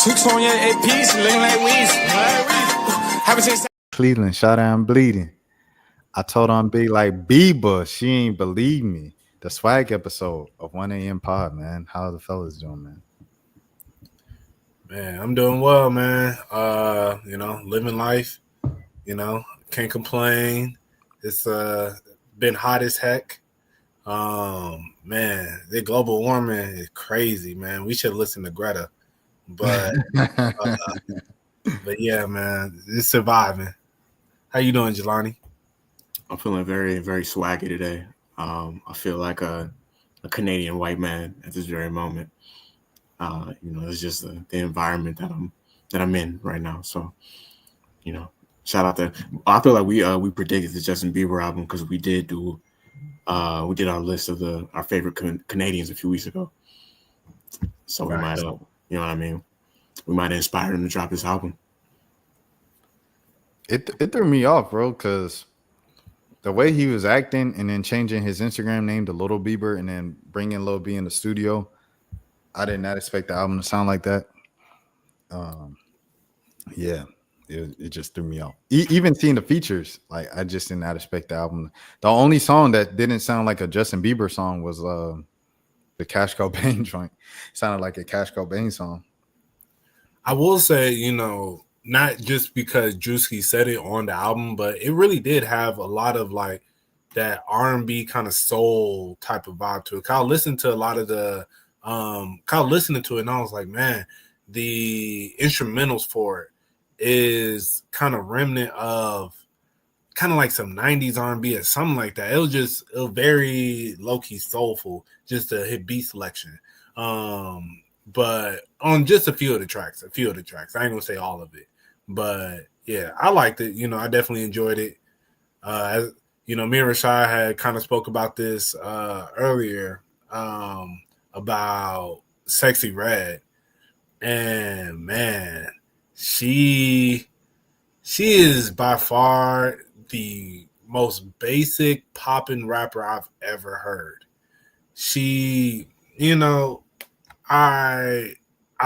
Chicks on your AP, looking like weeds. Haven't seen Cleveland, shout out, I'm bleeding. I told her I'm big like Bieber. She ain't believe me. The swag episode of 1 a.m. pod, man. How the fellas doing, man? Man, I'm doing well, man. Living life. Can't complain. It's been hot as heck. Man, the global warming is crazy, man. We should listen to Greta, but yeah, man, it's surviving. How you doing, Jelani? I'm feeling very, very swaggy today. I feel like a Canadian white man at this very moment. It's just the environment that I'm in right now. So, shout out to. I feel like we predicted the Justin Bieber album because we did our list of our favorite Canadians a few weeks ago. So we might, you know what I mean? We might inspire him to drop this album. It threw me off, bro, because the way he was acting and then changing his Instagram name to Little Bieber and then bringing Lil B in the studio, I did not expect the album to sound like that. Yeah, it just threw me off. Even seeing the features, like I just did not expect the album. The only song that didn't sound like a Justin Bieber song was the Cash Cobain joint. It sounded like a Cash Cobain song. I will say, not just because Drewski said it on the album, but it really did have a lot of like that R&B kind of soul type of vibe to it. Kyle listened to a lot of the listening to it, and I was like, man, the instrumentals for it is kind of remnant of kind of like some 90s R&B or something like that. It was very low-key soulful, just a hit beat selection. But on just a few of the tracks. I ain't gonna say all of it. But yeah, I liked it. I definitely enjoyed it. As me and Rashad had kind of spoke about this earlier about Sexy Red. And man, she is by far the most basic poppin' rapper I've ever heard. She, I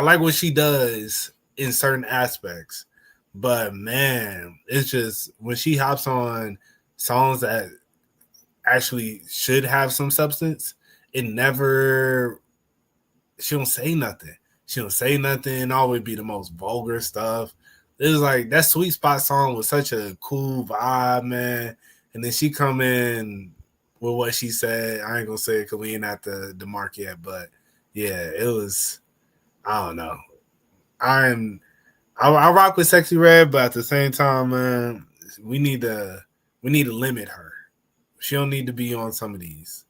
like what she does in certain aspects, but man, it's just when she hops on songs that actually should have some substance, she don't say nothing. She don't say nothing, always be the most vulgar stuff. It was like that Sweet Spot song was such a cool vibe, man. And then she come in with what she said. I ain't gonna say it because we ain't at the mark yet, but yeah, it was. I don't know. I rock with Sexy Red, but at the same time, man, we need to limit her. She don't need to be on some of these.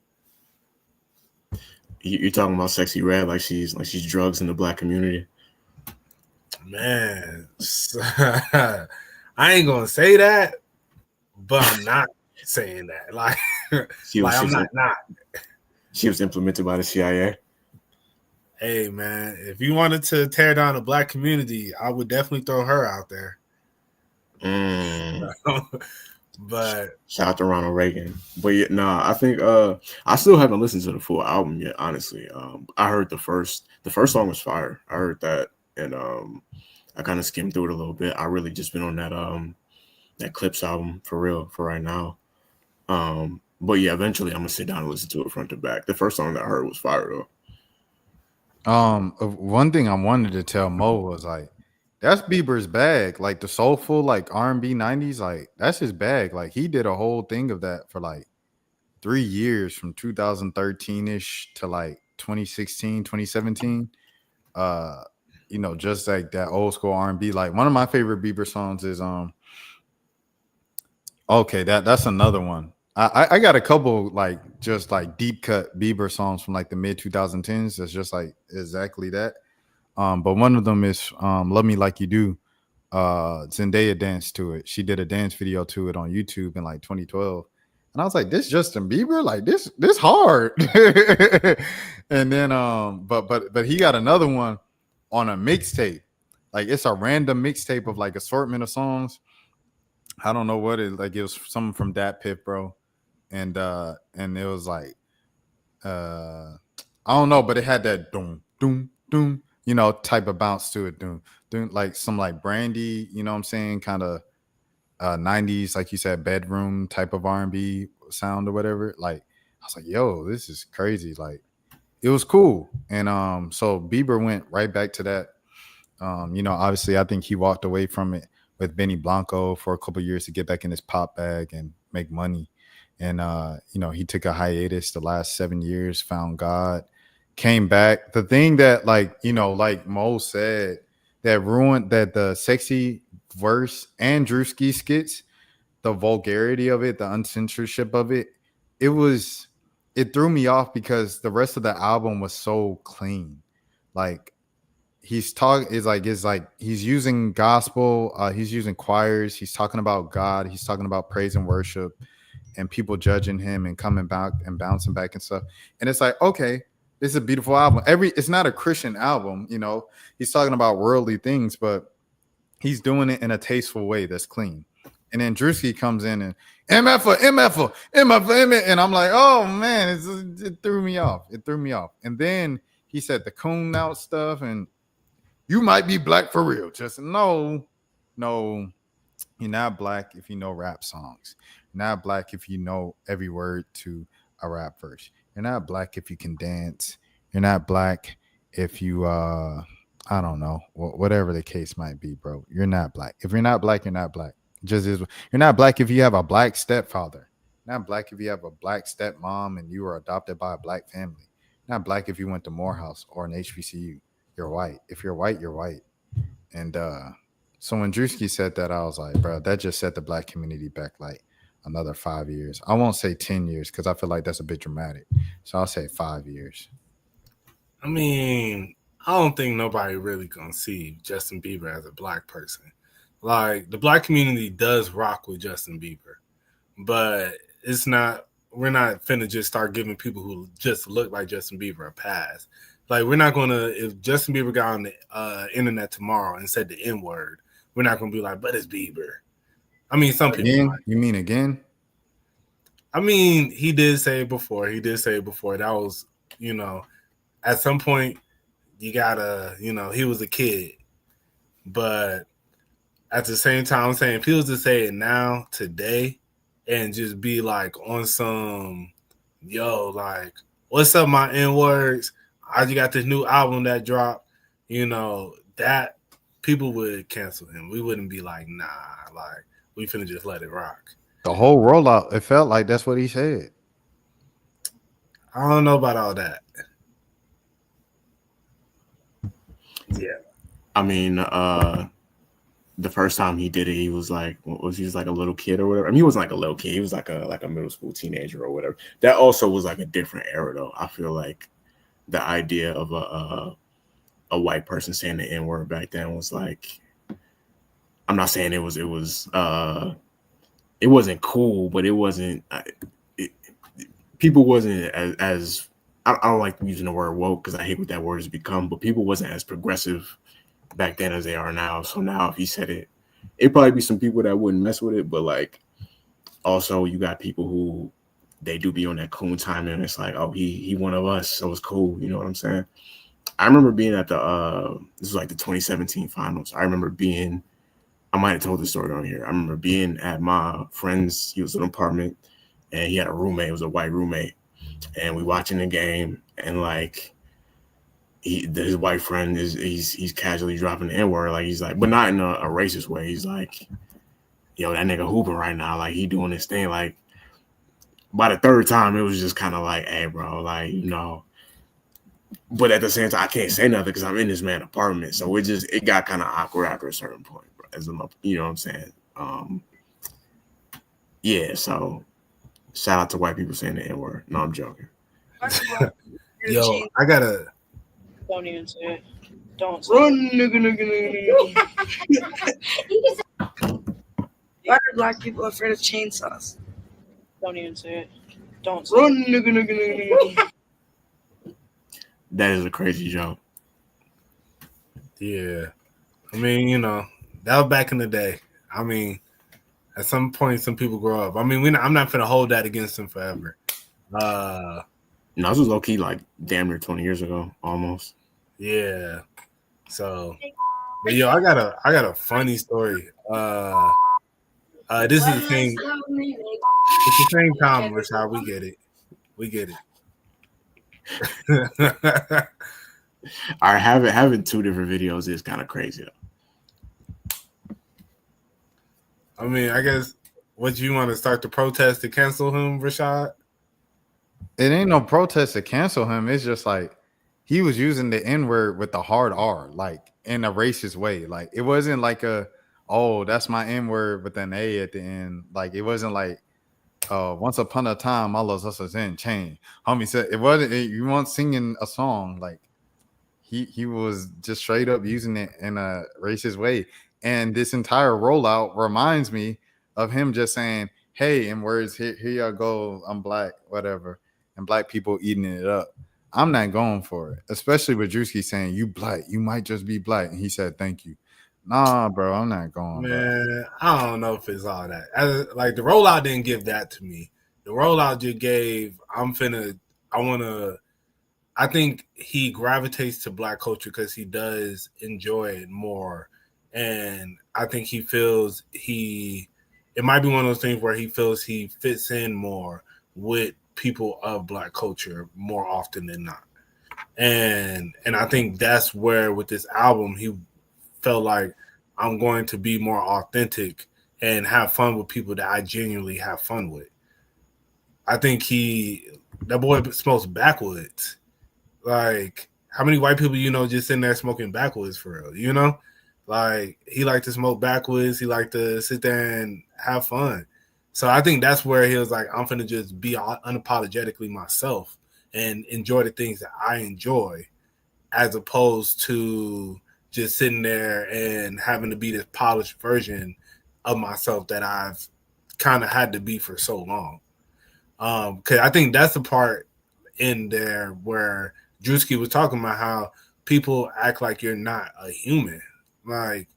You're talking about Sexy Red like she's drugs in the black community. Man, I ain't gonna say that, but I'm not saying that. Like, I'm not. She was implemented by the CIA. Hey man, if you wanted to tear down the black community, I would definitely throw her out there. But shout out to Ronald Reagan. But yeah, I think I still haven't listened to the full album yet, honestly. I heard the first song was fire. I heard that, and I kind of skimmed through it a little bit. I really just been on that Clips album for real for right now. But yeah, eventually I'm gonna sit down and listen to it front to back. The first song that I heard was fire though. One thing I wanted to tell Mo was like, that's Bieber's bag, like the soulful, like R&B 90s, like that's his bag. Like he did a whole thing of that for like 3 years from 2013-ish to like 2016, 2017. Just like that old school R&B. Like one of my favorite Bieber songs is okay, that's another one. I got a couple like just like deep cut Bieber songs from like the mid 2010s. That's just like exactly that. But one of them is "Love Me Like You Do." Zendaya danced to it. She did a dance video to it on YouTube in like 2012, and I was like, "This Justin Bieber, like this hard." And then, but he got another one on a mixtape. Like it's a random mixtape of like assortment of songs. I don't know what it like. It was something from Dat Piff, bro. And it was like I don't know, but it had that doom doom doom. type of bounce to it. Doing like some like Brandy, you know what I'm saying? Kind of 90s, like you said, bedroom type of R&B sound or whatever. Like I was like, yo, this is crazy. Like it was cool. And so Bieber went right back to that. Obviously I think he walked away from it with Benny Blanco for a couple years to get back in his pop bag and make money. And he took a hiatus the last 7 years, found God, came back. The thing that like Mo said that ruined that the sexy verse and Drewski skits, the vulgarity of it, the uncensorship of it, it threw me off because the rest of the album was so clean. Like he's using gospel, he's using choirs, he's talking about God, he's talking about praise and worship and people judging him and coming back and bouncing back and stuff. And it's like, okay, this is a beautiful album. It's not a Christian album, he's talking about worldly things, but he's doing it in a tasteful way that's clean. And then Drewski comes in and MF, and I'm like, oh man, it threw me off. And then he said the coon out stuff and you might be black for real. Just no, you're not black if you know rap songs. You're not black if you know every word to a rap verse. You're not black if you can dance. You're not black if you I don't know, whatever the case might be, bro. You're not black. If you're not black, you're not black. It just is. You're not black if you have a black stepfather. You're not black if you have a black stepmom and you were adopted by a black family. You're not black if you went to Morehouse or an HBCU. You're white. If you're white, you're white. And so when Drewski said that, I was like, bro, that just set the black community back like another 5 years. I won't say 10 years because I feel like that's a bit dramatic. So I'll say 5 years. I mean, I don't think nobody really gonna see Justin Bieber as a black person. Like the black community does rock with Justin Bieber, but it's not. We're not finna just start giving people who just look like Justin Bieber a pass. Like we're not gonna. If Justin Bieber got on the internet tomorrow and said the N word, we're not gonna be like, but it's Bieber. I mean, some people. Again? You mean again? I mean, he did say it before. That was, at some point. You gotta, he was a kid, but at the same time, I'm saying if he was to say it now, today, and just be like on some, like, what's up, my N-words? I just got this new album that dropped, that people would cancel him. We wouldn't be like, nah, like, we finna just let it rock. The whole rollout, it felt like that's what he said. I don't know about all that. Yeah, I mean, the first time he did it, he was like, he was like a little kid or whatever. I mean, he wasn't like a little kid; he was like a middle school teenager or whatever. That also was like a different era, though. I feel like the idea of a white person saying the N word back then was like, I'm not saying it wasn't cool, but it wasn't. People wasn't as I don't like using the word woke because I hate what that word has become, but people wasn't as progressive back then as they are now. So now if he said it, it'd probably be some people that wouldn't mess with it, but like also you got people who they do be on that coon time and it's like, oh, he one of us, so it's cool. You know what I'm saying? I remember being at this was like the 2017 finals. I might have told this story on here. I remember being at my friend's, he was in an apartment and he had a roommate, it was a white roommate. And we watching the game, and like his white friend he's casually dropping the N-word, like he's like, but not in a racist way. He's like, yo, that nigga hooping right now, like he doing this thing. Like by the third time, it was just kind of like, hey, bro, like But at the same time, I can't say nothing because I'm in this man's apartment, so it got kind of awkward after a certain point, bro. You know what I'm saying? Yeah, so. Shout out to white people saying the N-word. No, I'm joking. Yo, I gotta. Don't even say it. Don't say Run, nigga. Why are black people afraid of chainsaws? Don't even say it. Don't say Run, nigga. That is a crazy joke. Yeah. I mean, that was back in the day. I mean, at some point, some people grow up. I mean, I'm not going to hold that against them forever. No, this was low-key like damn near 20 years ago, almost. Yeah. So, but yo, I got a funny story. This is the thing. It's the same time, Rashad. We get it. We get it. All right, having two different videos is kind of crazy though. I mean, I guess what you want to start the protest to cancel him, Rashad? It ain't no protest to cancel him. It's just like he was using the N-word with the hard R, like in a racist way. Like it wasn't like oh, that's my N-word with an A at the end. Like it wasn't like once upon a time all of us was in chain. Homie said it wasn't you weren't singing a song. Like he was just straight up using it in a racist way. And this entire rollout reminds me of him just saying, hey, in words, here y'all go, I'm black, whatever. And black people eating it up. I'm not going for it, especially with Drewski saying, you black, you might just be black. And he said, thank you. Nah, bro, I'm not going. Man, bro. I don't know if it's all that. Like the rollout didn't give that to me. The rollout just gave, I think he gravitates to black culture because he does enjoy it more. And I think he feels it might be one of those things where he feels he fits in more with people of black culture more often than not. And I think that's where with this album he felt like I'm going to be more authentic and have fun with people that I genuinely have fun with. I think that boy smokes backwoods. Like how many white people just sitting there smoking backwoods for real, Like he liked to smoke backwoods, he liked to sit there and have fun. So I think that's where he was like, I'm finna just be unapologetically myself and enjoy the things that I enjoy, as opposed to just sitting there and having to be this polished version of myself that I've kind of had to be for so long. Because I think that's the part in there where Drewski was talking about how people act like you're not a human, like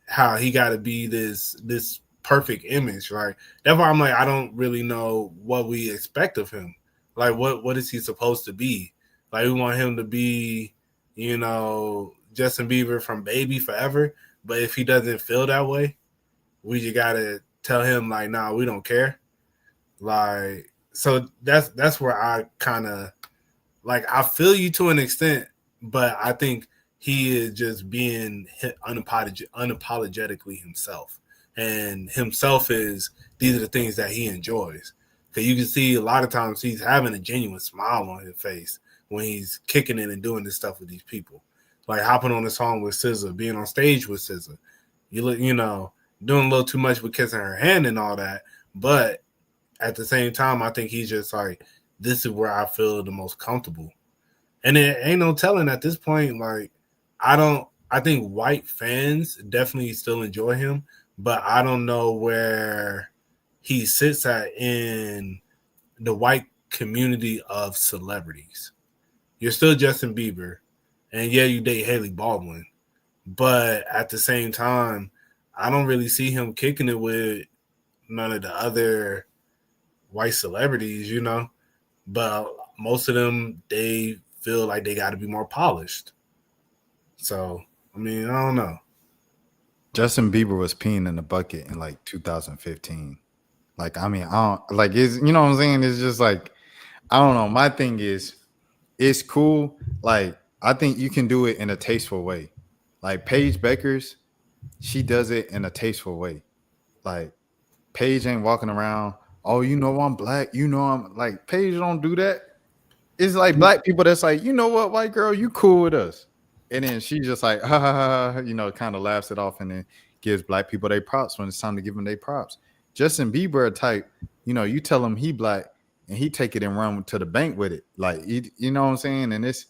how he got to be this perfect image. Like that's why I'm like, I don't really know what we expect of him. Like what is he supposed to be? Like we want him to be, Justin Bieber from Baby forever. But if he doesn't feel that way, we just gotta tell him like, nah, we don't care. Like, so that's where I kind of like, I feel you to an extent, but I think he is just being unapologetically himself. And himself is, these are the things that he enjoys. Because you can see a lot of times he's having a genuine smile on his face when he's kicking it and doing this stuff with these people. Like hopping on a song with SZA, being on stage with SZA. You look, doing a little too much with kissing her hand and all that. But at the same time, I think he's just like, this is where I feel the most comfortable. And it ain't no telling at this point. Like, I think white fans definitely still enjoy him, but I don't know where he sits at in the white community of celebrities. You're still Justin Bieber, and yeah, you date Haley Baldwin, but at the same time, I don't really see him kicking it with none of the other white celebrities, but most of them, they feel like they got to be more polished. So, I mean, I don't know. Justin Bieber was peeing in the bucket in like 2015. Like, I mean, I don't like it's, what I'm saying? It's just like, I don't know. My thing is, it's cool. Like, I think you can do it in a tasteful way. Like Paige Beckers, she does it in a tasteful way. Like Paige ain't walking around, oh, I'm black. I'm like, Paige don't do that. It's like black people that's like, you know what, white girl, you cool with us. And then she just like, ha, ha, ha, kind of laughs it off and then gives black people their props when it's time to give them their props. Justin Bieber type, you tell him he black and he take it and run to the bank with it. Like, you know what I'm saying? And it's,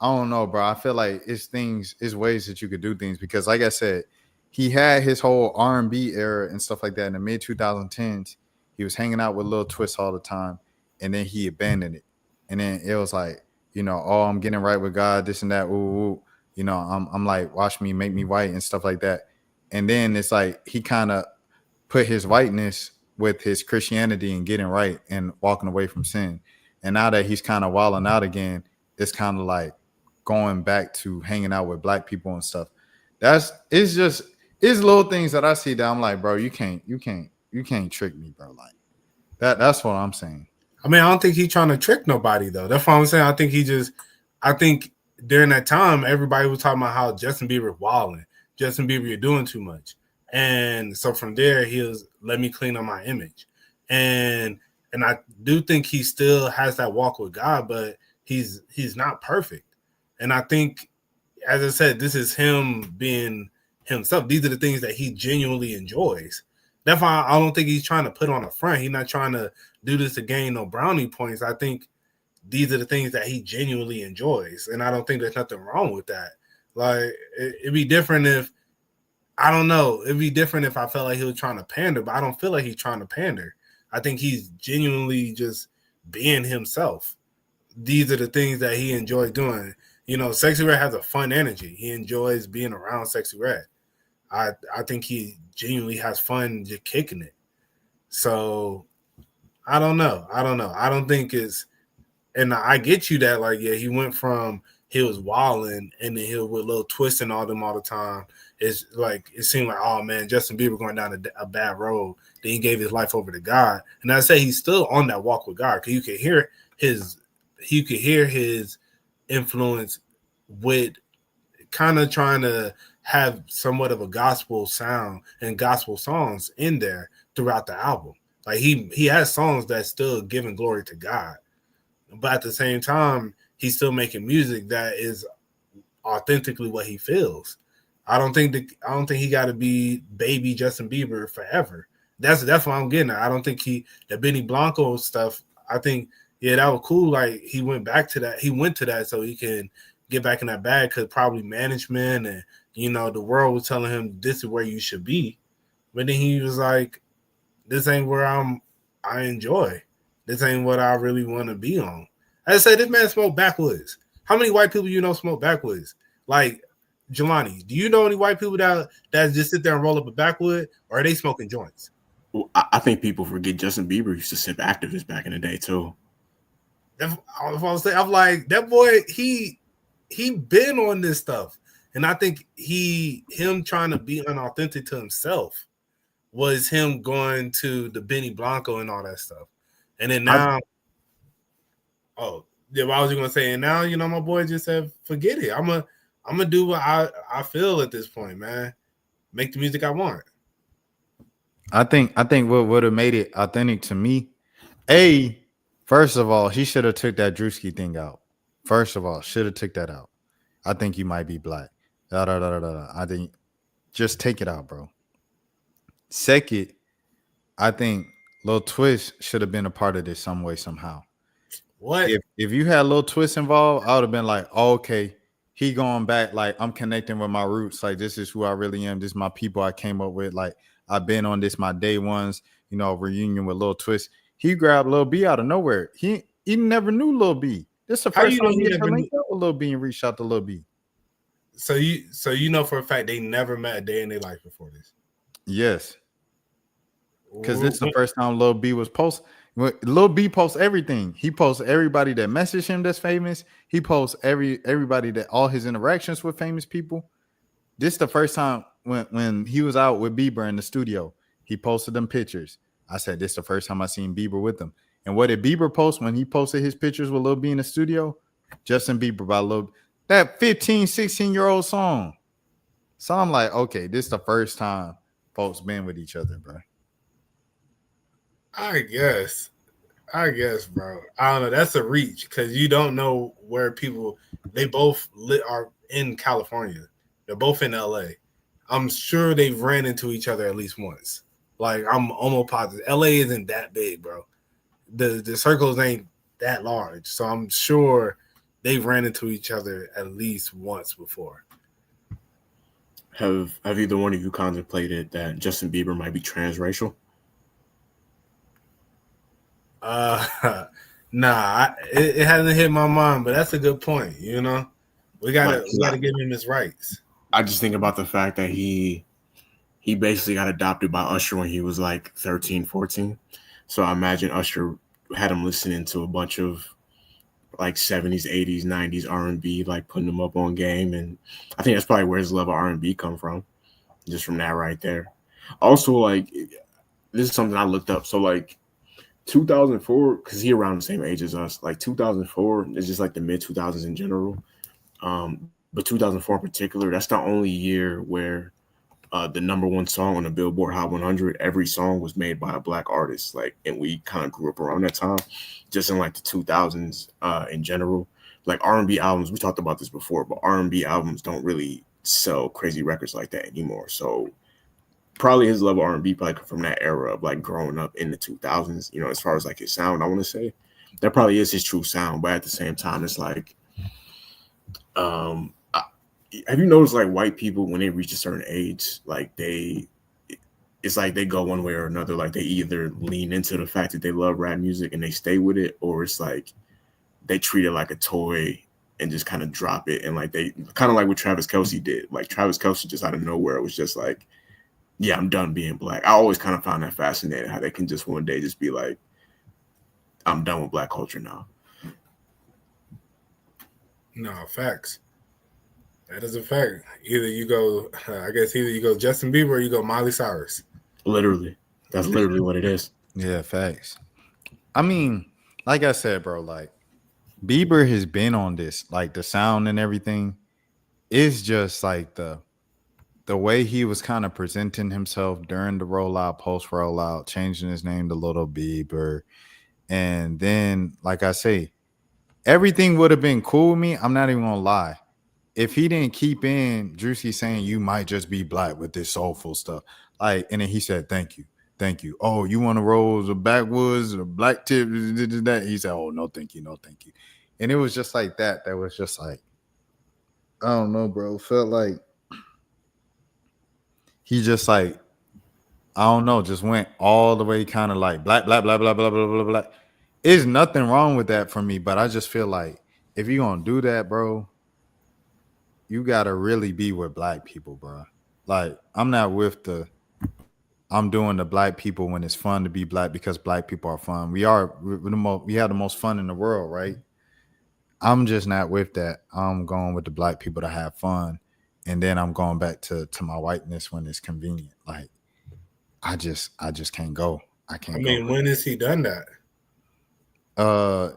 I don't know, bro. I feel like it's ways that you could do things because like I said, he had his whole R&B era and stuff like that in the mid 2010s. He was hanging out with Lil Twist all the time and then he abandoned it. And then it was like, oh, I'm getting right with God, this and that. Ooh. I'm like, watch me, make me white and stuff like that. And then it's like he kind of put his whiteness with his Christianity and getting right and walking away from sin. And now that he's kind of wilding out again, it's kind of like, going back to hanging out with black people and stuff. It's little things that I see that I'm like, bro, you can't trick me, bro. Like that's what I'm saying. I mean, I don't think he's trying to trick nobody though. That's what I'm saying. I think during that time, everybody was talking about how Justin Bieber wilding. Justin Bieber, you're doing too much. And so from there, he was, let me clean up my image. And I do think he still has that walk with God, but he's not perfect. And I think, as I said, this is him being himself. These are the things that he genuinely enjoys. That's why I don't think he's trying to put on a front. He's not trying to do this to gain no brownie points. I think these are the things that he genuinely enjoys. And I don't think there's nothing wrong with that. Like, it'd be different if, I don't know, it'd be different if I felt like he was trying to pander, but I don't feel like he's trying to pander. I think he's genuinely just being himself. These are the things that he enjoys doing. You know, Sexy Red has a fun energy. He enjoys being around Sexy Red. I think he genuinely has fun just kicking it. So I don't know. I don't think it's, and I get you that, like, yeah, he went from, he was wilding and then he was with little twisting all the time. It's like, it seemed like, oh man, Justin Bieber going down a bad road. Then he gave his life over to God. And I say he's still on that walk with God, because you can hear his influence with kind of trying to have somewhat of a gospel sound and gospel songs in there throughout the album. Like he has songs that still giving glory to God, but at the same time, he's still making music that is authentically what he feels. I don't think he got to be baby Justin Bieber forever. That's what I'm getting at. I don't think the Benny Blanco stuff, I think, yeah, that was cool. Like, he went back to that. He went to that so he can get back in that bag, because probably management and, you know, the world was telling him this is where you should be. But then he was like, this ain't where I enjoy. This ain't what I really want to be on. As I said, this man smoked backwoods. How many white people you know smoke backwoods? Like, Jelani, do you know any white people that just sit there and roll up a backwood, or are they smoking joints? Well, I think people forget Justin Bieber used to sip activists back in the day too. I'm like, that boy, he been on this stuff. And I think him trying to be unauthentic to himself was him going to the Benny Blanco and all that stuff. And then now, what was you gonna say? And now, you know, my boy just said, forget it. I'm gonna do what I feel at this point, man. Make the music I want. I think what would have made it authentic to me, first of all, he should have took that Drewski thing out. First of all, should have took that out. I think you might be black. I think just take it out, bro. Second, I think Lil Twist should have been a part of this some way, somehow. What? If you had Lil Twist involved, I would have been like, oh, okay, he going back, like, I'm connecting with my roots. Like, this is who I really am. This is my people I came up with. Like, I've been on this, my day ones, you know, reunion with Lil Twist. He grabbed Lil B out of nowhere. He never knew Lil B. This is the first time he ever linked up with Lil B and reached out to Lil B. So you know for a fact they never met a day in their life before this? Yes. Because this is the first time Lil B was posted. Lil B posts everything. He posts everybody that messaged him that's famous. He posts everybody that all his interactions with famous people. This is the first time when he was out with Bieber in the studio. He posted them pictures. I said, this is the first time I seen Bieber with them. And what did Bieber post when he posted his pictures with Lil B in the studio? Justin Bieber by Lil, that 15, 16-year-old song. So I'm like, okay, this is the first time folks been with each other, bro. I guess, bro. I don't know. That's a reach, because you don't know where people. They both are in California. They're both in LA. I'm sure they've ran into each other at least once. Like, I'm almost positive. LA isn't that big, bro. The circles ain't that large, so I'm sure they've ran into each other at least once before. Have either one of you contemplated that Justin Bieber might be transracial? Nah, it hasn't hit my mind, but that's a good point. You know, we gotta give him his rights. I just think about the fact that he basically got adopted by Usher when he was like 13, 14. So I imagine Usher had him listening to a bunch of like 70s, 80s, 90s R&B, like putting him up on game, and I think that's probably where his love of R&B come from, just from that right there. Also, like this is something I looked up. So like 2004, because he around the same age as us. Like 2004 is just like the mid 2000s in general. But 2004 in particular, that's the only year where the number one song on the Billboard Hot 100, every song was made by a black artist. Like, and we kind of grew up around that time, just in like the 2000s in general. Like R&B albums, we talked about this before, but R&B albums don't really sell crazy records like that anymore. So probably his love of R&B probably come from that era of like growing up in the 2000s. You know, as far as like his sound, I want to say that probably is his true sound. But at the same time, it's like, have you noticed like white people when they reach a certain age, like it's like they go one way or another. Like they either lean into the fact that they love rap music and they stay with it, or it's like they treat it like a toy and just kind of drop it. And like they kind of like what Travis Kelce did. Like Travis Kelce just out of nowhere was just like, yeah, I'm done being black. I always kind of found that fascinating how they can just one day just be like, I'm done with black culture now. No, facts. That is a fact. Either you go Justin Bieber or you go Miley Cyrus. Literally. That's literally what it is. Yeah, facts. I mean, like I said, bro, like Bieber has been on this, like the sound and everything is just like the way he was kind of presenting himself during the rollout, post rollout, changing his name to Little Bieber. And then, like I say, everything would have been cool with me. I'm not even gonna lie. If he didn't keep in Juicy saying you might just be black with this soulful stuff, like, and then he said, thank you. Oh, you want to roll the backwoods or black tip? That he said, oh, no, thank you. And it was just like that. That was just like, I don't know, bro. Felt like he just like, I don't know, just went all the way kind of like black, blah, blah, blah, blah, blah, blah, blah. There's nothing wrong with that for me, but I just feel like if you're going to do that, bro, you got to really be with black people, bro. Like, I'm not with I'm doing the black people when it's fun to be black because black people are fun. We have the most fun in the world, right? I'm just not with that. I'm going with the black people to have fun. And then I'm going back to my whiteness when it's convenient. Like, I just can't go. I can't. I mean, when has he done that?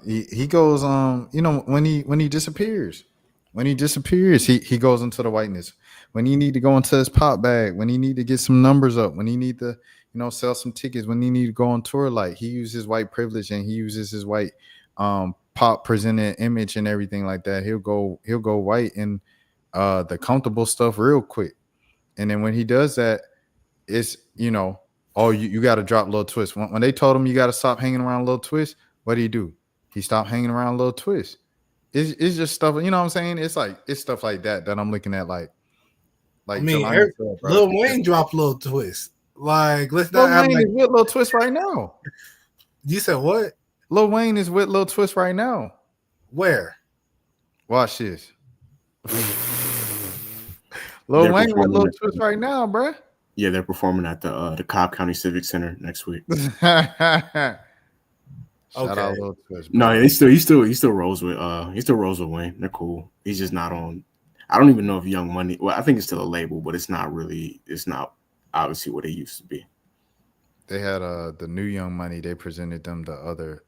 He goes when he disappears. When he disappears, he goes into the whiteness. When he need to go into his pop bag, when he need to get some numbers up, when he need to, sell some tickets, when he need to go on tour, like he uses his white privilege and he uses his white pop presented image and everything like that. He'll go white and the comfortable stuff real quick. And then when he does that, it's you got to drop Lil Twist. When they told him you got to stop hanging around Lil Twist, what did he do? He stopped hanging around Lil Twist. It's just stuff, you know what I'm saying? It's stuff like that I'm looking at like I mean, Lil Wayne dropped Lil Twist. Like, let's not Lil Wayne is with Lil Twist right now. You said what? Lil Wayne is with Lil Twist right now. Where? Watch this. Lil Wayne with Lil Twist right now, bro. Yeah, they're performing at the Cobb County Civic Center next week. Shout out Lil Twist. Bro. No, he still rolls with Wayne. They're cool. He's just not on. I don't even know if Young Money. Well, I think it's still a label, but it's not obviously what it used to be. They had the new Young Money. They presented them the other.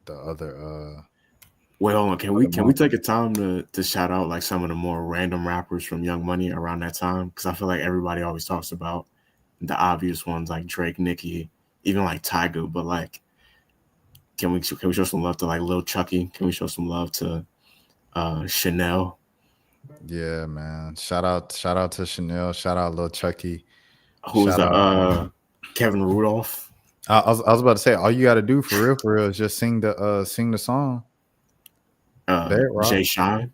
Wait, hold on. Can we take a time to shout out like some of the more random rappers from Young Money around that time? Because I feel like everybody always talks about the obvious ones like Drake, Nicki, even like Tyga, but like. Can we show some love to like Lil Chucky? Can we show some love to Chanel? Yeah, man. Shout out to Chanel. Shout out Lil Chucky. Who's Kevin Rudolph? I was about to say all you got to do for real is just sing the song. Jay Shine.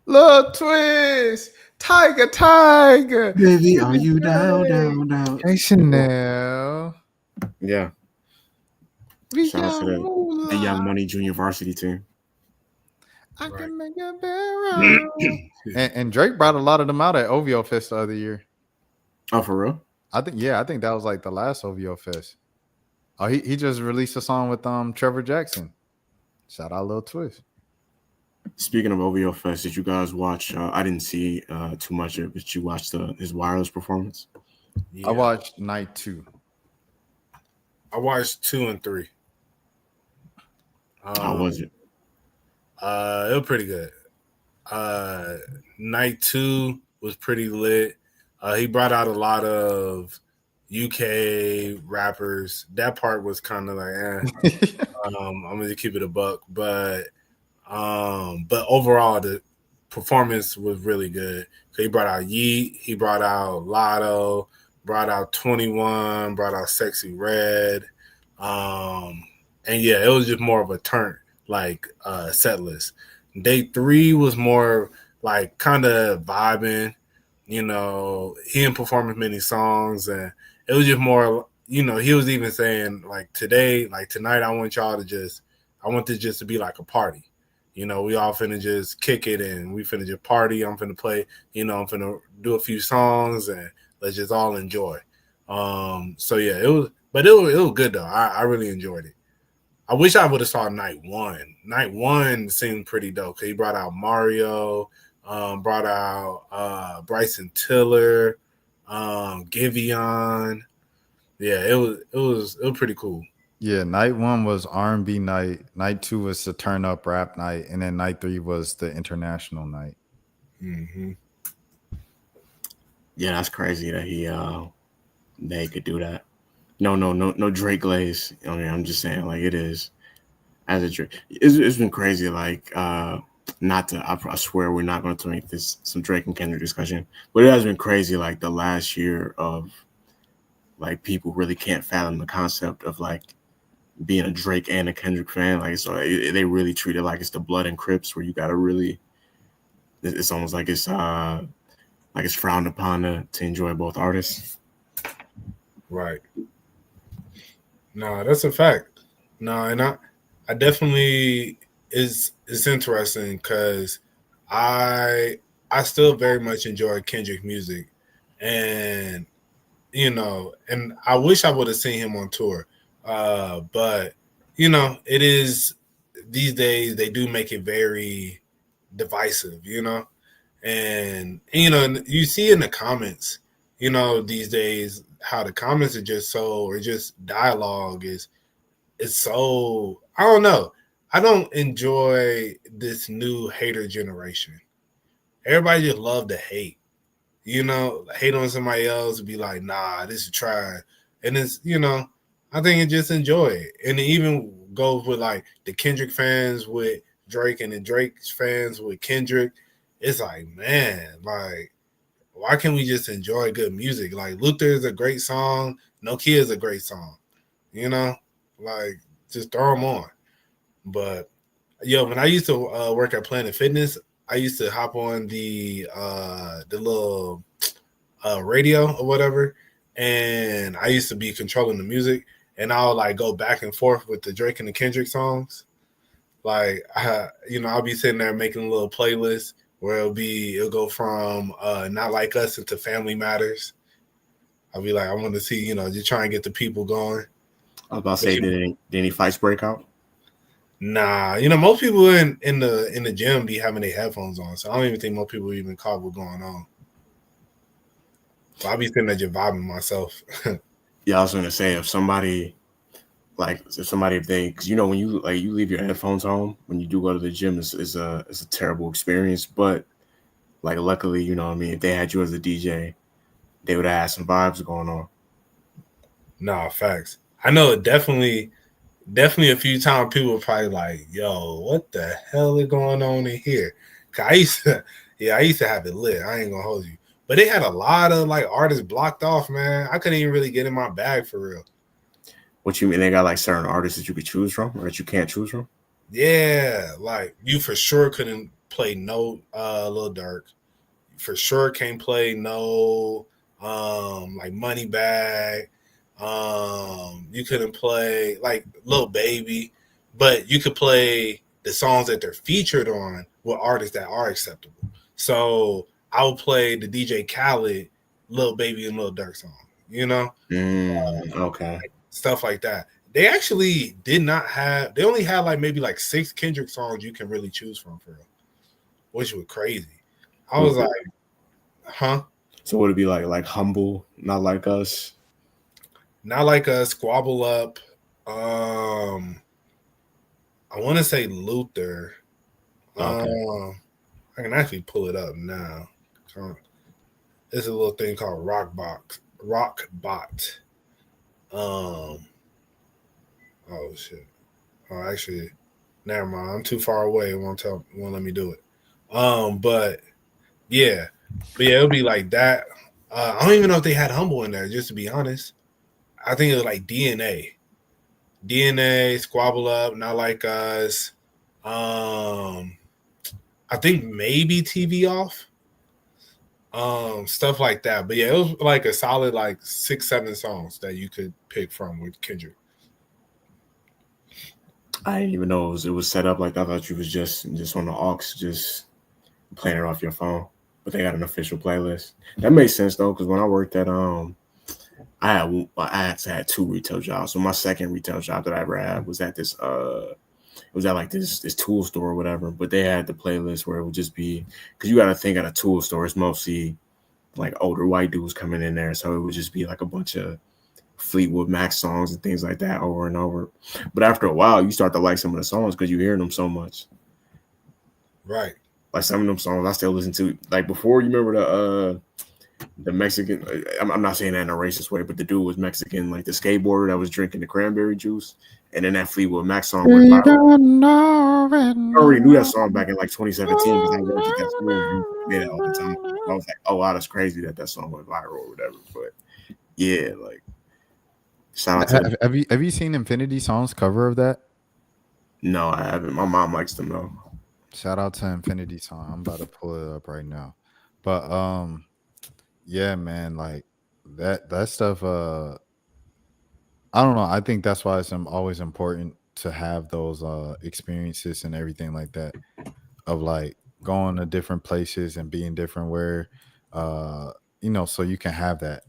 Lil Twist, Tiger. Baby, are you down? Hey Chanel. Yeah. Shout out to the Young Money Junior Varsity team. I can make a barrel. and Drake brought a lot of them out at OVO Fest the other year. Oh, for real? I think that was like the last OVO Fest. Oh, he just released a song with Trevor Jackson. Shout out Lil Twist. Speaking of OVO Fest, did you guys watch? I didn't see too much of it, but you watched his wireless performance. Yeah, I watched night 2. I watched 2 and 3. How was it? It was pretty good. Night 2 was pretty lit. He brought out a lot of UK rappers. That part was kind of like, I'm gonna keep it a buck, but overall the performance was really good. So he brought out Yeet, he brought out Lotto, brought out 21, brought out Sexy Red, and yeah, it was just more of a turn set list. Day 3 was more like kind of vibing. You know, he didn't perform as many songs, and it was just more. You know, he was even saying like today, like tonight, I want this just to be like a party. You know, we all finna just kick it and we finna just party. I'm finna play. You know, I'm finna do a few songs and let's just all enjoy. So yeah, it was good though. I really enjoyed it. I wish I would have saw night 1. Night 1 seemed pretty dope. He brought out Mario, brought out Bryson Tiller, Giveon. Yeah, it was pretty cool. Yeah, night 1 was R&B night. Night 2 was the turn up rap night, and then night 3 was the international night. Mm-hmm. Yeah, that's crazy that they could do that. No Drake glaze. I mean, I'm just saying, like, it is as a Drake. It's been crazy. Like, not to. I swear we're not going to make this some Drake and Kendrick discussion, but it has been crazy. Like the last year of like people really can't fathom the concept of like being a Drake and a Kendrick fan. Like, so they really treat it like it's the Blood and Crips, where you got to really. It's almost like it's frowned upon to enjoy both artists. Right. No, that's a fact. No, and I definitely it's interesting because I still very much enjoy Kendrick music, and you know, and I wish I would have seen him on tour, but you know, it is these days they do make it very divisive, you know, and you know, and you see in the comments, you know, these days how the comments are just so, or just dialogue is so, I don't know. I don't enjoy this new hater generation. Everybody just love to hate. You know, hate on somebody else and be like, nah, this is trying. And it's, you know, I think it just enjoy it. And it even goes with like the Kendrick fans with Drake and the Drake's fans with Kendrick. It's like, man, like, why can't we just enjoy good music? Like Luther is a great song. Nokia is a great song. You know, like just throw them on. But yo, when I used to work at Planet Fitness, I used to hop on the little radio or whatever, and I used to be controlling the music, and I'll like go back and forth with the Drake and the Kendrick songs. Like, you know, I'll be sitting there making a little playlist where it'll go from Not Like Us into Family Matters. I'll be like, I want to see, you know, just try and get the people going. I was about to say, did any fights break out? Nah, you know, most people in the gym be having their headphones on, so I don't even think most people even caught what's going on. So I'll be sitting there just vibing myself. Yeah, I was gonna say if they, because you know when you leave your headphones home when you do go to the gym, it's a terrible experience. But like luckily, you know what I mean, if they had you as a DJ, they would have had some vibes going on. Nah, facts. I know definitely a few times people were probably like, yo, what the hell is going on in here? I used to have it lit. I ain't gonna hold you. But they had a lot of like artists blocked off, man. I couldn't even really get in my bag for real. What you mean? They got like certain artists that you could choose from or that you can't choose from? Yeah, like you for sure couldn't play no Lil Durk. For sure can't play no like Moneybag. You couldn't play like Lil Baby, but you could play the songs that they're featured on with artists that are acceptable. So I would play the DJ Khaled, Lil Baby, and Lil Durk song, you know? Okay. Stuff like that. They actually they only had like maybe like 6 Kendrick songs you can really choose from for real. which was crazy. I was like, huh? So would it be like Humble, Not Like Us? Not Like Us, Squabble Up. I want to say Luther. Okay. I can actually pull it up now. There's a little thing called Rockbot. Oh shit. Oh, actually, never mind. I'm too far away. It won't let me do it. But yeah, it'll be like that. I don't even know if they had Humble in there. Just to be honest, I think it was like DNA, Squabble Up, Not Like Us. I think maybe TV Off. Stuff like that. But yeah, it was like a solid like 6-7 songs that you could pick from with Kendrick. I didn't even know it was set up like that. I thought you was just on the aux, just playing it off your phone. But they got an official playlist. That makes sense though, because when I worked at I had 2 retail jobs. So my second retail job that I ever had was at this it was at like this tool store or whatever. But they had the playlist where it would just be, because you got to think at a tool store, it's mostly like older white dudes coming in there, so it would just be like a bunch of Fleetwood Mac songs and things like that over and over. But after a while, you start to like some of the songs because you hear them so much. Right. Like some of them songs I still listen to. Like before, you remember the Mexican, I'm not saying that in a racist way, but the dude was Mexican, like the skateboarder that was drinking the cranberry juice. And then that Fleetwood Mac song went viral. I already knew that song back in like 2017 because I worked at that school and we played it all the time. I was like, oh wow, that's crazy that song went viral or whatever. But yeah, like shout out to have you seen Infinity Song's cover of that? No, I haven't. My mom likes them though. Shout out to Infinity Song. I'm about to pull it up right now. But yeah, man, like that stuff I don't know. I think that's why it's always important to have those experiences and everything like that, of like going to different places and being different where so you can have that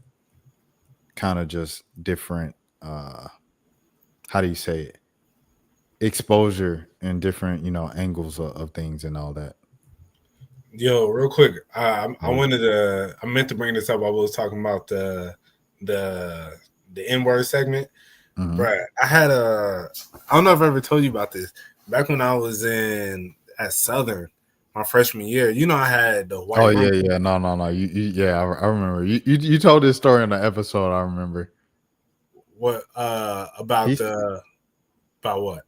kind of just different how do you say it, exposure and different angles of things and all that. Yo, real quick, I meant to bring this up. I was talking about the N-word segment. Mm-hmm. Bruh, I don't know if I ever told you about this. Back when I was at Southern, my freshman year, I had the white. Oh yeah. No. I remember. You told this story in the episode. I remember. What about what?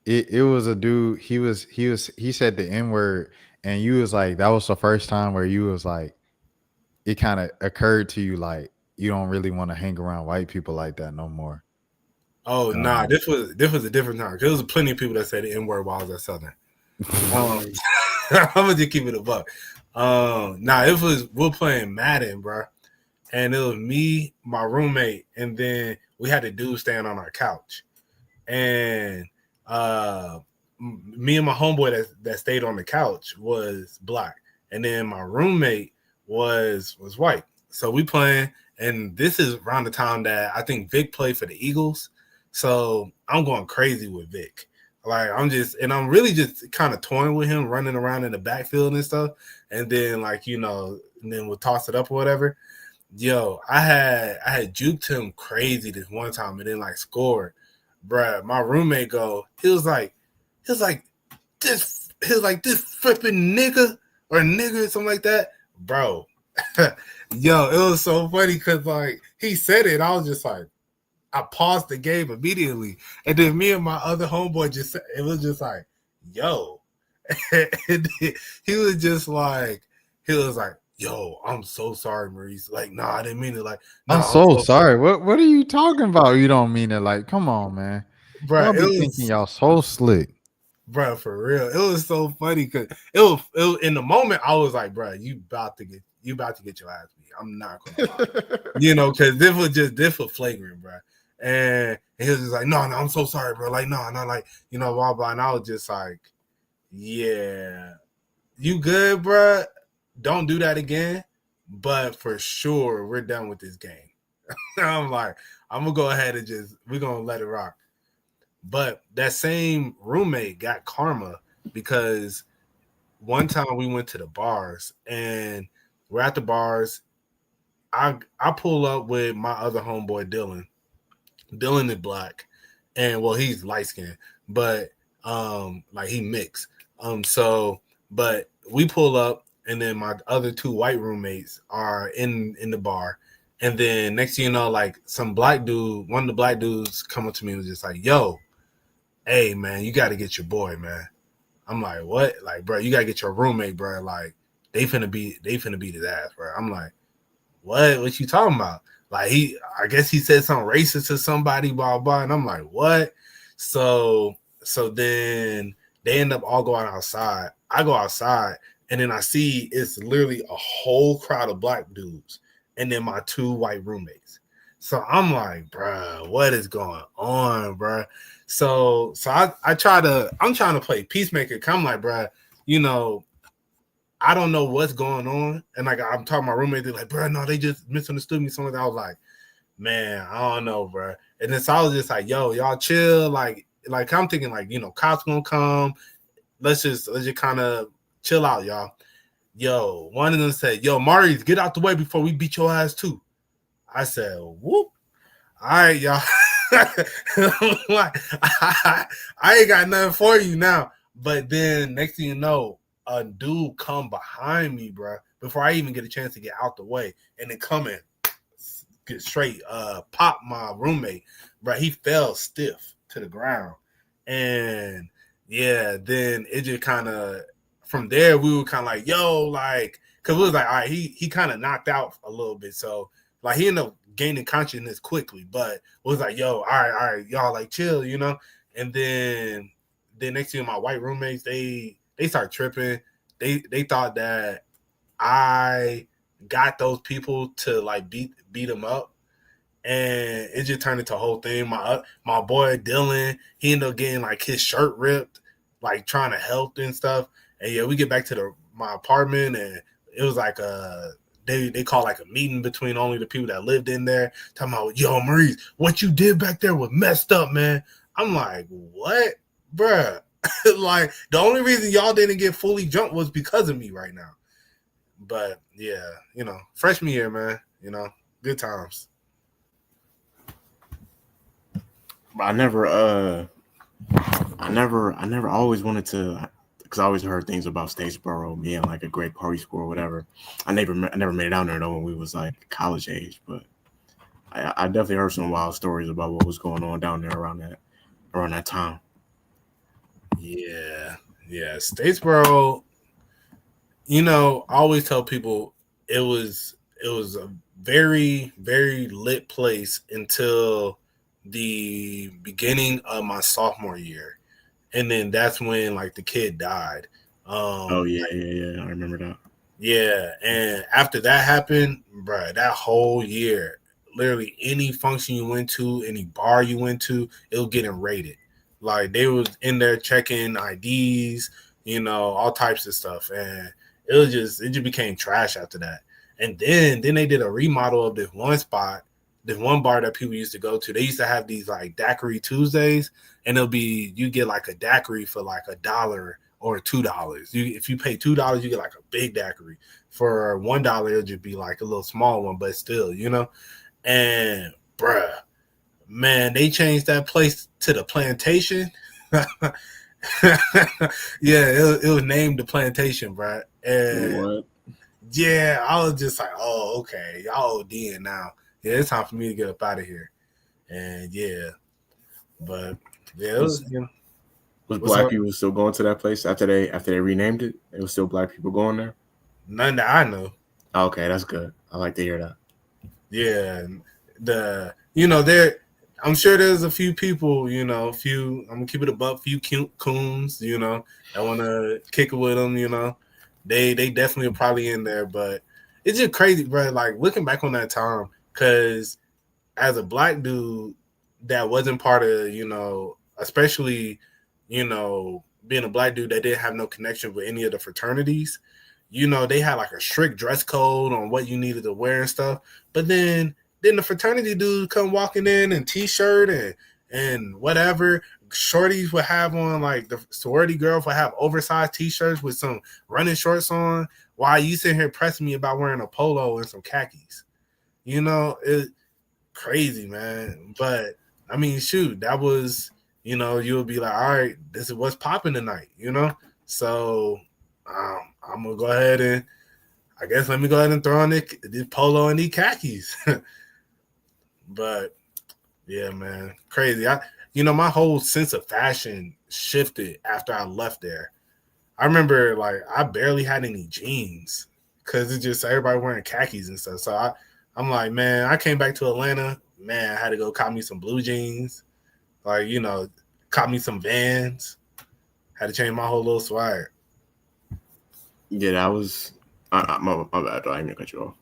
It was a dude. He said the N-word, and you was like, that was the first time where you was like, it kind of occurred to you like you don't really want to hang around white people like that no more. Oh nah, this was a different time. There was plenty of people that said the N-word while I was at Southern. I'm gonna just keep it a buck. We're playing Madden, bro, and it was me, my roommate, and then we had a dude staying on our couch, and me and my homeboy that stayed on the couch was black, and then my roommate was white. So we playing, and this is around the time that I think Vic played for the Eagles. So I'm going crazy with Vic. Like I'm really just kind of toying with him, running around in the backfield and stuff. And then and then we'll toss it up or whatever. Yo, I had juked him crazy this one time and then scored. Bruh, my roommate he was like this flipping nigga or nigga, something like that. Bro. Yo, it was so funny because he said it. I was just like, I paused the game immediately, and then me and my other homeboy it was just like, yo, and he was like, yo, I'm so sorry, Maurice. Like, nah, I didn't mean it. Like, nah, I'm so sorry. What are you talking about? You don't mean it. Like, come on, man. Bro, y'all be thinking y'all so slick. Bro, for real. It was so funny because it was in the moment I was like, bro, you about to get your ass beat. I'm not gonna lie. Because this was flagrant, bro. And he was just like, no, I'm so sorry, bro. Like, no, like, blah, blah. And I was just like, yeah, you good, bro? Don't do that again. But for sure, we're done with this game. I'm like, I'm going to go ahead and we're going to let it rock. But that same roommate got karma because one time we went to the bars and we're at the bars. I pull up with my other homeboy Dylan. Dylan is black, and well, he's light skinned, but like he mixed. But we pull up, and then my other two white roommates are in the bar, and then next thing you know, like some black dude, one of the black dudes come up to me and was just like, "Yo, hey man, you got to get your boy, man." I'm like, "What?" Like, bro, you got to get your roommate, bro. Like, they finna beat his ass, bro. I'm like, what you talking about? Like, I guess he said something racist to somebody, blah, blah. And I'm like, what? So then they end up all going outside. I go outside and then I see it's literally a whole crowd of black dudes and then my two white roommates. So I'm like, bruh, what is going on, bruh? So I'm trying to play peacemaker. I'm like, bruh, you know, I don't know what's going on. And like I'm talking to my roommate, they're like, bro, no, they just misunderstood me. Something like that. I was like, man, I don't know, bro. And then so I was just like, yo, y'all chill. Like I'm thinking like, you know, cops gonna come. Let's just kind of chill out, y'all. Yo, one of them said, yo, Maurice, get out the way before we beat your ass too. I said, whoop. All right, y'all. I ain't got nothing for you now. But then next thing you know, a dude come behind me, bro, before I even get a chance to get out the way, and then come and get straight pop my roommate, bro. He fell stiff to the ground, and yeah, then it just kind of from there we were kind of like, yo, like, cause it was like, all right, he kind of knocked out a little bit, so like he ended up gaining consciousness quickly, but it was like, yo, all right, y'all, like, chill, you know. And then next thing, my white roommates, they start tripping. They thought that I got those people to like beat them up, and it just turned into a whole thing. My boy Dylan, he ended up getting like his shirt ripped, like trying to help and stuff. And yeah, we get back to my apartment, and it was like they call like a meeting between only the people that lived in there, talking about, yo, Maurice, what you did back there was messed up, man. I'm like, what, bruh? Like, the only reason y'all didn't get fully jumped was because of me right now. But yeah, you know, freshman year, man, you know, good times. I never always wanted to, because I always heard things about Statesboro being like a great party school or whatever. I never made it down there though when we was like college age, but I definitely heard some wild stories about what was going on down there around that time. Yeah, Statesboro, you know, I always tell people it was a very, very lit place until the beginning of my sophomore year. And then that's when like the kid died. Oh yeah, I remember that. Yeah, and after that happened, bro, that whole year, literally any function you went to, any bar you went to, it was getting raided. Like they was in there checking IDs, you know, all types of stuff, and it just became trash after that. And then they did a remodel of this one spot, this one bar that people used to go to. They used to have these like daiquiri Tuesdays, and you get like a daiquiri for like $1 or $2. If you pay $2, you get like a big daiquiri. For $1, it'll just be like a little small one, but still, you know. And bruh, man, they changed that place to the Plantation. Yeah, it was named the Plantation, bruh. And what? Yeah, I was just like, oh, okay, y'all ODing now. Yeah, it's time for me to get up out of here. And yeah, but yeah, it was, you know. Was black people still going to that place after they renamed it? It was still black people going there? None that I know. Okay, that's good. I like to hear that. Yeah, I'm sure there's a few people, you know, I'm gonna keep it above, few cute coons, you know, that want to kick it with them, you know. They definitely are probably in there, but it's just crazy, bro. Like looking back on that time, because as a black dude that wasn't part of, you know, especially, you know, being a black dude that didn't have no connection with any of the fraternities, you know, they had like a strict dress code on what you needed to wear and stuff. But then the fraternity dudes come walking in T-shirt and whatever, shorties would have on, like the sorority girls would have oversized t-shirts with some running shorts on, while you sitting here pressing me about wearing a polo and some khakis. You know, it's crazy, man. But I mean, shoot, that was, you know, you'll be like, all right, this is what's popping tonight, you know? So I'm gonna go ahead and I guess let me go ahead and throw on this polo and these khakis. But yeah, man, crazy. My whole sense of fashion shifted after I left there. I remember, like, I barely had any jeans because it's just everybody wearing khakis and stuff. So I'm like, man, I came back to Atlanta. Man, I had to go cop me some blue jeans. Like, cop me some Vans. Had to change my whole little swag. Yeah, that was my bad. I didn't mean to cut you off.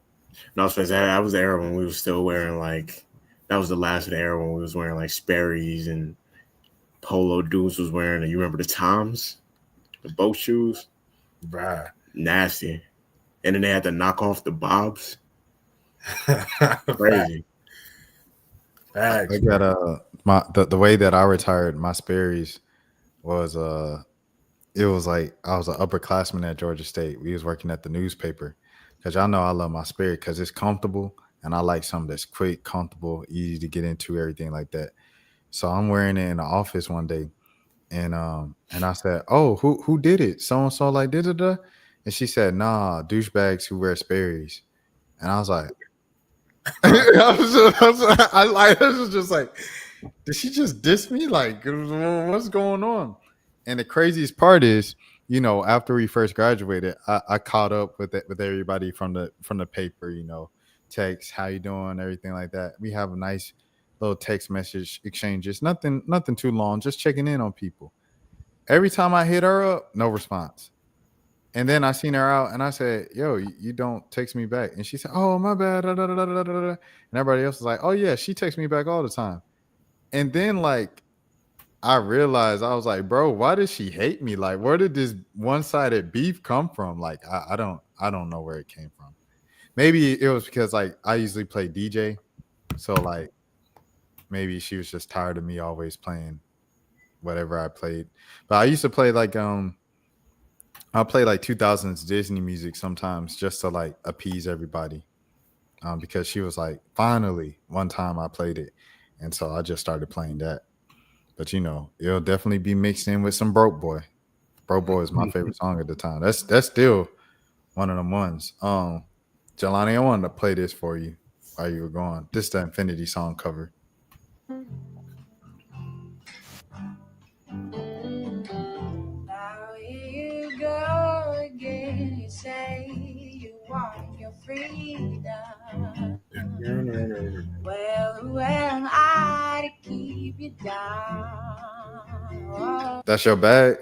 No, I was saying that was the era when we were still wearing, like, that was the last of the era when we was wearing like Sperry's and Polo dudes was wearing. You remember the Toms, the boat shoes, Bruh. Nasty. And then they had to knock off the Bobs. Crazy. I got the way that I retired my Sperry's was it was like I was an upperclassman at Georgia State. We was working at the newspaper because y'all know I love my Sperry because it's comfortable. And I like something that's quick, comfortable, easy to get into, everything like that. So I'm wearing it in the office one day, and I said, "Oh, who did it? So and so like da." And she said, "Nah, douchebags who wear Sperry's." And I was like, I was just like, did she just diss me? Like, what's going on? And the craziest part is, after we first graduated, I caught up with everybody from the paper, text, how you doing, everything like that. We have a nice little text message exchanges, nothing too long, just checking in on people. Every time I hit her up, no response. And then I seen her out and I said, yo, you don't text me back. And she said, oh, my bad. Da, da, da, da, da, da. And everybody else was like, oh yeah, she texts me back all the time. And then like I realized, I was like, bro, why does she hate me? Like, where did this one-sided beef come from? Like, I don't know where it came from. Maybe it was because like I usually play DJ, so like maybe she was just tired of me always playing whatever I played. But I used to play like I'll play like 2000s Disney music sometimes just to like appease everybody, because she was like, finally one time I played it, and so I just started playing that. But it'll definitely be mixed in with some Broke Boy. Broke Boy is my favorite song at the time. That's still one of them ones. Jelani, I wanted to play this for you while you were gone. This is the Infinity song cover. Now here you go again. You say you want your freedom. Well, I to keep you down. That's your bag?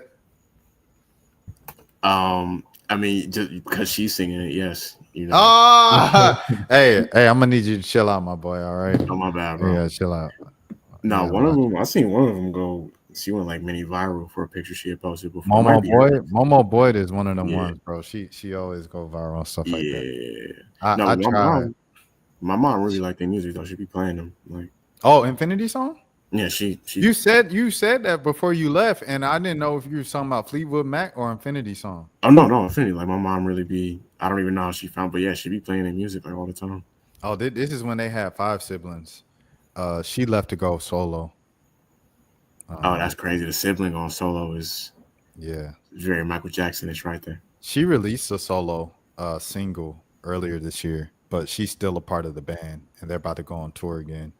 I mean, just because she's singing it, yes. Hey, I'm gonna need you to chill out, my boy. All right. Oh, my bad, bro. Yeah, chill out. No, Yeah, one of them. I seen one of them go. She went like mini viral for a picture she had posted before. Momo Boyd is one of them Yeah. ones, bro. She always go viral and stuff like that. Yeah. I tried. My mom really liked their music though. She'd be playing them. Like, Oh, Infinity song? yeah, she. You said that before you left, and I didn't know if you were talking about Fleetwood Mac or Infinity song. Oh no, Infinity. Like my mom really be. I don't even know how she found, but yeah, she be playing their music like all the time. Oh, this is when they had 5 siblings. She left to go solo. Oh, that's crazy. The sibling on solo is very Michael Jackson-ish right there. She released a solo single earlier this year, but she's still a part of the band, and they're about to go on tour again.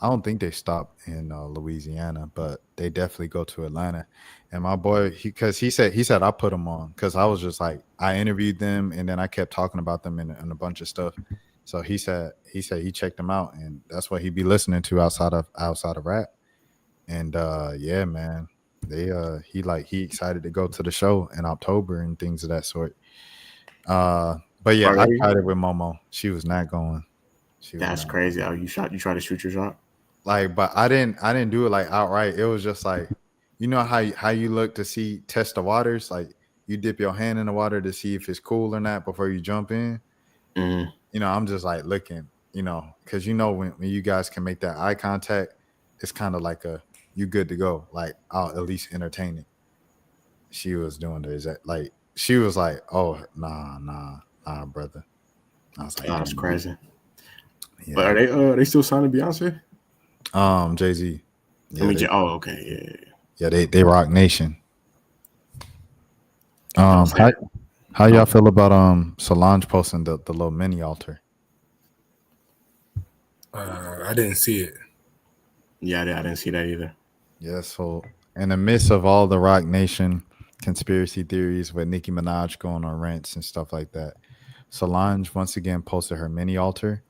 I don't think they stop in Louisiana, but they definitely go to Atlanta. And my boy, he said I put them on because I was just like, I interviewed them and then I kept talking about them and a bunch of stuff. So he said he checked them out, and that's what he'd be listening to outside of rap. And yeah, man, he excited to go to the show in October and things of that sort. But yeah, I tried it with Momo. She was not going. That's crazy. Oh, you tried to shoot your shot? Like, but I didn't do it like outright. It was just like, how you look to test the waters. Like you dip your hand in the water to see if it's cool or not before you jump in. Mm-hmm. I'm just like looking, because when you guys can make that eye contact, it's kind of like you good to go. Like I'll at least entertain it. She was doing the exact like she was like, oh nah, brother. I was like, Oh, that's crazy. But yeah. are they still signing Beyonce? Jay-Z. Yeah, I mean, okay, yeah. they rock nation. No, it's like- How y'all feel about Solange posting the little mini altar? I didn't see it. Yeah, I didn't see that either. Yeah, so in the midst of all the Rock Nation conspiracy theories with Nicki Minaj going on rants and stuff like that, Solange once again posted her mini altar,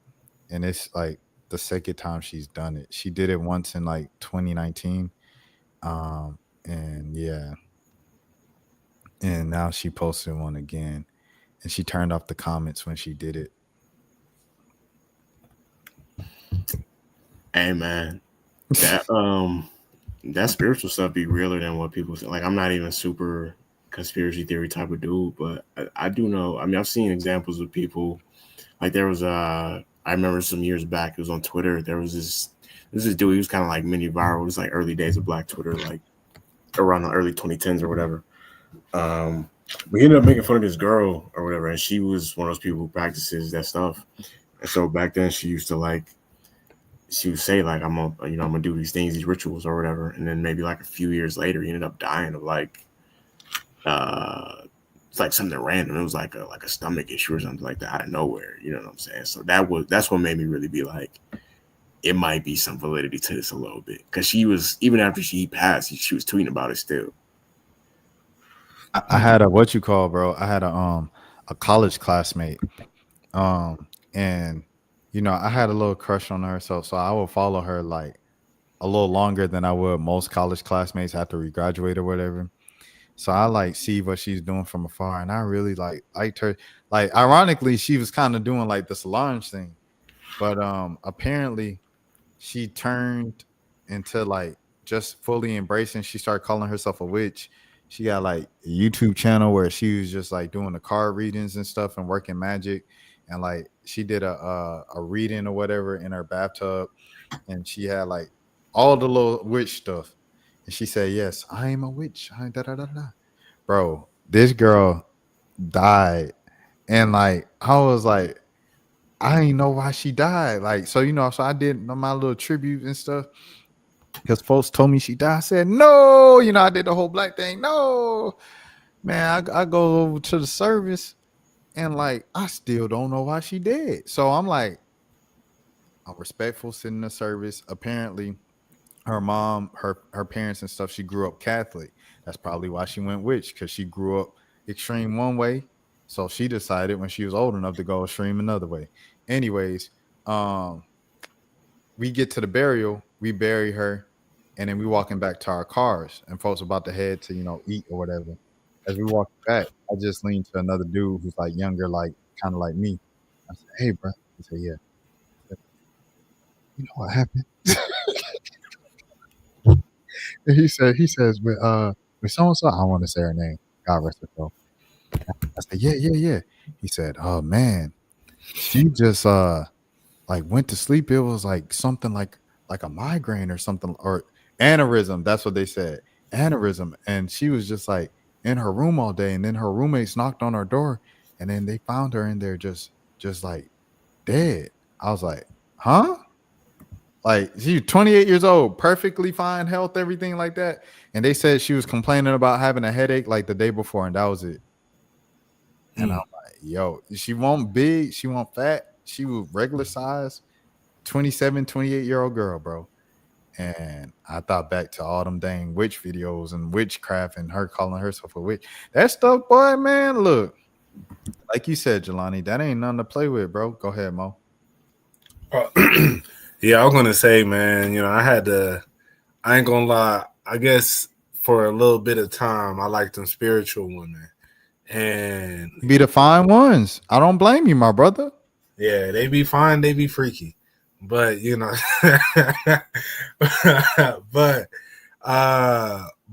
and it's like the second time she's done it. She did it once in like 2019, and yeah, and now she posted one again, and she turned off the comments when she did it. Hey man, that spiritual stuff be realer than what people say. Like I'm not even super conspiracy theory type of dude, but I do know. I mean, I've seen examples of people. Like there was I remember some years back. It was on Twitter. There was this dude. He was kind of like mini viral. It was like early days of Black Twitter, like around the early 2010s or whatever. We ended up making fun of this girl or whatever, and she was one of those people who practices that stuff. And so back then, she used to like. She would say like I'm gonna do these things, these rituals or whatever, and then maybe like a few years later, he ended up dying of like it's like something random. It was like a stomach issue or something like that out of nowhere. You know what I'm saying? So that's what made me really be like, it might be some validity to this a little bit, because she was, even after she passed, she was tweeting about it still. I had a what you call, bro. I had a college classmate, and I had a little crush on her, so I would follow her like a little longer than I would most college classmates after we graduate or whatever. So I like see what she's doing from afar, and I really liked her. Like ironically, she was kind of doing like the Solange thing, but apparently she turned into like just fully embracing. She started calling herself a witch. She got like a YouTube channel where she was just like doing the card readings and stuff and working magic, and like she did a reading or whatever in her bathtub, and she had like all the little witch stuff, and she said, "Yes, I am a witch." Da, da, da, da. Bro, this girl died, and like I was like, I didn't know why she died. Like so, so I did my little tribute and stuff. Because folks told me she died. I said, no, I did the whole black thing. No, man, I go over to the service and like, I still don't know why she did. So I'm like, I'm respectful sitting in the service. Apparently, her mom, her parents and stuff, she grew up Catholic. That's probably why she went witch, because she grew up extreme one way. So she decided when she was old enough to go extreme another way. Anyways, we get to the burial, we bury her, and then we walking back to our cars, and folks about to head to eat or whatever. As we walk back, I just leaned to another dude who's like younger, like kind of like me. I said, "Hey, bro." He said, "Yeah." I said, "You know what happened?" And he says, with so and so, I don't want to say her name. God rest her soul. I said, yeah. He said, "Oh man, she just like went to sleep. It was like something like a migraine or something, or aneurysm." That's what they said, aneurysm. And she was just like in her room all day, and then her roommates knocked on her door, and then they found her in there just like dead. I was like, huh? Like she's 28 years old, perfectly fine health, everything like that. And they said she was complaining about having a headache like the day before, and that was it. And I'm like, yo, she won't big, she won't fat, she was regular size, 27, 28-year-old girl, bro. And I thought back to all them dang witch videos and witchcraft and her calling herself a witch. That stuff, boy, man, look. Like you said, Jelani, that ain't nothing to play with, bro. Go ahead, Mo. Yeah, I was gonna say, man, I ain't gonna lie, I guess for a little bit of time I liked them spiritual women. And Be the fine ones. I don't blame you, my brother. yeah, they be fine, they be freaky. But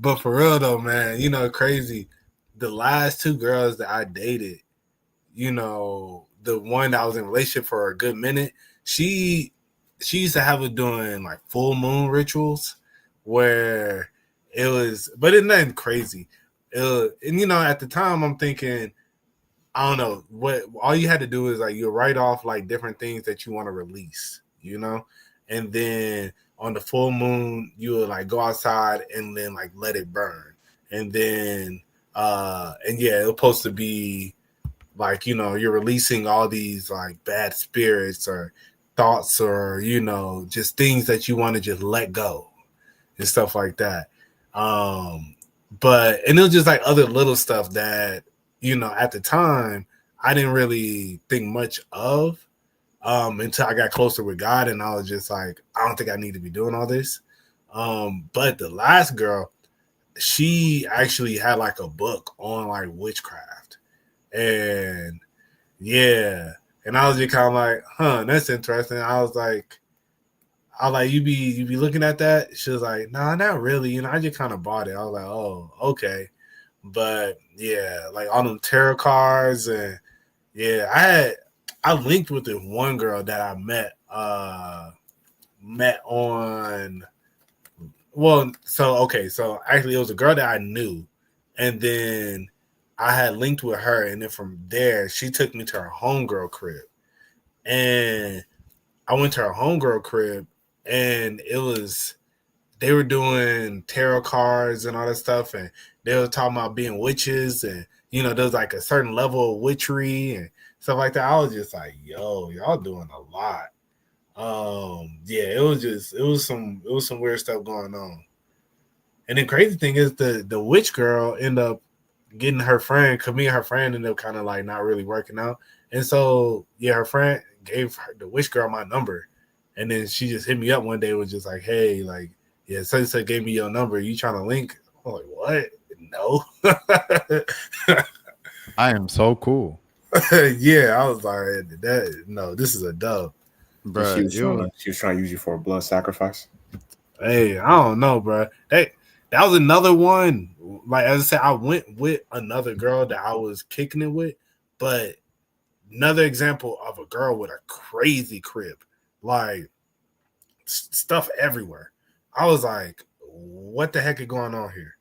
but for real though, man, crazy. The last two girls that I dated, the one that I was in a relationship for a good minute, she used to have her doing like full moon rituals where it was, but it's nothing crazy. And you know, at the time, I'm thinking, I don't know what. All you had to do is like you write off like different things that you want to release, you know, and then on the full moon, you would like go outside and then like let it burn, and then and yeah, it was supposed to be like, you know, you're releasing all these like bad spirits or thoughts or, you know, just things that you want to just let go and stuff like that. But and it was just like other little stuff that, you know, at the time I didn't really think much of until I got closer with God, and I was just like, I don't think I need to be doing all this. But the last girl, she actually had like a book on like witchcraft. And yeah, and I was just kind of like, huh, that's interesting. I was like, you be looking at that? She was like, nah, not really. You know, I just kind of bought it. I was like, oh, okay. But yeah, like all them tarot cards, and yeah, I linked with this one girl that I met on. Well, so actually it was a girl that I knew, and then I had linked with her, and then from there she took me to her homegirl crib, and I went to her homegirl crib, and they were doing tarot cards and all that stuff, and they were talking about being witches, and you know, there's like a certain level of witchery and stuff like that. I was just like, yo, y'all doing a lot. Yeah, it was some weird stuff going on. And the crazy thing is the witch girl ended up getting her friend, because me and her friend ended up kind of like not really working out. And so yeah, her friend gave the witch girl my number. And then she just hit me up one day, was just like, hey, like, yeah, so gave me your number. You trying to link? I'm like, what? No. I am so cool. Yeah, I was like, no, this is a dub. Bro, She was trying to use you for a blood sacrifice. Hey, I don't know, bro. That was another one. Like as I said, I went with another girl that I was kicking it with, but another example of a girl with a crazy crib, like stuff everywhere. I was like, what the heck is going on here?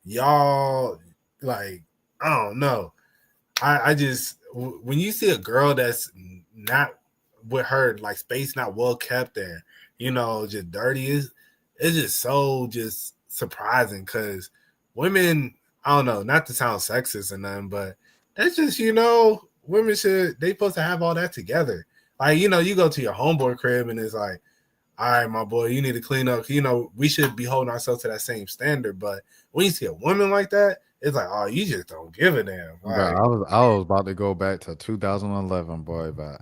Y'all, like, I don't know. I just, when you see a girl that's not with her like space not well kept and, you know, just dirty, it's just so just surprising, because women, I don't know, not to sound sexist or nothing, but that's just, you know, women they supposed to have all that together. Like, you know, you go to your homeboy crib and it's like, all right, my boy, you need to clean up. You know, we should be holding ourselves to that same standard. But when you see a woman like that, it's like, oh, you just don't give a damn. Like, bro, I was about to go back to 2011, boy, but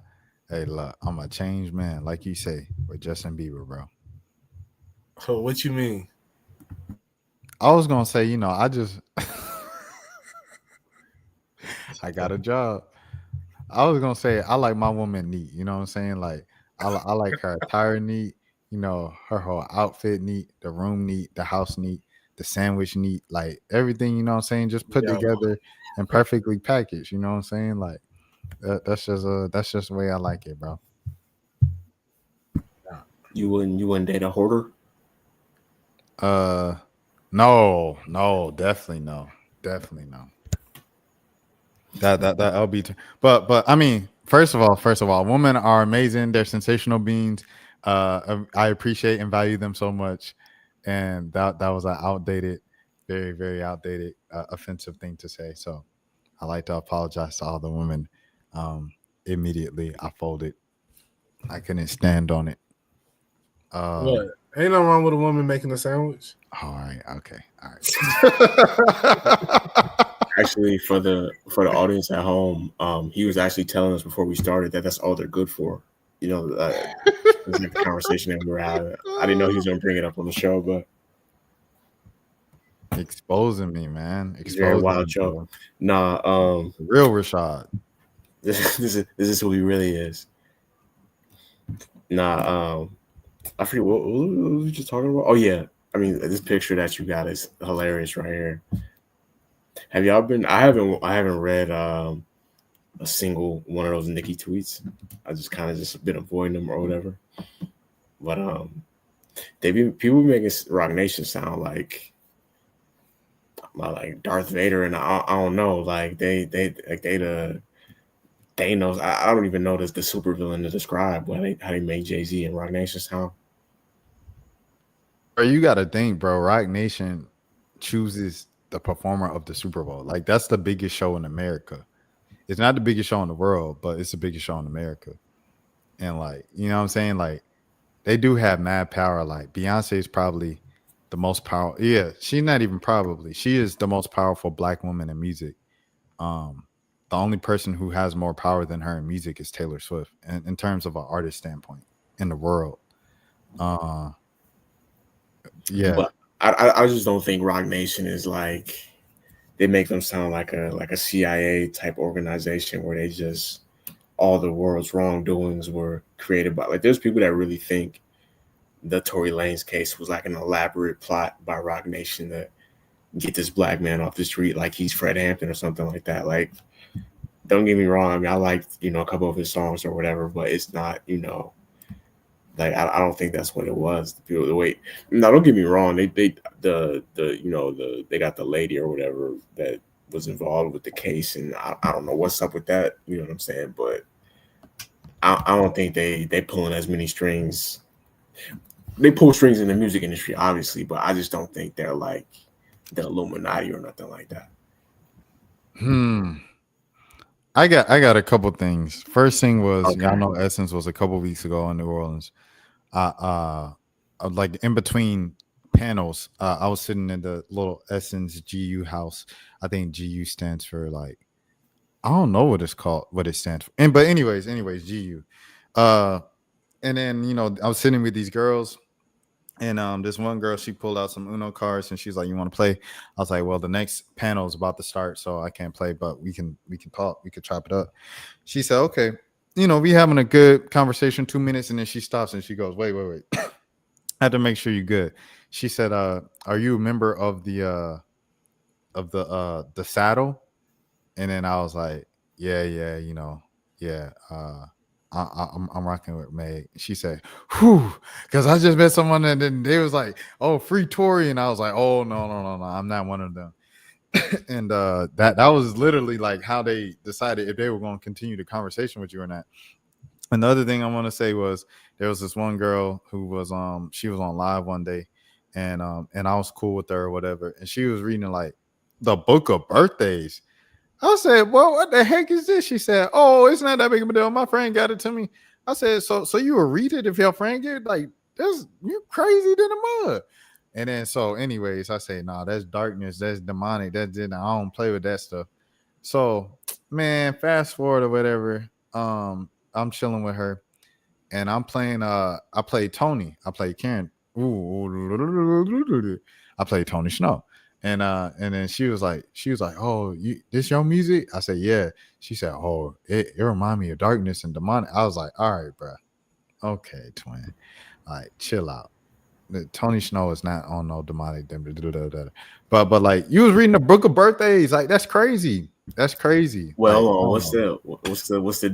hey, look, I'm a changed man, like you say, with Justin Bieber, bro. so what you mean? I was gonna say, you know, I just I got a job. I was gonna say I like my woman neat. You know what I'm saying? Like I like her attire neat. You know, her whole outfit neat, the room neat, the house neat, the sandwich neat, like everything. You know what I'm saying? Just put Yo. together and perfectly packaged. You know what I'm saying? Like that's just the way I like it, bro. You wouldn't date a hoarder? No, definitely no. That'll be. But I mean, first of all, women are amazing. They're sensational beings. I appreciate and value them so much, and that was an outdated, very very outdated, offensive thing to say. So I like to apologize to all the women. Immediately, I folded. I couldn't stand on it. What? Ain't no wrong with a woman making a sandwich. All right. Okay. All right. Actually, for the audience at home, he was actually telling us before we started that that's all they're good for. You know, it's like the conversation that we were having. I didn't know he was going to bring it up on the show, but Exposing me, man. very Exposing wild me, show. bro. Nah, Real Rashad. this is who he really is. Nah, I forget what were we just talking about. Oh yeah, I mean this picture that you got is hilarious right here. Have y'all been? I haven't read a single one of those Nicki tweets. I just kind of just been avoiding them or whatever. But People making Rock Nation sound like Darth Vader, and I don't know, like they the Thanos. I don't even know the super villain to describe how they made Jay-Z and Rock Nation sound. Bro, you got to think, bro. Rock Nation chooses the performer of the Super Bowl. Like that's the biggest show in America. It's not the biggest show in the world, but it's the biggest show in America. And like, you know what I'm saying? Like they do have mad power. Like Beyonce is probably the most powerful. Yeah, she's not even probably. She is the most powerful black woman in music. The only person who has more power than her in music is Taylor Swift, in terms of an artist standpoint in the world. Yeah. But I just don't think Rock Nation is like, they make them sound like a CIA type organization where they just, all the world's wrongdoings were created by, like, there's people that really think the Tory Lanez case was like an elaborate plot by Rock Nation to get this black man off the street like he's Fred Hampton or something like that. Like, don't get me wrong, I mean, I liked, a couple of his songs or whatever, but it's not, like I don't think that's what it was. The way, now don't get me wrong, they got the lady or whatever that was involved with the case, and I don't know what's up with that. You know what I'm saying? But I don't think they pulling as many strings. They pull strings in the music industry, obviously, but I just don't think they're like the Illuminati or nothing like that. I got a couple things. First thing was, Okay. y'all know Essence was a couple weeks ago in New Orleans. Like in between panels, I was sitting in the little Essence GU house. I think GU stands for like, I don't know what it's called, what it stands for. But anyways, GU. And then I was sitting with these girls, and this one girl, she pulled out some Uno cards, and she's like, "You want to play?" I was like, "Well, the next panel is about to start, so I can't play, but we can talk. We could chop it up." She said, "Okay." We having a good conversation, 2 minutes, and then she stops and she goes, wait. I had to make sure you're good. She said, "Are you a member of the Saddle?" And then I was like, "Yeah, yeah. I'm rocking with Meg." She said, "Whew," because I just met someone and then they was like, "Oh, free Tory," and I was like, "Oh no, I'm not one of them." And that was literally like how they decided if they were going to continue the conversation with you or not. And the other thing I want to say was there was this one girl who was she was on live one day, and I was cool with her or whatever, and she was reading like the book of birthdays. I said, "Well, what the heck is this?" She said, "Oh, it's not that big of a deal. My friend got it to me." I said, So you will read it if your friend get it? Like, you crazy than a mud." And then anyways, I say, "Nah, that's darkness, that's demonic, that's it. I don't play with that stuff." So, man, fast forward or whatever. I'm chilling with her, and I'm playing. I played Tony. I played Karen. I played Tony Snow. And then she was like, "Oh, this your music?" I said, "Yeah." She said, "Oh, it remind me of darkness and demonic." I was like, "All right, bro. Okay, twin. Like, chill out. Tony Snow is not on no demonic. But like, you was reading the book of birthdays. Like, that's crazy. That's crazy." Well, like, what's the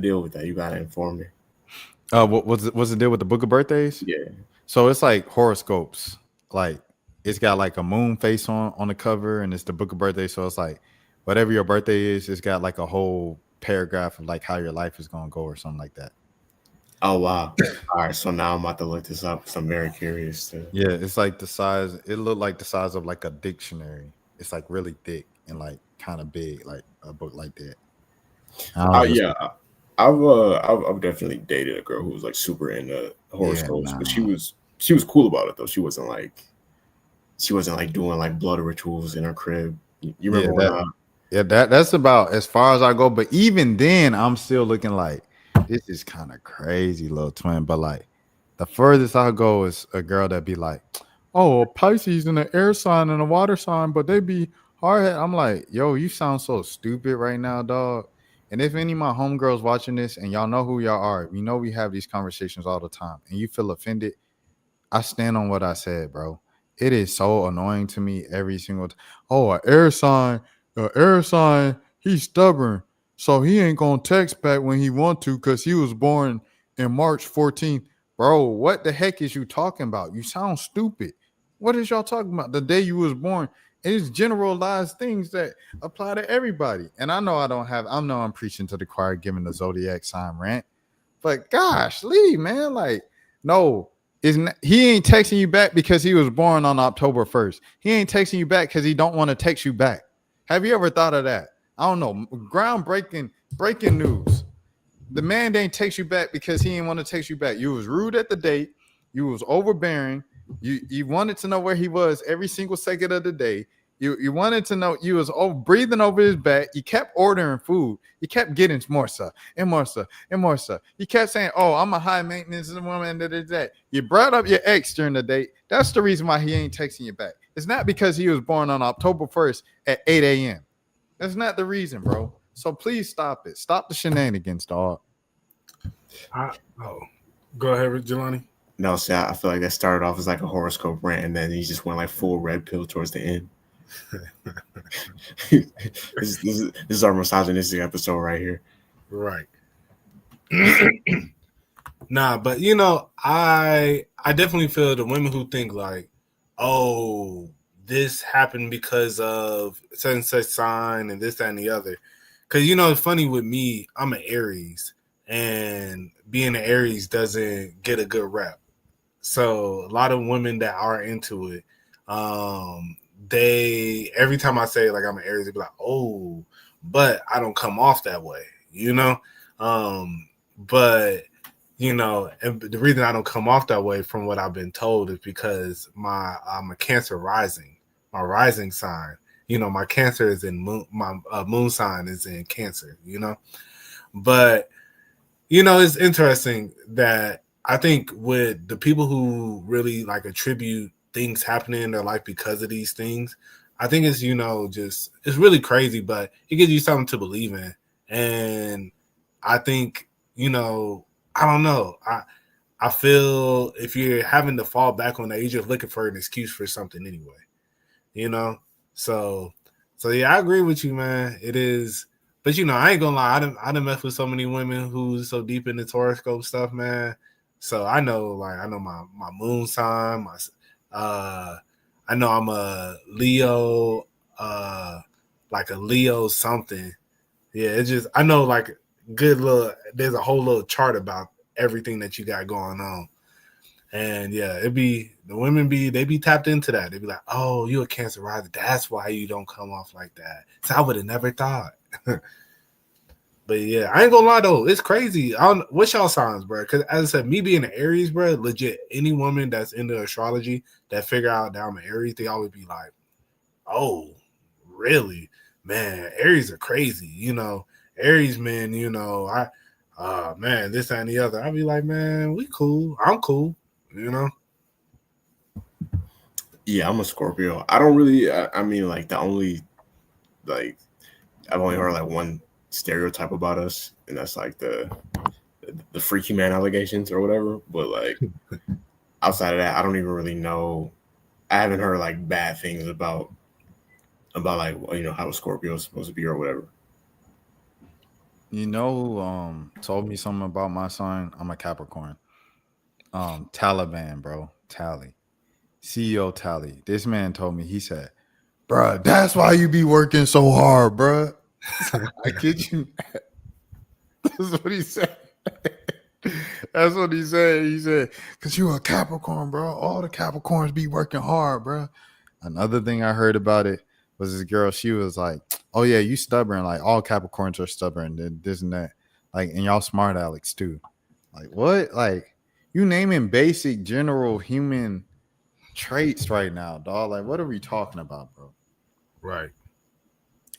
deal with that? You gotta inform me. what's the deal with the book of birthdays? Yeah. So it's like horoscopes. Like, it's got like a moon face on the cover, and it's the book of birthday. So it's like whatever your birthday is, it's got like a whole paragraph of like how your life is gonna go or something like that. Oh wow. All right. So now I'm about to look this up. So I'm very curious too. Yeah, it's like the size. It looked like the size of like a dictionary. It's like really thick and like kind of big, like a book like that. Yeah. I've definitely dated a girl who was like super into horoscopes, but she was cool about it though. She wasn't like doing like blood rituals in her crib. You remember that's about as far as I go. But even then, I'm still looking like this is kind of crazy, little twin. But like the furthest I go is a girl that be like, "Oh, a Pisces and an air sign and a water sign, but they be hard." I'm like, "Yo, you sound so stupid right now, dog." And if any of my homegirls watching this and y'all know who y'all are, we know we have these conversations all the time, and you feel offended, I stand on what I said, bro. It is so annoying to me every single time. "Oh, an air sign, he's stubborn, so he ain't gonna text back when he want to because he was born in March 14th. bro, what the heck is you talking about? You sound stupid. What is y'all talking about? The day you was born. It's generalized things that apply to everybody. And I know I'm preaching to the choir, giving the zodiac sign rant. But gosh, Lee, man, like, no, he ain't texting you back because he was born on October 1st. He ain't texting you back because he don't want to text you back. Have you ever thought of that? I don't know. Breaking news. The man didn't text you back because he didn't want to text you back. You was rude at the date. You was overbearing. You wanted to know where he was every single second of the day. You wanted to know. You was breathing over his back. You kept ordering food. You kept getting more stuff and more stuff and more stuff. You kept saying, "Oh, I'm a high maintenance woman." That you brought up your ex during the date. That's the reason why he ain't texting you back. It's not because he was born on October 1st at 8 a.m. That's not the reason, bro. So please stop it. Stop the shenanigans, dog. Go ahead, Jelani. No, see, I feel like that started off as like a horoscope rant, and then he just went like full red pill towards the end. This is our misogynistic episode right here. Right. Nah, but you know, I definitely feel the women who think like, oh, this happened because of such and such sign and this, that, and the other. Because you know, it's funny with me, I'm an Aries, and being an Aries doesn't get a good rep. So a lot of women that are into it, they every time I say like I'm an Aries, they be like, oh, but I don't come off that way, you know. But you know, and the reason I don't come off that way, from what I've been told, is because I'm a Cancer rising, my rising sign. You know, my Cancer is in moon, my moon sign is in Cancer. You know, but you know, it's interesting that I think with the people who really like attribute things happening in their life because of these things, I think it's, you know, just, it's really crazy, but it gives you something to believe in. And I think, you know, I don't know. I feel if you're having to fall back on that, you're just looking for an excuse for something anyway, you know? So yeah, I agree with you, man. It is. But, you know, I ain't gonna lie. I done messed with so many women who's so deep in the horoscope stuff, man. So I know my moon sign, I know I'm a Leo, like a Leo something. Yeah, it's just, I know like good little, there's a whole little chart about everything that you got going on. And yeah, the women they be tapped into that. They be like, oh, you a Cancer rising. That's why you don't come off like that. So I would have never thought. But yeah, I ain't gonna lie though, it's crazy. What's y'all signs, bro? Because as I said, me being an Aries, bro, legit, any woman that's into astrology that figure out that I'm an Aries, they always be like, "Oh, really, man? Aries are crazy, you know. Aries men, you know, man, this and the other." I be like, man, we cool. I'm cool, you know. Yeah, I'm a Scorpio. I don't really. I mean, like the only, like, I've only heard like one stereotype about us, and that's like the freaky man allegations or whatever. But like outside of that, I don't even really know. I haven't heard like bad things about like, you know, how a Scorpio is supposed to be or whatever. You know, told me something about my sign. I'm a Capricorn. Taliban, bro. Tally. CEO Tally. This man told me, he said, bruh, that's why you be working so hard, bruh. I kid you. That's what he said. That's what he said. He said, because you a Capricorn, bro. All the Capricorns be working hard, bro. Another thing I heard about it was this girl. She was like, oh, yeah, you stubborn. Like, all Capricorns are stubborn. This and that. Like, and y'all smart Alex, too. Like, what? Like, you naming basic general human traits right now, dog. Like, what are we talking about, bro? Right.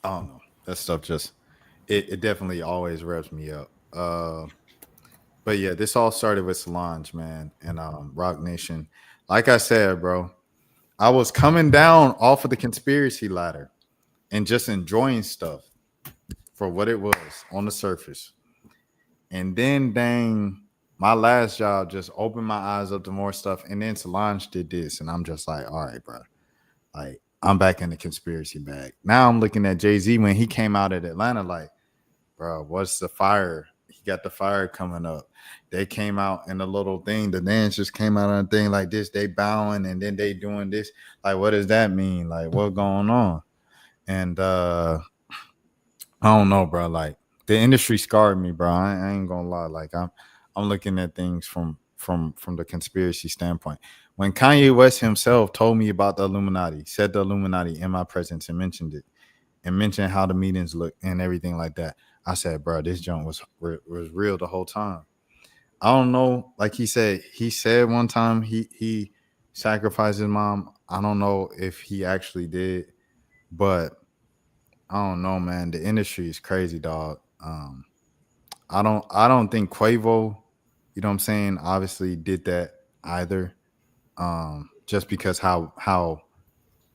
I don't know. That stuff just, it definitely always revs me up. But yeah, this all started with Solange, man, and Rock Nation. Like I said, bro, I was coming down off of the conspiracy ladder and just enjoying stuff for what it was on the surface. And then, dang, my last job just opened my eyes up to more stuff. And then Solange did this, and I'm just like, all right, bro. Like, I'm back in the conspiracy bag. Now I'm looking at Jay-Z when he came out at Atlanta, like, bro, what's the fire? got the fire coming up. They came out in a little thing. The dancers came out on a thing like this. They bowing and then they doing this. Like, what does that mean? Like, what's going on? And I don't know, bro. Like, the industry scarred me, bro. I ain't gonna lie. Like, I'm looking at things from the conspiracy standpoint. When Kanye West himself told me about the Illuminati, said the Illuminati in my presence and mentioned it, and mentioned how the meetings look and everything like that, I said, bro, this joint was real the whole time. I don't know. Like he said one time he sacrificed his mom. I don't know if he actually did, but I don't know, man. The industry is crazy, dog. I don't think Quavo, you know what I'm saying, obviously did that either. Just because how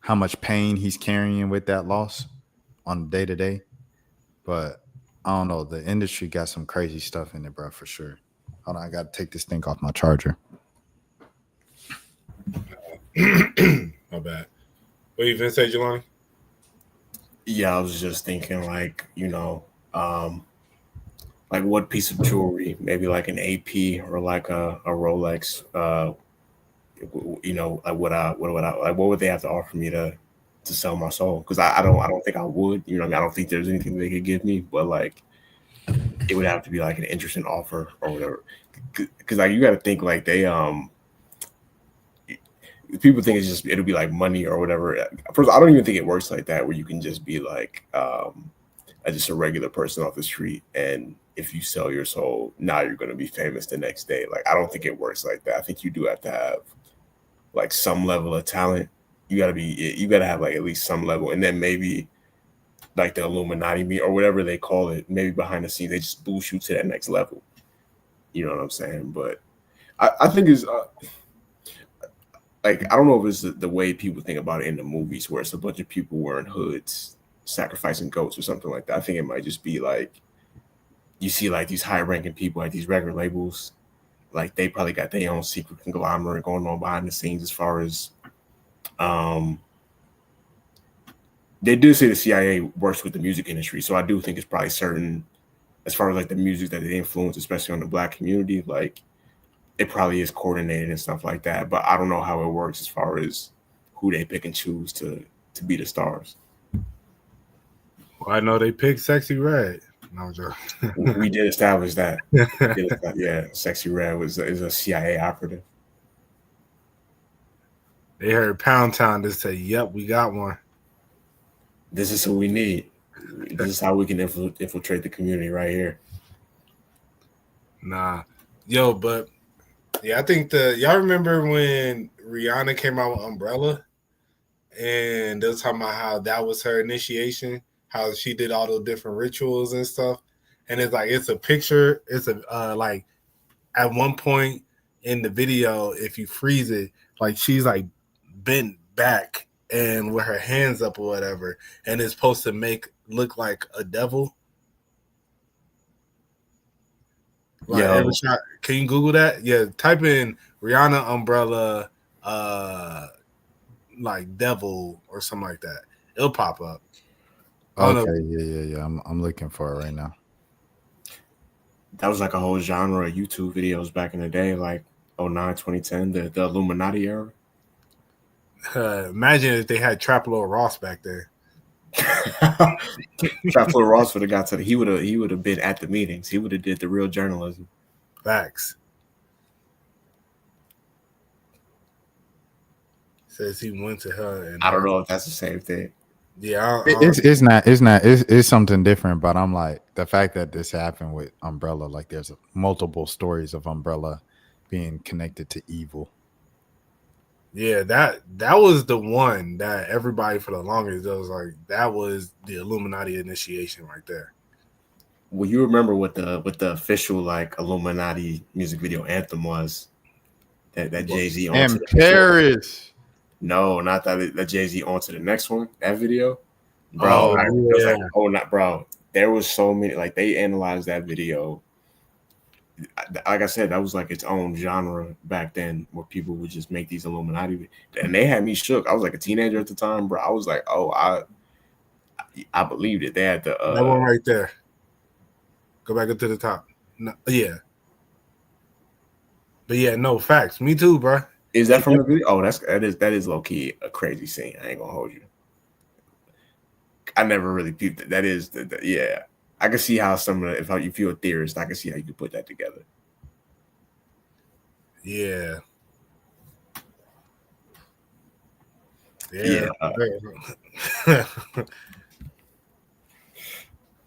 much pain he's carrying with that loss on day to day. But I don't know. The industry got some crazy stuff in it, bro, for sure. Hold on, I gotta take this thing off my charger. My bad. What you finna say, Jelani? Yeah, I was just thinking, like, like what piece of jewelry, maybe like an AP or like a Rolex, like what would they have to offer me to sell my soul? Because I don't think I would. I don't think there's anything they could give me, but like it would have to be like an interesting offer or whatever. Because like you got to think like they people think it'll be like money or whatever. First, I don't even think it works like that, where you can just be like just a regular person off the street, and if you sell your soul, now you're going to be famous the next day. Like, I don't think it works like that. I think you do have to have like some level of talent. You got to have like at least some level, and then maybe like the Illuminati meet or whatever they call it, maybe behind the scenes they just boost you to that next level. You know what I'm saying? But I think it's like, I don't know if it's the way people think about it in the movies, where it's a bunch of people wearing hoods sacrificing goats or something like that. I think it might just be like you see like these high ranking people at these record labels, like they probably got their own secret conglomerate going on behind the scenes. As far as they do say the CIA works with the music industry, so I do think it's probably certain, as far as like the music that they influence, especially on the Black community, like it probably is coordinated and stuff like that. But I don't know how it works as far as who they pick and choose to be the stars. Well, I know they picked Sexy Red. No, I'm joking. We did establish that. Yeah, Sexy Red is a CIA operative. They heard Pound Town just say, "Yep, we got one. This is who we need. This is how we can infiltrate the community right here." Nah, yo, but yeah, I think y'all remember when Rihanna came out with Umbrella, and they was talking about how that was her initiation, how she did all those different rituals and stuff, and it's a picture. It's like at one point in the video, if you freeze it, like she's like bent back and with her hands up or whatever, and it's supposed to look like a devil. Like every shot. Can you Google that? Yeah, type in Rihanna Umbrella like devil or something like that. It'll pop up. Okay, yeah. I'm looking for it right now. That was like a whole genre of YouTube videos back in the day, like 2009, 2010, the Illuminati era. Imagine if they had Trap Lord Ross back there. Trap Lord Ross would have got to he would have been at the meetings. He would have did the real journalism. Facts. Says he went to her, and I don't know if that's the same thing. Yeah, it's not. It's something different. But I'm like, the fact that this happened with Umbrella, like there's multiple stories of Umbrella being connected to evil. Yeah, that was the one that everybody for the longest was like, that was the Illuminati initiation right there. Well, you remember what the official like Illuminati music video anthem was? That Jay-Z on in Paris. No, not that Jay-Z onto the next one. That video, bro. Bro. There was so many. Like they analyzed that video. Like I said, that was like its own genre back then, where people would just make these Illuminati, and they had me shook. I was like a teenager at the time, bro. I was like, oh, I believed it. They had the that one right there. Go back up to the top. No, yeah. But yeah, no facts. Me too, bro. Is that from the video? Oh, that is low key a crazy scene. I ain't gonna hold you. I never really peeped it. That is yeah. I can see how some of the, if you're a theorist, I can see how you could put that together. Yeah. Yeah.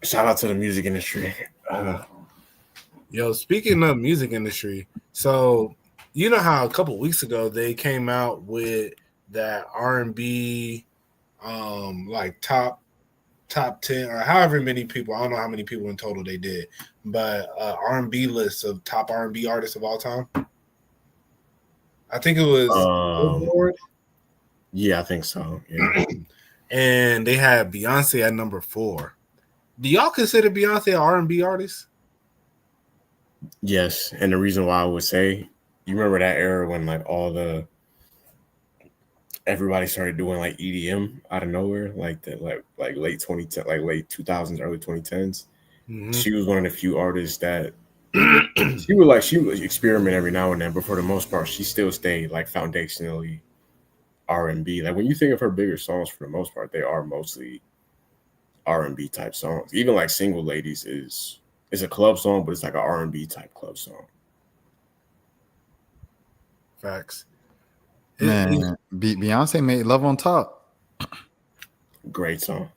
Shout out to the music industry. Yo, speaking of music industry, so you know how a couple weeks ago they came out with that R&B like top 10 or however many people, I don't know how many people in total they did, but R&B list of top R&B artists of all time. I think it was Billboard. Yeah, I think so. Yeah. And they had Beyonce at number 4. Do y'all consider Beyonce an R&B artist? Yes, and the reason why I would say, you remember that era when like everybody started doing like EDM out of nowhere, like the like late 2010, like late 2000s, early 2010s. Mm-hmm. She was one of the few artists that she would experiment every now and then, but for the most part, she still stayed like foundationally R&B. Like when you think of her bigger songs, for the most part, they are mostly R&B type songs. Even like Single Ladies is a club song, but it's like an R&B type club song. Facts. Man, Beyonce made Love on Top. Great song.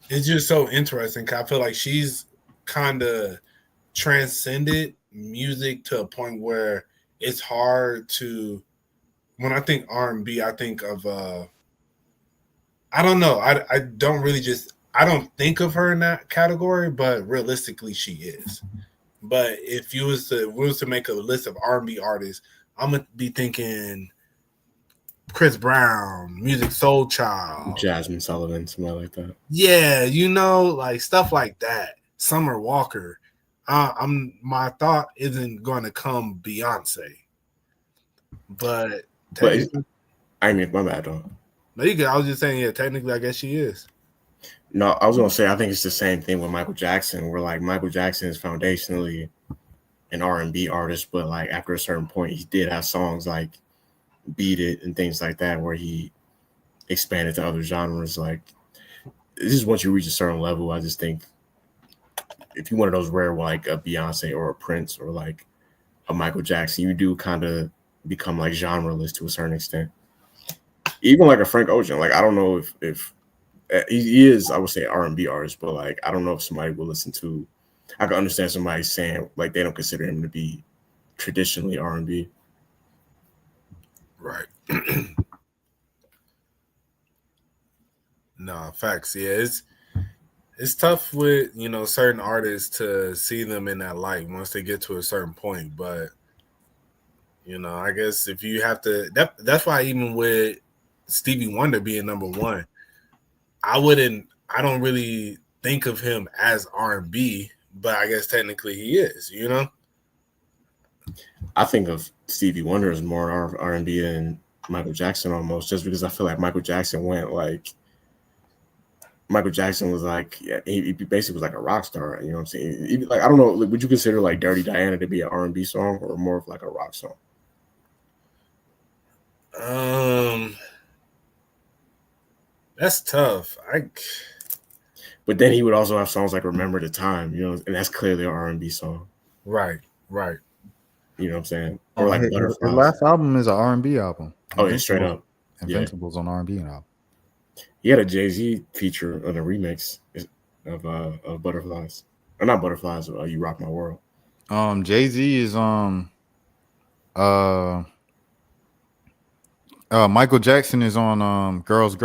It's just so interesting because I feel like she's kind of transcended music to a point where it's hard to, when I think R&B, I think of I don't know. I don't really I don't think of her in that category, but realistically she is. But if we was to make a list of R&B artists, I'm gonna be thinking Chris Brown, Music Soul Child, Jasmine Sullivan, something like that. Yeah, like stuff like that. Summer Walker. My thought isn't going to come Beyonce, but I mean, my bad, though. No, you could. I was just saying, yeah. Technically, I guess she is. No, I was gonna say I think it's the same thing with Michael Jackson, where like Michael Jackson is foundationally an R&B artist, but like after a certain point, he did have songs like "Beat It" and things like that, where he expanded to other genres. Like this is once you reach a certain level, I just think if you're one of those rare like a Beyonce or a Prince or like a Michael Jackson, you do kind of become like genreless to a certain extent. Even like a Frank Ocean, like I don't know if he is, I would say, R&B artist, but like I don't know if somebody will listen to. I can understand somebody saying like they don't consider him to be traditionally R&B. Right. No, facts. Yeah, it's tough with certain artists to see them in that light once they get to a certain point. But I guess if you have to, that's why even with Stevie Wonder being number 1, I don't really think of him as R&B, but I guess technically he is, I think of Stevie Wonder as more R&B than Michael Jackson almost, just because I feel like Michael Jackson was like, yeah, he basically was like a rock star, you know what I'm saying? Like, I don't know, would you consider like Dirty Diana to be an R&B song or more of like a rock song? That's tough. But then he would also have songs like "Remember the Time," and that's clearly an R&B song. Right. You know what I'm saying? Or like His last album is an R&B album. Oh yeah, straight up. Invincible's on R&B album. He had a Jay-Z feature on a remix of Butterflies. Or not Butterflies, You Rock My World. Jay-Z is Michael Jackson is on Girls.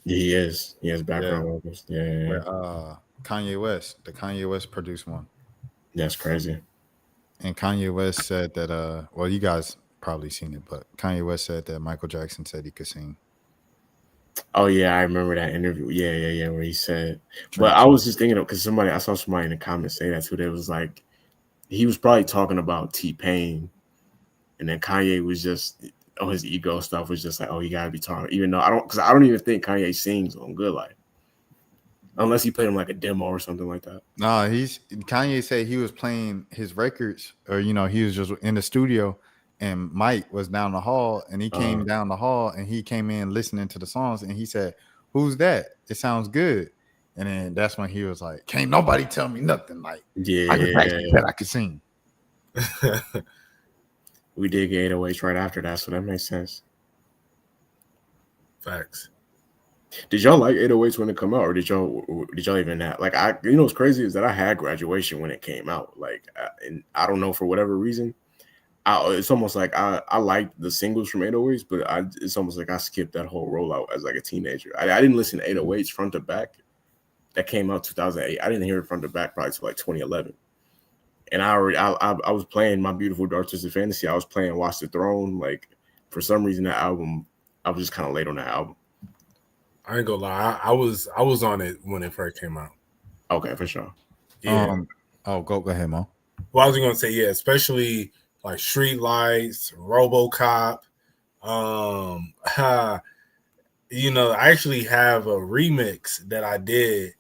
Yeah, he is. He has background vocals. Yeah. Where, the Kanye West produced one. That's crazy. And Kanye West said that well, you guys probably seen it, but Kanye West said that Michael Jackson said he could sing. Oh yeah, I remember that interview. Yeah, where he said. But I was just thinking because I saw somebody in the comments say that too. That was like he was probably talking about T-Pain, and then Kanye was just his ego stuff was just like, oh, you gotta be talking. Even though I don't even think Kanye sings on Good Life. unless he played him like a demo or something like that. No, Kanye said he was playing his records, or he was just in the studio, and Mike was down the hall, and he came down the hall, and he came in listening to the songs, and he said, "Who's that? It sounds good." And then that's when he was like, "Can't nobody tell me nothing. Like, I just actually said I could sing." We did get 808s right after that, so that makes sense. Facts. Did y'all like 808s when it come out, or did y'all even that? Like, what's crazy is that I had Graduation when it came out. Like, and I don't know, for whatever reason, it's almost like I liked the singles from 808s, but it's almost like I skipped that whole rollout as like a teenager. I didn't listen to 808s front to back. That came out 2008. I didn't hear it front to back probably till like 2011. And I was playing My Beautiful Dark Twisted Fantasy. I was playing Watch the Throne. Like, for some reason, that album, I was just kind of late on that album. I ain't gonna lie, I was on it when it first came out. Okay, for sure. Yeah. Go ahead, Mo. Well, I was gonna say, yeah, especially like Street Lights, RoboCop. I actually have a remix that I did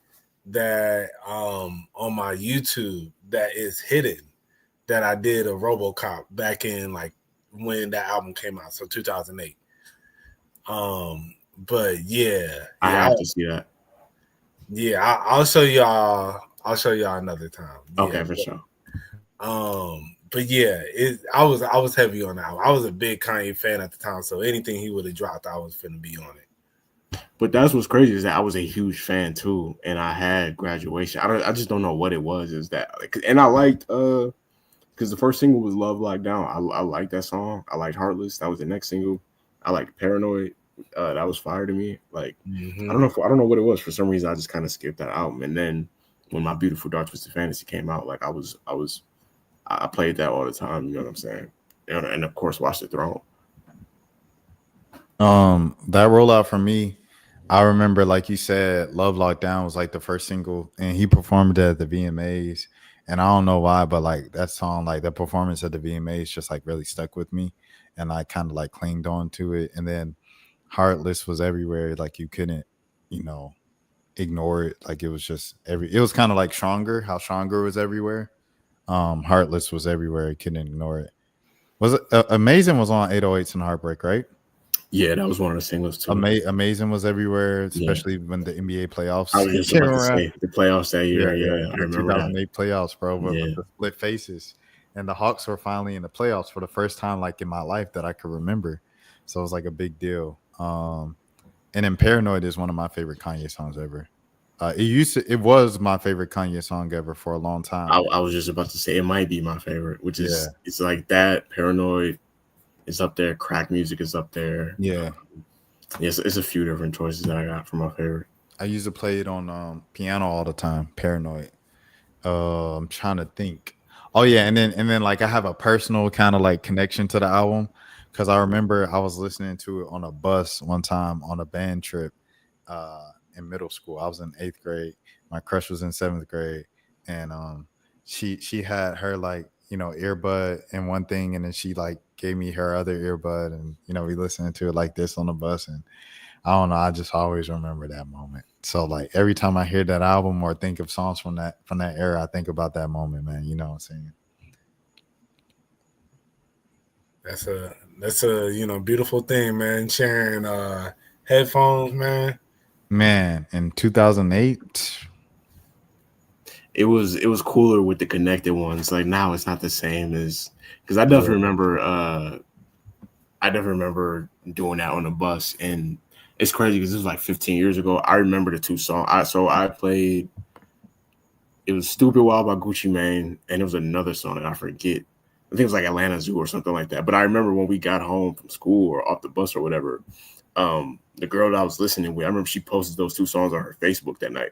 that on my YouTube that is hidden, that I did of RoboCop back in like when that album came out, so 2008. But yeah, I have to see that. Yeah, I'll show y'all. I'll show y'all another time. Okay, Yeah, for sure. But yeah, I was heavy on that. I was a big Kanye fan at the time, so anything he would have dropped, I was finna be on it. But that's what's crazy, is that I was a huge fan too, and I had Graduation. I just don't know what it was. Is that like, and I liked because the first single was Love Lockdown. I liked that song. I liked Heartless. That was the next single. I liked Paranoid. That was fire to me. Like, I don't know what it was. For some reason, I just kind of skipped that album. And then when My Beautiful Dark Twisted Fantasy came out, like I played that all the time. You know what I'm saying? And of course, Watch the Throne. That rollout for me, I remember, like you said, Love Lockdown was like the first single, and he performed it at the VMAs. And I don't know why, but like that song, like that performance at the VMAs just like really stuck with me. And I kind of like clinged on to it. And then Heartless was everywhere. Like you couldn't, ignore it. Like it was just it was kind of like Stronger, how Stronger was everywhere. Heartless was everywhere. You couldn't ignore it. Was it Amazing was on 808s and Heartbreak, right? Yeah, that was one of the singles too. Amazing was everywhere, especially when the NBA playoffs. I was just about to say the playoffs that year. Yeah, I remember 2008 playoffs, bro, with the split faces, and the Hawks were finally in the playoffs for the first time, like in my life that I could remember. So it was like a big deal. And then Paranoid is one of my favorite Kanye songs ever. It was my favorite Kanye song ever for a long time. I was just about to say it might be my favorite, which is it's like that. Paranoid is up there. Crack Music is up there. Yeah. It's a few different choices that I got for my favorite. I used to play it on piano all the time. Paranoid. I'm trying to think. Oh yeah, and then like I have a personal kind of like connection to the album, because I remember I was listening to it on a bus one time on a band trip in middle school. I was in 8th grade. My crush was in 7th grade, and she had her like earbud in one thing, and then she like gave me her other earbud, and we listened to it like this on the bus, and I don't know, I just always remember that moment. So like every time I hear that album or think of songs from that era, I think about that moment, man. You know what I'm saying? That's a beautiful thing, man. Sharing headphones, man. Man, in 2008, it was cooler with the connected ones. Like now, it's not the same as, because I definitely remember doing that on the bus, and it's crazy because this was like 15 years ago. I remember the two songs. I played. It was "Stupid Wild" by Gucci Mane, and it was another song that I forget. I think it was like Atlanta Zoo or something like that. But I remember when we got home from school or off the bus or whatever, the girl that I was listening with, I remember she posted those two songs on her Facebook that night.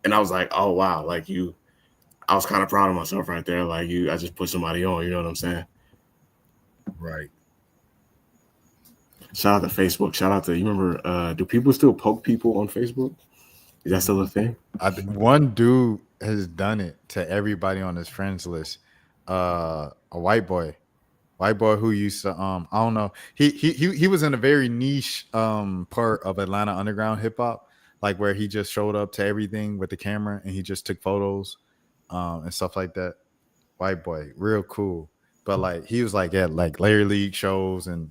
And I was like, oh, wow. Like I was kind of proud of myself right there. Like I just put somebody on, you know what I'm saying? Right. Shout out to Facebook. Shout out to, you remember, do people still poke people on Facebook? Is that still a thing? One dude has done it to everybody on his friends list. A white boy who used to I don't know, he was in a very niche part of Atlanta underground hip hop, like where he just showed up to everything with the camera and he just took photos and stuff like that. White boy, real cool. But like he was like at like Larry League shows and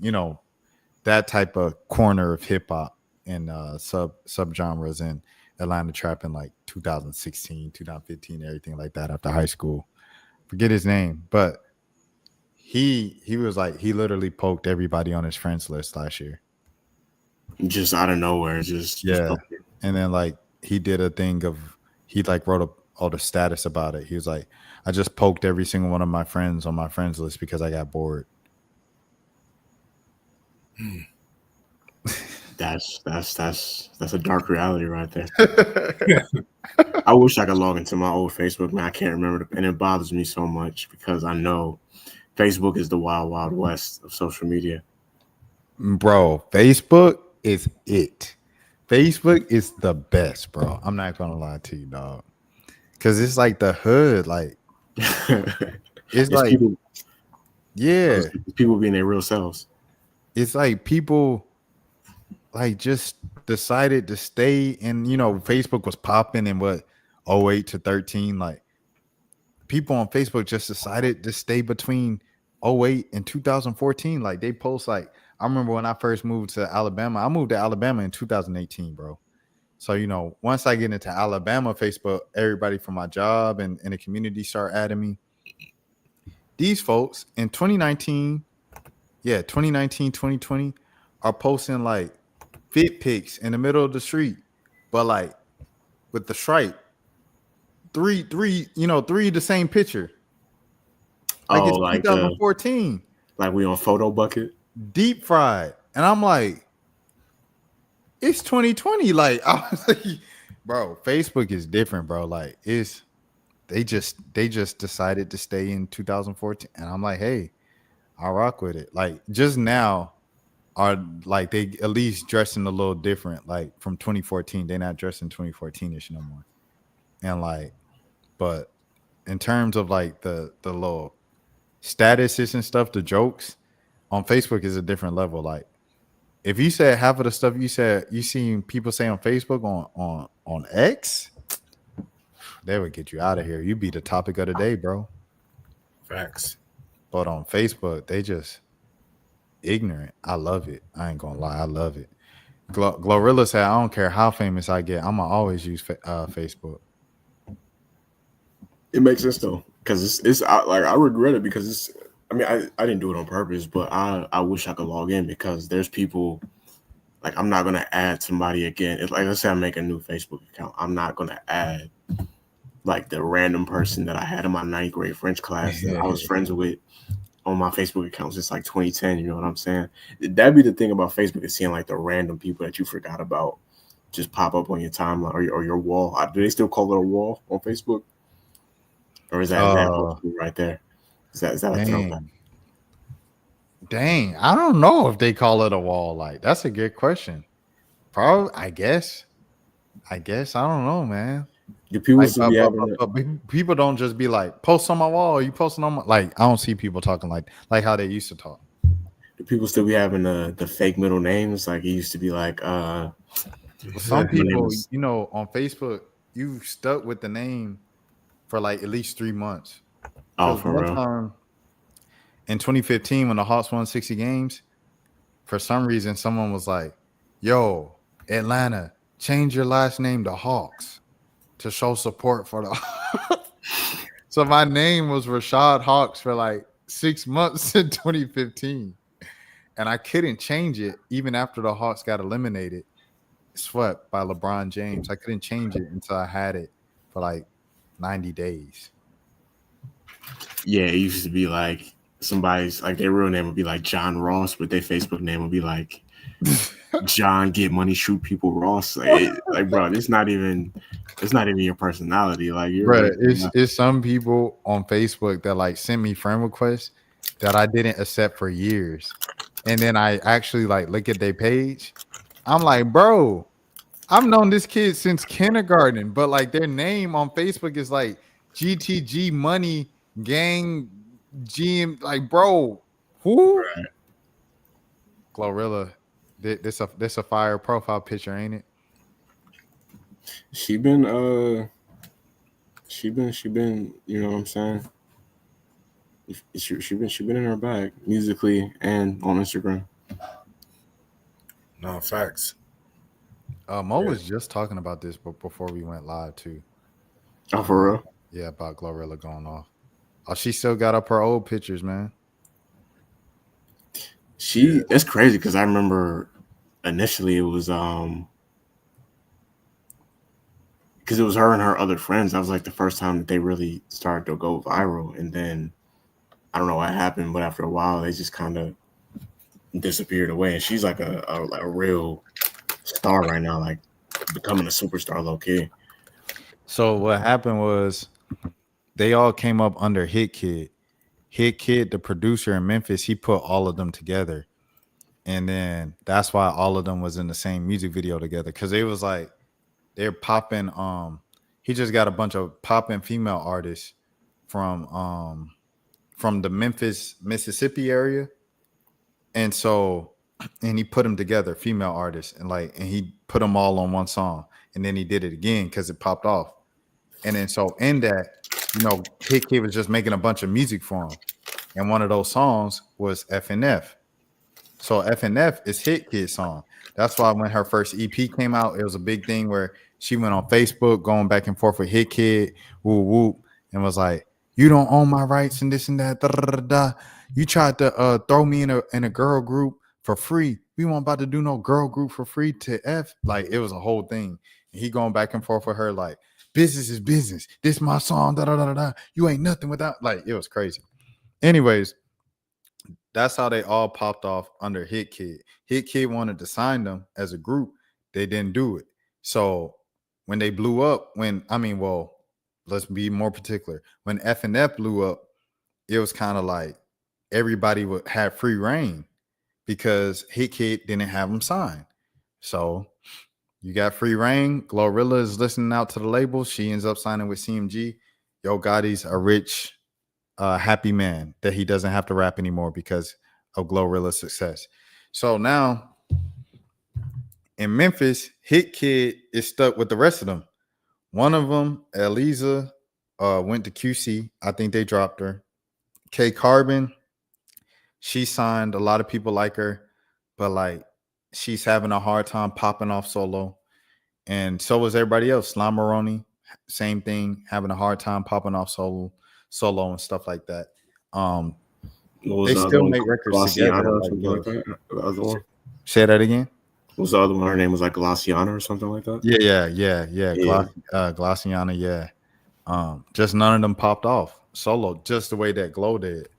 that type of corner of hip hop and sub genres in Atlanta trap in like 2016, 2015, everything like that after high school. Forget his name, but he was like he literally poked everybody on his friends list last year. Just out of nowhere, just And then like he did a thing of he like wrote all the status about it. He was like, I just poked every single one of my friends on my friends list because I got bored. That's a dark reality right there. I wish I could log into my old Facebook, man. I can't remember, and it bothers me so much because I know Facebook is the wild, wild west of social media. Bro, Facebook is it. Facebook is the best, bro. I'm not gonna lie to you, dog. Cause it's like the hood, like it's like people, yeah, people being their real selves. It's like people like just decided to stay in, Facebook was popping in what 08 to 13. Like people on Facebook just decided to stay between 08 and 2014. Like they post like I remember when I first moved to Alabama. I moved to Alabama in 2018, bro. So, once I get into Alabama Facebook, everybody from my job and the community start adding me. These folks in 2019, 2020 are posting like fit pics in the middle of the street, but like with the stripe. Three the same picture. Like it's like 2014. Like we on Photo Bucket. Deep fried. And I'm like, it's 2020. Like, I was like, bro, Facebook is different, bro. Like, they just decided to stay in 2014. And I'm like, hey, I'll rock with it. Like, just now are like they at least dressing a little different. Like from 2014. They're not dressing 2014-ish no more. And like, but in terms of like the little statuses and stuff, the jokes on Facebook is a different level. Like if you said half of the stuff you said you seen people say on Facebook on X, they would get you out of here. You'd be the topic of the day, bro. Facts. But on Facebook, they just ignorant. I love it. I ain't gonna lie, I love it. Glorilla said, I don't care how famous I get, I'm gonna always use Facebook. It makes sense though, because it's like I regret it because it's. I mean, I didn't do it on purpose, but I wish I could log in because there's people. Like I'm not gonna add somebody again. It's like let's say I make a new Facebook account. I'm not gonna add like the random person that I had in my 9th grade French class that I was friends with on my Facebook account since like 2010. You know what I'm saying? That'd be the thing about Facebook is seeing like the random people that you forgot about just pop up on your timeline or your wall. Do they still call it a wall on Facebook? Or is that right there? Is that a throwback? Dang, I don't know if they call it a wall. Like that's a good question. Probably, I guess. I don't know, man. Do people people don't just be like post on my wall? You posting on my like? I don't see people talking like how they used to talk. Do people still be having the fake middle names? Like it used to be like some people, on Facebook, you stuck with the name for like at least 3 months. Oh, for real. In 2015, when the Hawks won 60 games, for some reason, someone was like, yo, Atlanta, change your last name to Hawks to show support for the So my name was Rashad Hawks for like 6 months in 2015. And I couldn't change it even after the Hawks got eliminated, swept by LeBron James. I couldn't change it until I had it for like 90 days. Yeah, it used to be like somebody's like their real name would be like John Ross, but their Facebook name would be like John Get Money Shoot People Ross. Like bro, it's not even your personality. Like you're right. It's some people on Facebook that like send me friend requests that I didn't accept for years. And then I actually like look at their page. I'm like, bro, I've known this kid since kindergarten, but like their name on Facebook is like GTG Money Gang GM. Like, bro, who? Right. Glorilla, this a fire profile picture, ain't it? She been she been you know what I'm saying? She been in her bag musically and on Instagram. No facts. Mo was just talking about this before we went live too. Oh, for real? Yeah, about Glorilla going off. Oh, she still got up her old pictures, man. It's crazy because I remember initially it was because it was her and her other friends. That was like the first time that they really started to go viral, and then I don't know what happened, but after a while they just kind of disappeared away. And she's like a real star right now, like becoming a superstar low key. So what happened was they all came up under Hit Kid. Hit Kid, the producer in Memphis, he put all of them together. And then that's why all of them was in the same music video together. Cause it was like they're popping. He just got a bunch of popping female artists from the Memphis, Mississippi area. And so, and he put them together, female artists, and he put them all on one song. And then he did it again because it popped off. And then so in that, Hit Kid was just making a bunch of music for him. And one of those songs was FNF. So FNF is Hit Kid's song. That's why when her first EP came out, it was a big thing where she went on Facebook going back and forth with Hit Kid, whoop, whoop, and was like, you don't own my rights and this and that. Da, da, da, da. You tried to throw me in a girl group for free. We weren't about to do no girl group for free to F. Like, it was a whole thing. And he going back and forth with her like, business is business. This is my song. Da, da, da, da, da. You ain't nothing without. Like, it was crazy. Anyways, that's how they all popped off under Hit Kid. Hit Kid wanted to sign them as a group. They didn't do it. So when they blew up, let's be more particular. When FNF blew up, it was kind of like everybody would have free reign because Hit Kid didn't have them signed. So you got free reign. Glorilla is listening out to the label. She ends up signing with CMG. Yo Gotti's a rich, happy man that he doesn't have to rap anymore because of Glorilla's success. So now in Memphis, Hit Kid is stuck with the rest of them. One of them, Eliza, went to QC. I think they dropped her. K Carbon, she signed. A lot of people like her, but she's having a hard time popping off solo. And so was everybody else. Slime Maroney, same thing, having a hard time popping off solo and stuff like that. They still make records together. Say that again. What was the other one? Her name was like Glaciana or something like that. Yeah. Glaciana, yeah. Just none of them popped off solo, just the way that Glow did.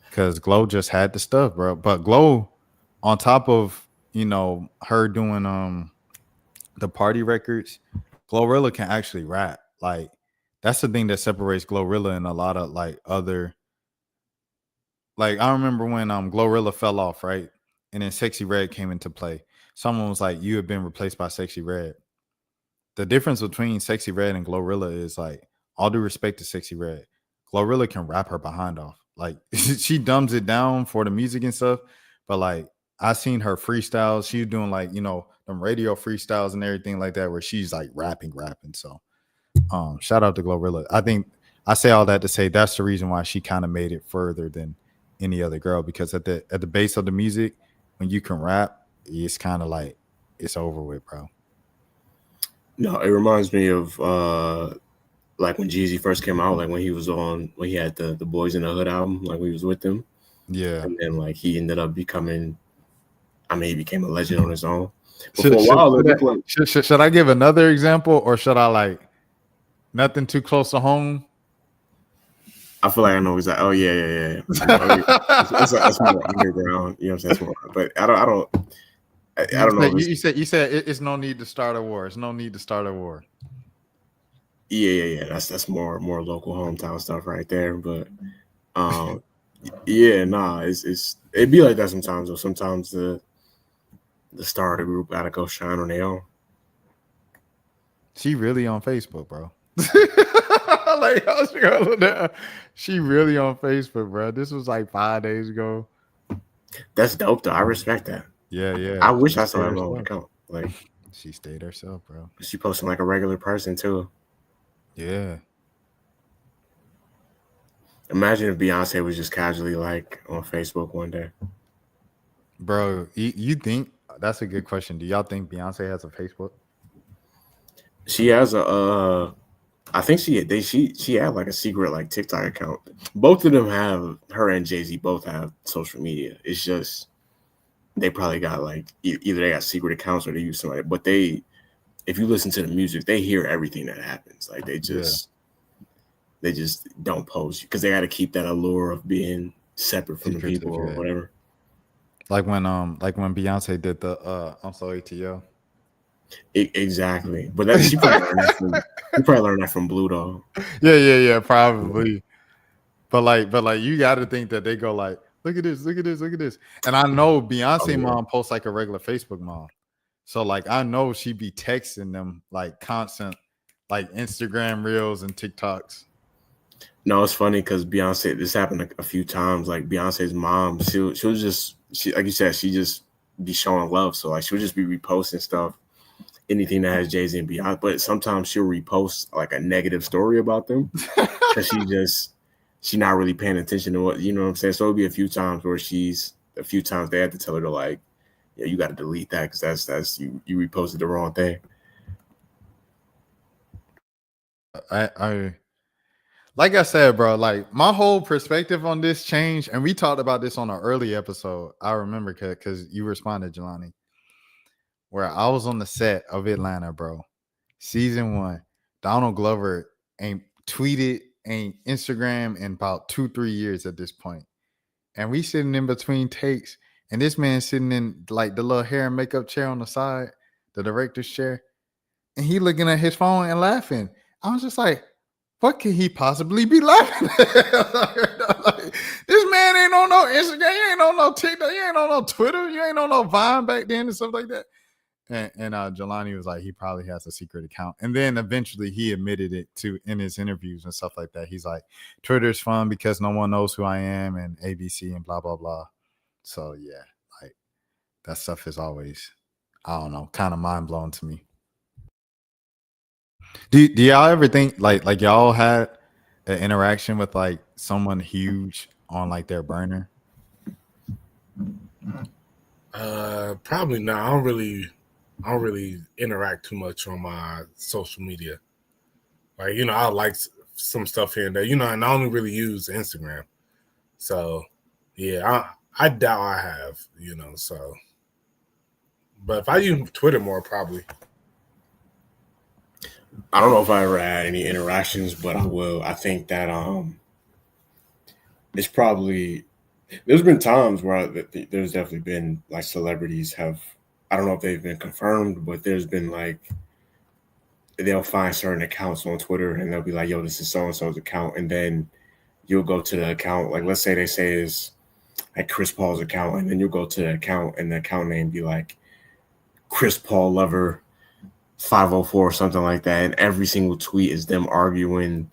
Because Glow just had the stuff, bro. But Glow, on top of her doing the party records, Glorilla can actually rap. Like, that's the thing that separates Glorilla and a lot of other. Like, I remember when Glorilla fell off, right? And then Sexy Red came into play. Someone was like, you have been replaced by Sexy Red. The difference between Sexy Red and Glorilla is all due respect to Sexy Red, Glorilla can rap her behind off. Like, she dumbs it down for the music and stuff. But I seen her freestyles. She was doing them radio freestyles and everything like that, where she's rapping. So shout out to Glorilla. I think I say all that to say that's the reason why she kind of made it further than any other girl, because at the base of the music, when you can rap, it's kind of it's over with, bro. No, it reminds me of when Jeezy first came out, when he had the Boys in the Hood album, when he was with them. Yeah. And then he ended up becoming, he became a legend on his own. But should I give another example, or should I nothing too close to home? I feel like I know exactly. Oh yeah. That's more underground. You know what I'm saying? But I don't know. You said it's no need to start a war. It's no need to start a war. Yeah. That's more local hometown stuff right there. But it'd be like that sometimes. Or sometimes the star of the group gotta go shine on their own. She really on Facebook, bro. She really on Facebook, bro. This was 5 days ago. That's dope, though. I respect that. Yeah. I wish I saw that on my account. She stayed herself, bro. She posting like a regular person too. Yeah. Imagine if Beyonce was just casually like on Facebook one day. Bro, you think that's a good question. Do y'all think Beyonce has a Facebook? She has a I think she had like a secret like TikTok account. Both of them have, her and Jay-Z both have social media. It's just they probably got like either they got secret accounts or they use somebody. But if you listen to the music, they hear everything that happens. Like they just don't post because they got to keep that allure of being separate from the people or whatever. Like when Beyonce did the I'm So ATL. Exactly, but she probably learned that from Blue Dog. Yeah, probably. But like you got to think that they go like, look at this. And I know Beyonce mom posts like a regular Facebook mom. So like I know she be texting them like constant, like Instagram reels and TikToks. No, it's funny because Beyonce, this happened a few times. Like Beyonce's mom, she like you said, she just be showing love. So like she'll just be reposting stuff, anything that has Jay-Z and Beyonce. But sometimes she'll repost like a negative story about them because she's not really paying attention to what, you know what I'm saying. So it'll be a few times where they had to tell her to like, yeah, you got to delete that because that's you reposted the wrong thing. I like I said, bro, like my whole perspective on this changed, and we talked about this on an early episode. I remember because you responded, Jelani, where I was on the set of Atlanta, bro. Season 1. Donald Glover ain't tweeted, ain't Instagram in about 2-3 years at this point. And we sitting in between takes, and this man sitting in like the little hair and makeup chair on the side, the director's chair, and he looking at his phone and laughing. I was just like, what could he possibly be laughing at? Like, this man ain't on no Instagram, you ain't on no TikTok, you ain't on no Twitter, you ain't on no Vine back then and stuff like that. And Jelani was like, he probably has a secret account. And then eventually he admitted it in his interviews and stuff like that. He's like, Twitter's fun because no one knows who I am and ABC and blah, blah, blah. So yeah, like that stuff is always, I don't know, kind of mind blowing to me. Do y'all ever think like y'all had an interaction with like someone huge on like their burner? Probably not. I don't really interact too much on my social media. Like, you know, I like some stuff here and there, you know, and I only really use Instagram. So yeah, I doubt I have, you know, so. But if I use Twitter more, probably. I don't know if I ever had any interactions, but I will. I think that it's probably, there's been times where there's definitely been like celebrities have, I don't know if they've been confirmed, but there's been like, they'll find certain accounts on Twitter and they'll be like, yo, this is so-and-so's account. And then you'll go to the account, like let's say they say it's like Chris Paul's account, and then you'll go to the account and the account name be like Chris Paul Lover 504 or something like that, and every single tweet is them arguing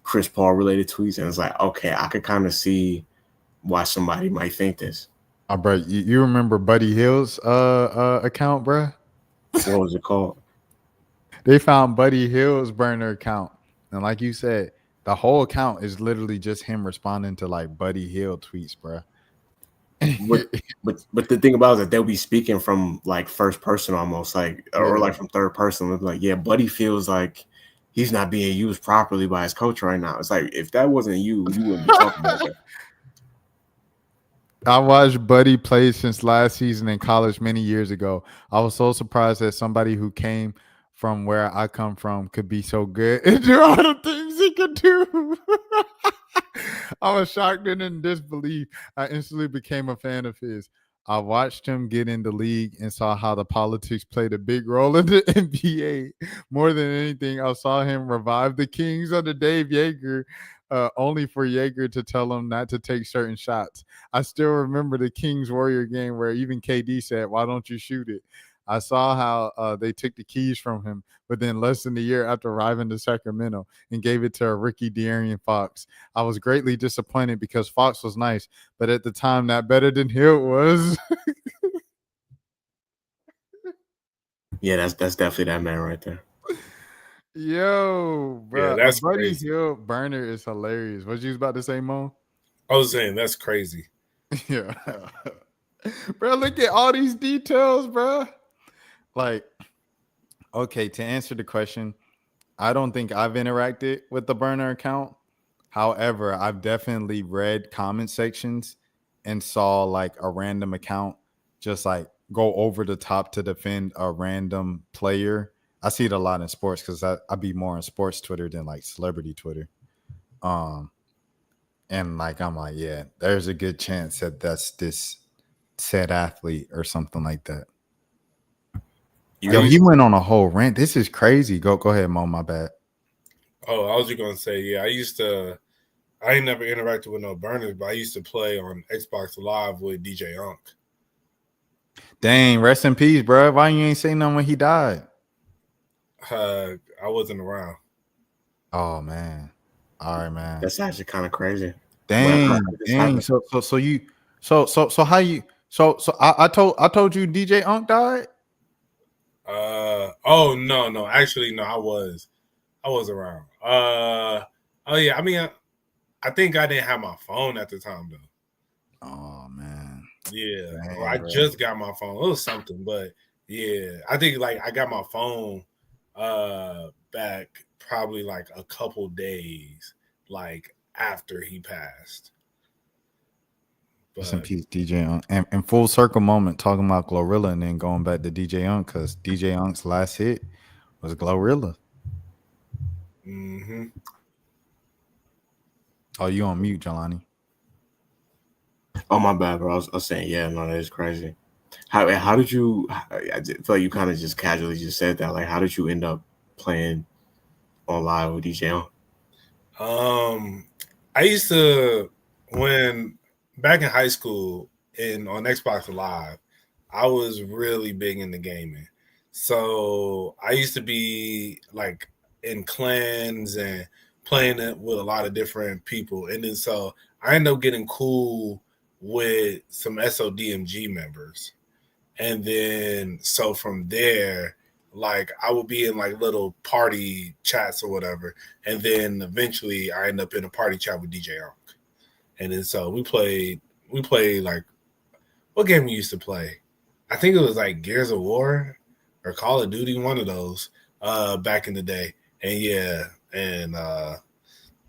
Chris Paul related tweets, and it's like, okay, I could kind of see why somebody might think this. Bro, you remember Buddy Hill's account, bro? What was it called? They found Buddy Hill's burner account, and like you said, the whole account is literally just him responding to like Buddy Hill tweets, bro. But the thing about it is that they'll be speaking from like first person almost, like or like from third person. They'll be like, yeah, Buddy feels like he's not being used properly by his coach right now. It's like, if that wasn't you wouldn't be talking about that. I watched Buddy play since last season in college many years ago. I was so surprised that somebody who came from where I come from could be so good and do all the things he could do. I was shocked and in disbelief. I instantly became a fan of his. I watched him get in the league and saw how the politics played a big role in the NBA. More than anything, I saw him revive the Kings under Dave Yeager, only for Yeager to tell him not to take certain shots. I still remember the Kings Warrior game where even KD said, "Why don't you shoot it?" I saw how they took the keys from him within less than a year after arriving to Sacramento and gave it to a rookie De'Aaron Fox. I was greatly disappointed because Fox was nice, but at the time, not better than Hill was. Yeah, that's definitely that man right there. Yo, bro, that's Buddy crazy. Hill burner is hilarious. What you was about to say, Mo? I was saying that's crazy. Yeah, bro. Look at all these details, bro. Like, okay, to answer the question, I don't think I've interacted with the burner account. However, I've definitely read comment sections and saw like a random account just like go over the top to defend a random player. I see it a lot in sports because I be more on sports Twitter than like celebrity Twitter. Um, and like I'm like, yeah, there's a good chance that that's this said athlete or something like that. Yo, he went on a whole rant. This is crazy. Go ahead, Mo. My bad. Oh, I was just gonna say, yeah, I ain't never interacted with no burners, but I used to play on Xbox Live with DJ Unk. Dang, rest in peace, bro. Why you ain't say nothing when he died? I wasn't around. Oh man. All right, man. That's actually kind of crazy. Dang. So how you I told you DJ Unk died? Oh no. Actually, no, I was around. Oh yeah, I mean I think I didn't have my phone at the time though. Oh man. Yeah. Dang, Or I bro. just got my phone. It was something, but yeah. I think like I got my phone back probably like a couple days like after he passed. Rest in But peace, DJ Unk. And full circle moment talking about Glorilla and then going back to DJ Unk because DJ Unk's last hit was Glorilla. mm-hmm. Oh, you on mute, Jelani. Oh my bad, bro. I was saying, yeah, no, that is crazy. How did you? I feel like you kind of just casually just said that. Like, how did you end up playing on live with DJ Unk? I used to when back in high school and on Xbox Live, I was really big into gaming. So I used to be like in clans and playing it with a lot of different people. And then so I ended up getting cool with some SODMG members. And then so from there, like I would be in like little party chats or whatever. And then eventually I end up in a party chat with DJ Unk. And then so we played like what game we used to play? I think it was like Gears of War or Call of Duty, one of those, back in the day. And yeah,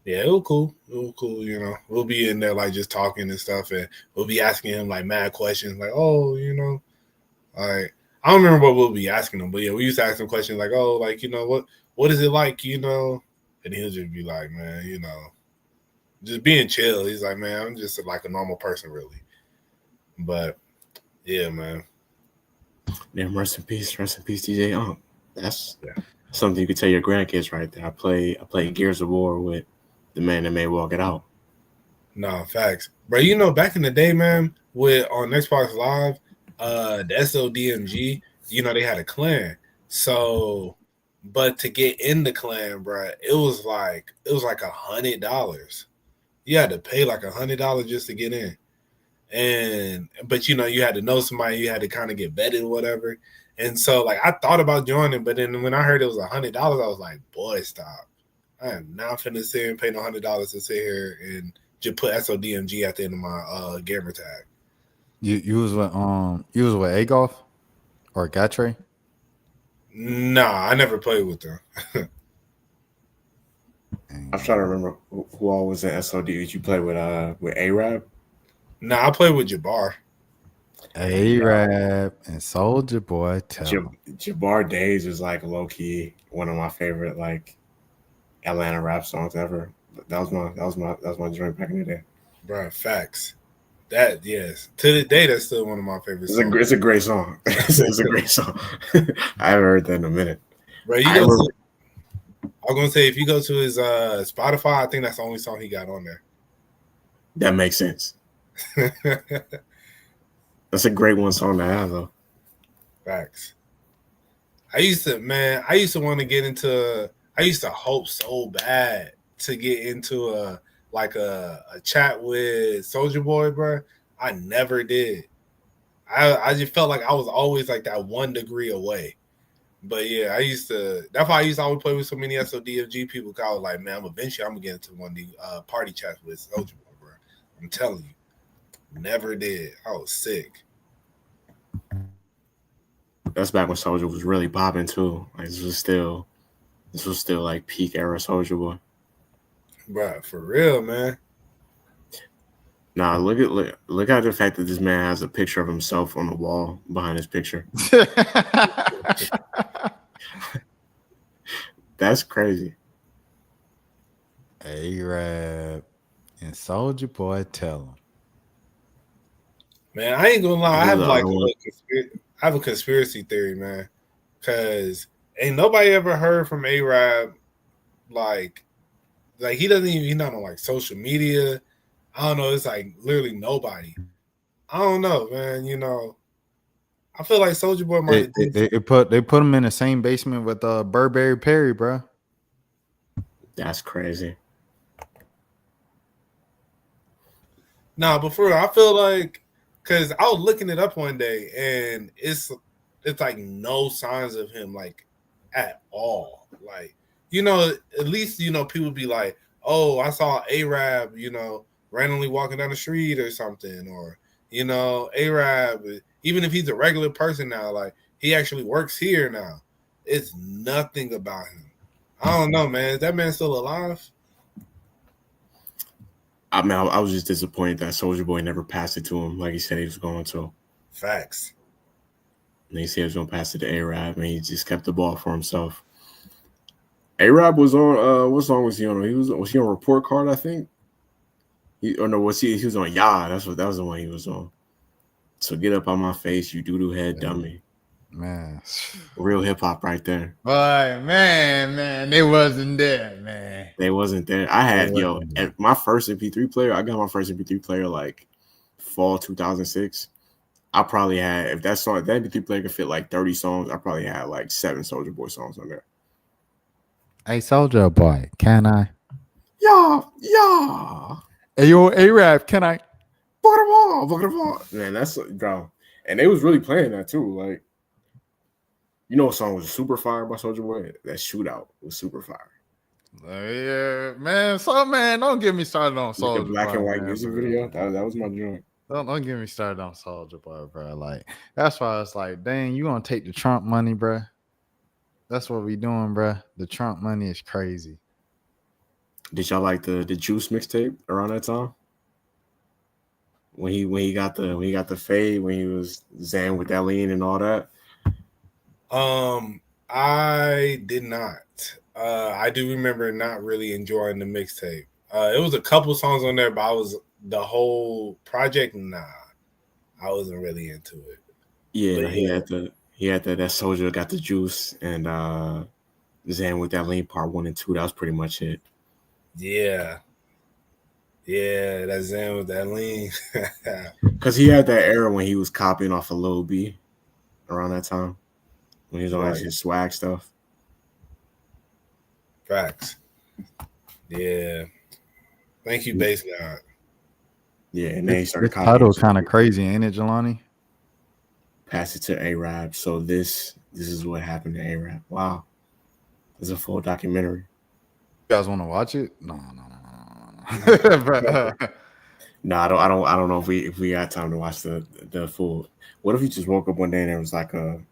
it was cool. It was cool, you know. We'll be in there like just talking and stuff, and we'll be asking him like mad questions, like, oh, you know, like I don't remember what we'll be asking him, but yeah, we used to ask him questions like, oh, like, you know, what is it like, you know? And he'll just be like, man, you know, just being chill. He's like, man, I'm just like a normal person, really. But yeah, man. Yeah, rest in peace, DJ Unk. That's something you could tell your grandkids right there. I play Gears of War with the man that made Walk It Out. No, facts. But you know, back in the day, man, with on Xbox Live, the SODMG, you know, they had a clan. So, but to get in the clan, bro, it was like $100. You had to pay like $100 just to get in. But you know, you had to know somebody, you had to kind of get vetted or whatever. And so like I thought about joining, but then when I heard it was $100, I was like, boy, stop. I am not finna sit here and pay no $100 to sit here and just put SODMG at the end of my gamer tag. You was with Agolf or Gatre? Nah, I never played with them. I'm trying to remember who all was in SOD. Did you play with Arab? Nah, I played with Jabbar. Arab and Soldier Boy. Jabbar Days is like low key one of my favorite like Atlanta rap songs ever. That was my joint back in the day. Bro, facts. That yes, to this day, that's still one of my favorite songs. It's a great song. It's a great song. I haven't heard that in a minute. Bro, I was gonna say if you go to his Spotify, I think that's the only song he got on there. That makes sense. That's a great one song to have though. Facts. I used to want to get into. I used to hope so bad to get into a chat with Soulja Boy, bro. I never did. I just felt like I was always like that 1 degree away. But yeah, I used to. That's why I used to always play with so many SODFG people. Cause I was like, man, eventually I'm gonna get into one of the party chats with Soulja Boy, bro. I'm telling you, never did. I was sick. That's back when Soulja was really popping too. Like this was still like peak era Soulja Boy. Bro, for real, man. Nah, look at the fact that this man has a picture of himself on the wall behind his picture. That's crazy. A-Rap and Soulja Boy tell him. Man, I ain't gonna lie. I Who's have the like other one? I have a conspiracy theory, man. Cause ain't nobody ever heard from A-Rap like he doesn't even he's not on like social media. I don't know. It's like literally nobody. I don't know, man. You know, I feel like Soulja Boy might have did. They put him in the same basement with Burberry Perry, bro. That's crazy. Nah, but for real, I feel like because I was looking it up one day and it's like no signs of him like at all. Like, you know, at least you know people be like, oh, I saw A-Rap, you know, randomly walking down the street or something, or you know, A-Rap, even if he's a regular person now, like he actually works here now. It's nothing about him. I don't know, man. Is that man still alive? I mean, I was just disappointed that Soulja Boy never passed it to him like he said he was going to. Facts. And he said he was going to pass it to A-Rap, and he just kept the ball for himself. A-Rap was on, what song was he on? Was he on Report Card, I think? He was on Ya. That was the one he was on. So get up on my face, you doo-doo head dummy. Man. Real hip-hop right there. Boy, man, they wasn't there, man. They wasn't there. I had, my first MP3 player, I got my first MP3 player like fall 2006. I probably had, if that MP3 player could fit like 30 songs, I probably had like 7 Soulja Boy songs on there. Hey, Soulja Boy, can I? Yeah. Hey, yo, A-Rap, can I? Man, that's, bro. And they was really playing that too. Like, you know what song was super fire by Soulja Boy? That Shootout was super fire. Yeah, man. So, man, don't get me started on Soulja Boy. The black and white music video. That was my joint. Don't get me started on Soulja Boy, bro. Like, that's why it's like, dang, you gonna take the Trump money, bro? That's what we doing, bro. The Trump money is crazy. Did y'all like the Juice mixtape around that time? When he got the fade, when he was Zan with that lean and all that? I did not. I do remember not really enjoying the mixtape. It was a couple songs on there, but the whole project, nah. I wasn't really into it. Yeah, he had that Soulja got the Juice and Zan with that lean part 1 and 2. That was pretty much it. Yeah, that Zan with that lean. Because he had that era when he was copying off of Lil B around that time. When he was on his swag stuff. Facts. Yeah. Thank you, Bass God. Yeah, and then he started copying. Title kind of crazy, ain't it, Jelani? Pass it to A-Rap. So this is what happened to A-Rap. Wow. It's a full documentary. You guys want to watch it? No. No, I don't know if we got time to watch the full. What if you just woke up one day and there was like I'm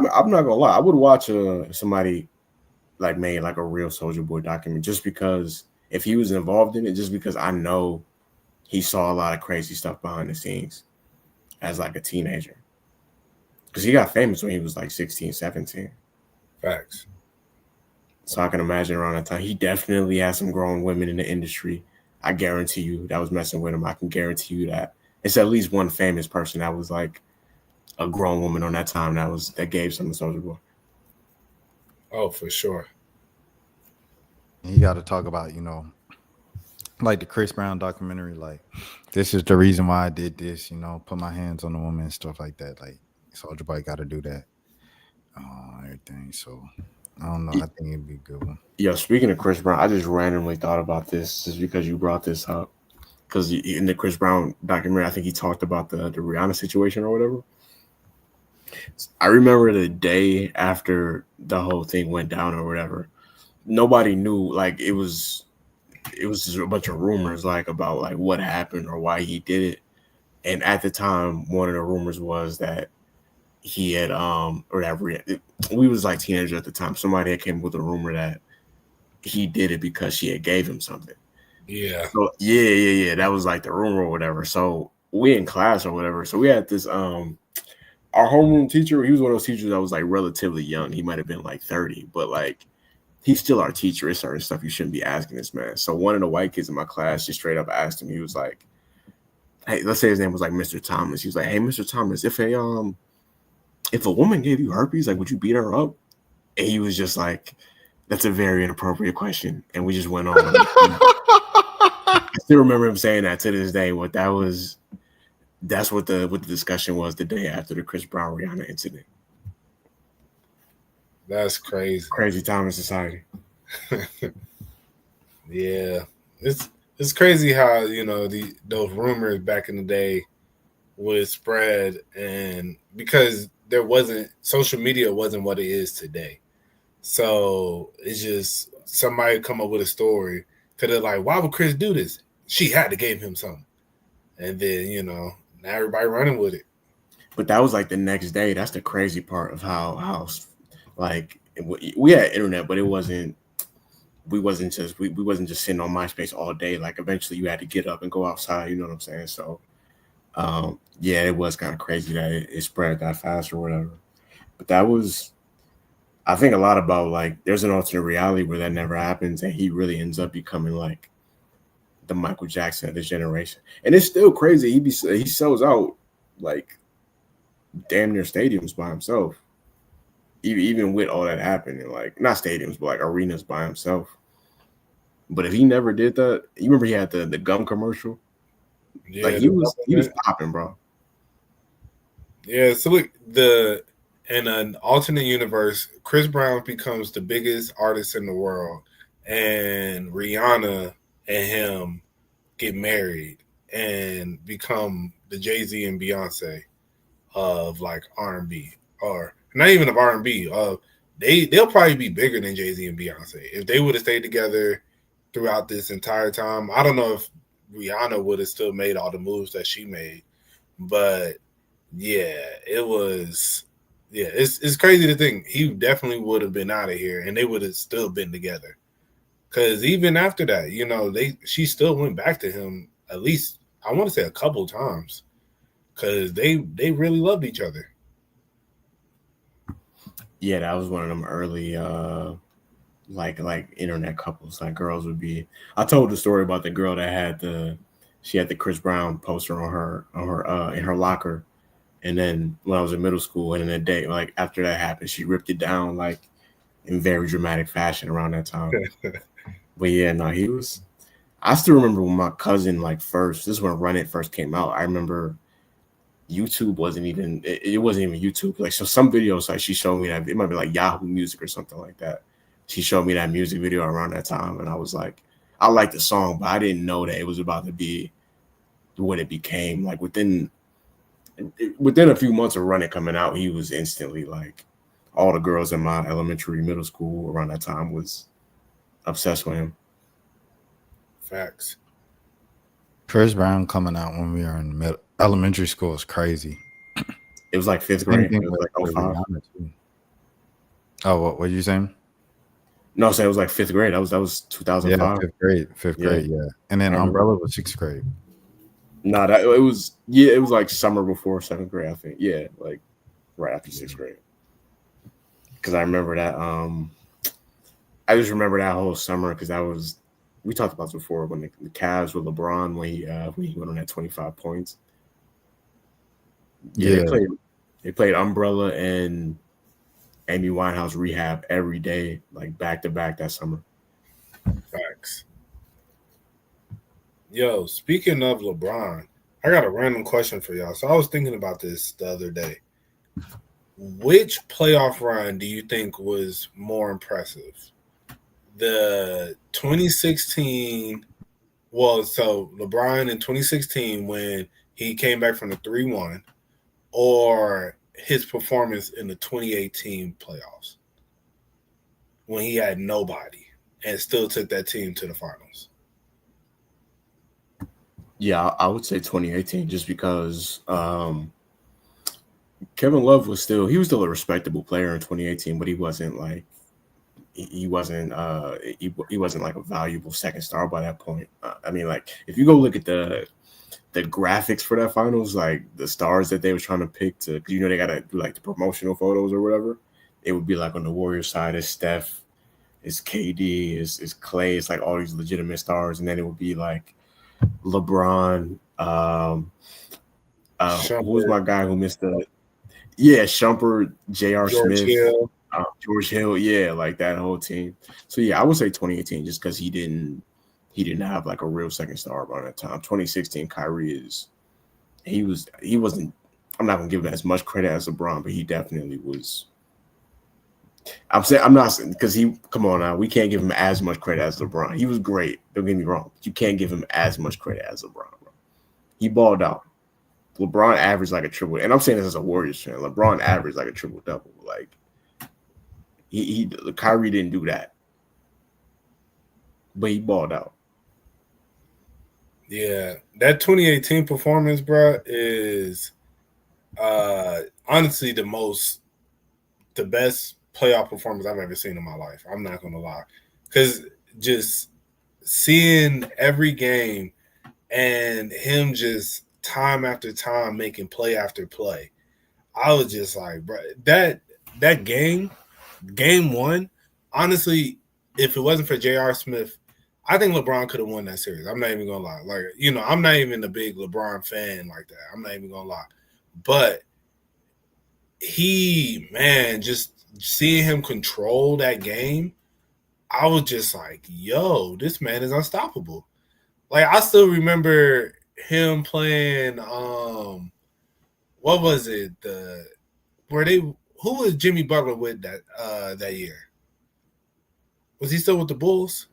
not gonna lie, I would watch somebody like made like a real Soulja Boy document just because if he was involved in it, just because I know he saw a lot of crazy stuff behind the scenes as like a teenager. Because he got famous when he was like 16, 17. Facts. So I can imagine around that time, he definitely had some grown women in the industry. I guarantee you that was messing with him. I can guarantee you that it's at least one famous person that was like a grown woman on that time that gave some to Soulja Boy. Oh, for sure. You got to talk about, like the Chris Brown documentary, like this is the reason why I did this, put my hands on the woman and stuff like that. Like Soulja Boy got to do that, everything. So I don't know. I think it'd be a good one. Yeah, speaking of Chris Brown, I just randomly thought about this just because you brought this up. Because in the Chris Brown documentary, I think he talked about the Rihanna situation or whatever. I remember the day after the whole thing went down or whatever. Nobody knew. Like it was just a bunch of rumors like about like what happened or why he did it. And at the time, one of the rumors was that he had or that we was like teenagers at the time. Somebody had came with a rumor that he did it because she had gave him something. Yeah. So yeah. That was like the rumor or whatever. So we in class or whatever. So we had this our homeroom teacher. He was one of those teachers that was like relatively young. He might have been like 30, but like he's still our teacher. It's certain stuff you shouldn't be asking this man. So one of the white kids in my class just straight up asked him. He was like, "Hey, let's say his name was like Mr. Thomas." He was like, "Hey, Mr. Thomas, if a woman gave you herpes, like, would you beat her up?" And he was just like, "That's a very inappropriate question." And we just went on. I still remember him saying that to this day. That's what the discussion was the day after the Chris Brown Rihanna incident. That's crazy. Crazy time in society. Yeah, it's crazy how those rumors back in the day would spread, and because social media wasn't what it is today, so it's just somebody come up with a story because they're like, why would Chris do this? She had to give him something, and then now everybody running with it. But that was like the next day. That's the crazy part of how like we had internet, but it wasn't. We wasn't just sitting on MySpace all day. Like eventually, you had to get up and go outside. You know what I'm saying? So, yeah, it was kind of crazy that it spread that fast or whatever. But that was, I think, a lot about like there's an alternate reality where that never happens, and he really ends up becoming like the Michael Jackson of this generation. And it's still crazy. He sells out like damn near stadiums by himself. Even with all that happening, like not stadiums, but like arenas by himself. But if he never did that, you remember he had the gum commercial? Yeah, like he was popping, bro. Yeah, so look, in an alternate universe, Chris Brown becomes the biggest artist in the world, and Rihanna and him get married and become the Jay-Z and Beyonce of like R&B, or not even of R&B. They'll probably be bigger than Jay-Z and Beyonce if they would have stayed together throughout this entire time. I don't know if Rihanna would have still made all the moves that she made, but yeah, it was. Yeah, it's crazy to think he definitely would have been out of here, and they would have still been together. Because even after that, she still went back to him at least, I want to say, a couple times, because they really loved each other. Yeah, that was one of them early like internet couples. Like girls would be. I told the story about the girl that had the Chris Brown poster on her in her locker. And then when I was in middle school, and in a day, like after that happened, she ripped it down like in very dramatic fashion around that time. But yeah, no, he was. I still remember when my cousin this is when Run It first came out. I remember YouTube wasn't even YouTube. Like so, some videos like she showed me that it might be like Yahoo Music or something like that. She showed me that music video around that time, and I was like, I liked the song, but I didn't know that it was about to be what it became. Like within a few months of Run It coming out, he was instantly like all the girls in my elementary, middle school around that time was obsessed with him. Facts. Chris Brown coming out when we were in elementary school is crazy. It was like fifth grade. It was like 05. Oh, what were you saying? No, so it was like fifth grade. That was 2005. Yeah, fifth grade, yeah. And then Umbrella was sixth grade. No, it was like summer before seventh grade, I think. Yeah, like right after sixth grade. Because I remember that. I just remember that whole summer because we talked about this before when the Cavs with LeBron when he went on that 25 points. Yeah, they played Umbrella and Amy Winehouse Rehab every day, like back to back that summer. Facts. Yo, speaking of LeBron, I got a random question for y'all. So I was thinking about this the other day. Which playoff run do you think was more impressive? The 2016, so LeBron in 2016 when he came back from the 3-1, or his performance in the 2018 playoffs when he had nobody and still took that team to the finals. Yeah, I would say 2018 just because Kevin Love was still a respectable player in 2018, but he wasn't like he wasn't like a valuable second star by that point. I mean, like if you go look at the graphics for that finals, like the stars that they were trying to pick to, you know, they gotta do like the promotional photos or whatever. It would be like on the Warriors side is Steph, is KD, is Clay, it's like all these legitimate stars, and then it would be like LeBron. Who was my guy who missed the? Yeah, Shumpert, J.R. George Smith, Hill. George Hill, yeah, like that whole team. So yeah, I would say 2018 just because he didn't have like a real second star by that time. 2016, Kyrie he wasn't. I'm not gonna give him as much credit as LeBron, but he definitely was. I'm not because come on now, we can't give him as much credit as LeBron. He was great. Don't get me wrong. But you can't give him as much credit as LeBron, bro. He balled out. LeBron averaged like a triple, and I'm saying this as a Warriors fan. LeBron averaged like a triple double. Like Kyrie didn't do that, but he balled out. Yeah, that 2018 performance, bro, is honestly the best playoff performance I've ever seen in my life. I'm not gonna lie, because just seeing every game and him just time after time making play after play, I was just like, bro, that game one, honestly, if it wasn't for J.R. Smith, I think LeBron could have won that series. I'm not even gonna lie. Like, you know, I'm not even a big LeBron fan like that. I'm not even gonna lie. But just seeing him control that game, I was just like, yo, this man is unstoppable. Like, I still remember him playing what was it? Who was Jimmy Butler with that year? Was he still with the Bulls?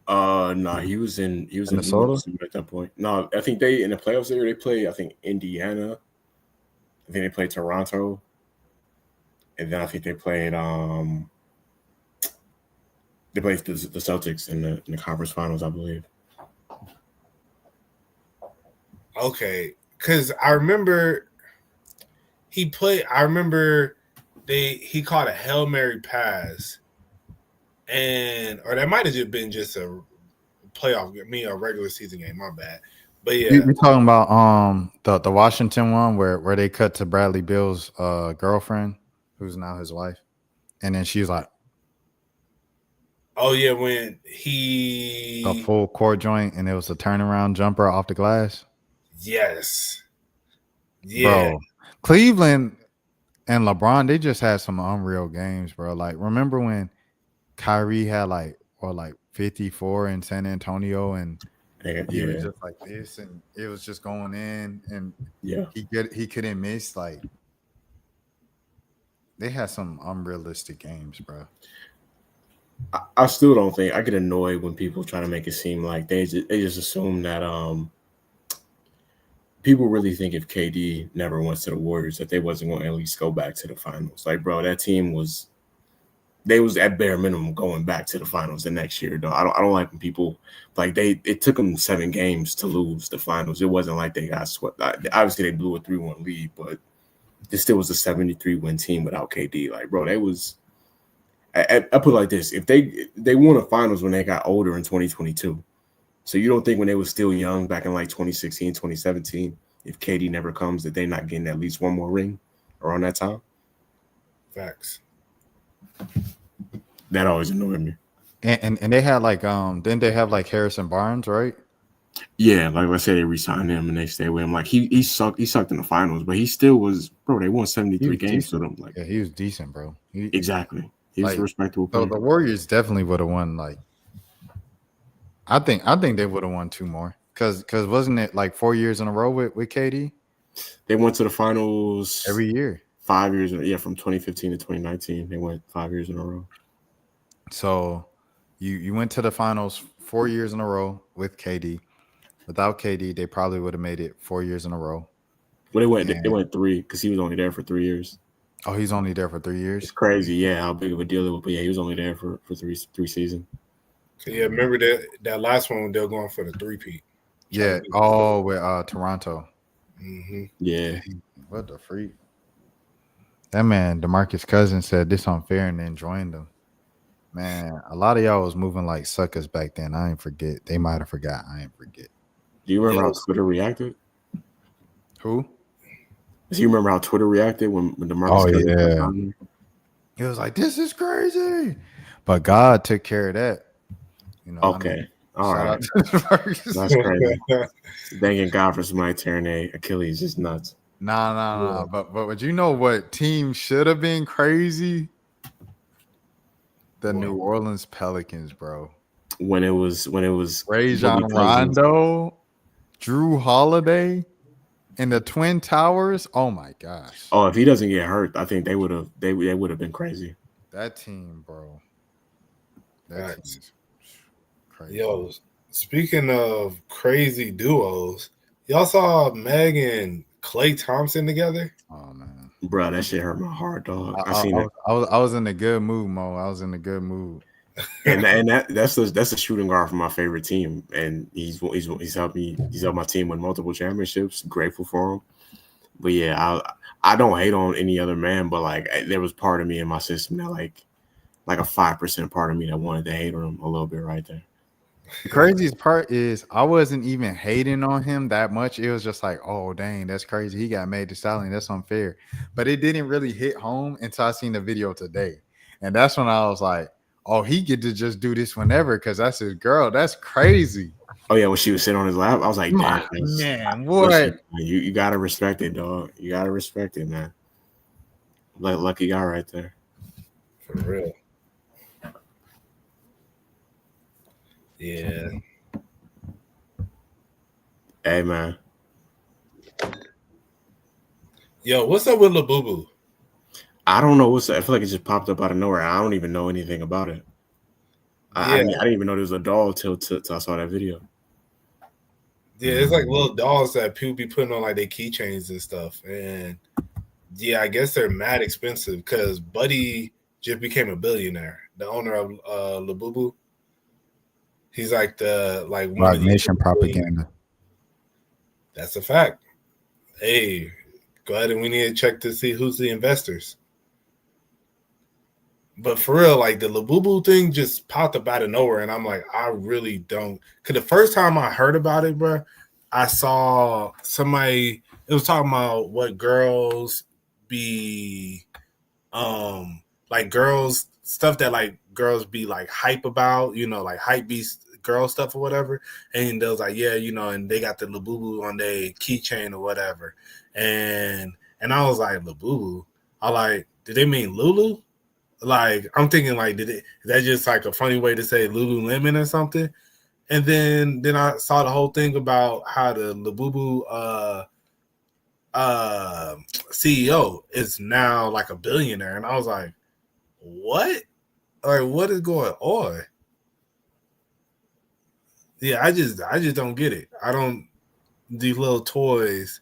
No, he was in Minnesota at that point. No, I think they in the playoffs there they played, I think Indiana. I think they played Toronto. And then I think they played the Celtics in the conference finals, I believe. Okay, because I remember he caught a Hail Mary pass, or that might have just been just a playoff game, a regular season game. My bad. But yeah, we talking about the Washington one where they cut to Bradley Beal's girlfriend, who's now his wife, and then she's like, oh yeah, when he a full court joint, and it was a turnaround jumper off the glass. Yes. Yeah. Bro, Cleveland and LeBron, they just had some unreal games, bro. Like, remember when Kyrie had like 54 in San Antonio, and he was just like this, and it was just going in, and he couldn't miss. Like, they had some unrealistic games, bro. I still don't think I get annoyed when people try to make it seem like they just assume that people really think if KD never went to the Warriors that they wasn't going to at least go back to the finals. Like, bro, that team was at bare minimum going back to the finals the next year. Though I don't like when people like it took them 7 games to lose the finals. It wasn't like they got swept. Obviously, they blew a 3-1 lead, but it still was a 73-win team without KD. Like, bro, they was. I put it like this: if they won the finals when they got older in 2022. So you don't think when they were still young back in like 2016, 2017, if KD never comes, that they're not getting at least one more ring around that time? Facts. That always annoyed me. And they had like didn't they have like Harrison Barnes, right? Yeah, like I said, they re-signed him and they stayed with him. Like he sucked in the finals, but he still was, bro. They won 73 games to them. Like, yeah, he was decent, bro. Exactly. He was like, a respectable player. So the Warriors definitely would have won. Like, I think they would have won 2 more. Cause wasn't it like 4 years in a row with KD? They went to the finals every year. 5 years, from 2015 to 2019, they went 5 years in a row. So you went to the finals 4 years in a row with KD. Without KD, they probably would have made it 4 years in a row. Well, they And, went 3 because he was only there for 3 years. oh, he's only there for 3 It's years. crazy, yeah, how big of a deal it was. But yeah, he was only there for three seasons. Yeah, remember that last one they were going for the three-peat. Yeah. Oh, with Toronto. Mm-hmm. Yeah, What the freak? That man, DeMarcus Cousins said this unfair and then joined them. Man, a lot of y'all was moving like suckers back then. I ain't forget. They might have forgot. I ain't forget. do you remember how Yes. Twitter reacted? Who? Do you remember how Twitter reacted when DeMarcus Oh, Cousins yeah. signed? He was like, "This is crazy," but God took care of that. You know. Okay, all Shout right, out to DeMarcus. that's crazy. Thanking God for somebody tearing their Achilles, just nuts. Nah. But you know what team should have been crazy? The New Orleans Pelicans, bro. When it was Rajon Boogie Cousins. Rondo, Drew Holiday, and the Twin Towers. Oh my gosh. Oh, if he doesn't get hurt, I think they would have been crazy. That team, bro. That Facts. team's crazy. Yo, speaking of crazy duos, y'all saw Meg and Klay Thompson together? Oh man. Bro, that shit hurt my heart, dog. I I, seen I, it. I was in a good mood, Mo. I was in a good mood. And that's a shooting guard from my favorite team, and he's helped my team win multiple championships. Grateful for him, but yeah, I don't hate on any other man, but like there was part of me in my system that like a 5% part of me that wanted to hate on him a little bit right there. The craziest part is I wasn't even hating on him that much. It was just like, oh dang, that's crazy. He got made to stallion. That's unfair. But it didn't really hit home until I seen the video today, and that's when I was like, oh, he get to just do this whenever because that's his girl. That's crazy. Oh yeah, when she was sitting on his lap, I was like, damn, Man, what? You gotta respect it, dog. You gotta respect it, man. Like lucky guy right there. For real. Yeah. Hey man. Yo, what's up with Labubu? I don't know what's. I feel like it just popped up out of nowhere. I don't even know anything about it. I didn't even know there was a doll till I saw that video. Yeah, it's like little dolls that people be putting on like their keychains and stuff. And yeah, I guess they're mad expensive because Buddy just became a billionaire. The owner of Labubu. He's like the one Rock of the Nation propaganda. That's a fact. Hey, go ahead and we need to check to see who's the investors. But for real, like the Labubu thing just popped up out of nowhere, and I'm like, I really don't. Because the first time I heard about it, bro, I saw somebody. It was talking about what girls be, like girls stuff that like girls be like hype about, you know, like hype beast girl stuff or whatever. And they was like, yeah, you know, and they got the Labubu on their keychain or whatever. And I was like, Labubu. I like, did they mean Lulu? Like, I'm thinking, like, is that just like a funny way to say Lululemon or something? And then I saw the whole thing about how the Labubu CEO is now like a billionaire, and I was like, what? Like, what is going on? Yeah, I just don't get it. I don't. These little toys.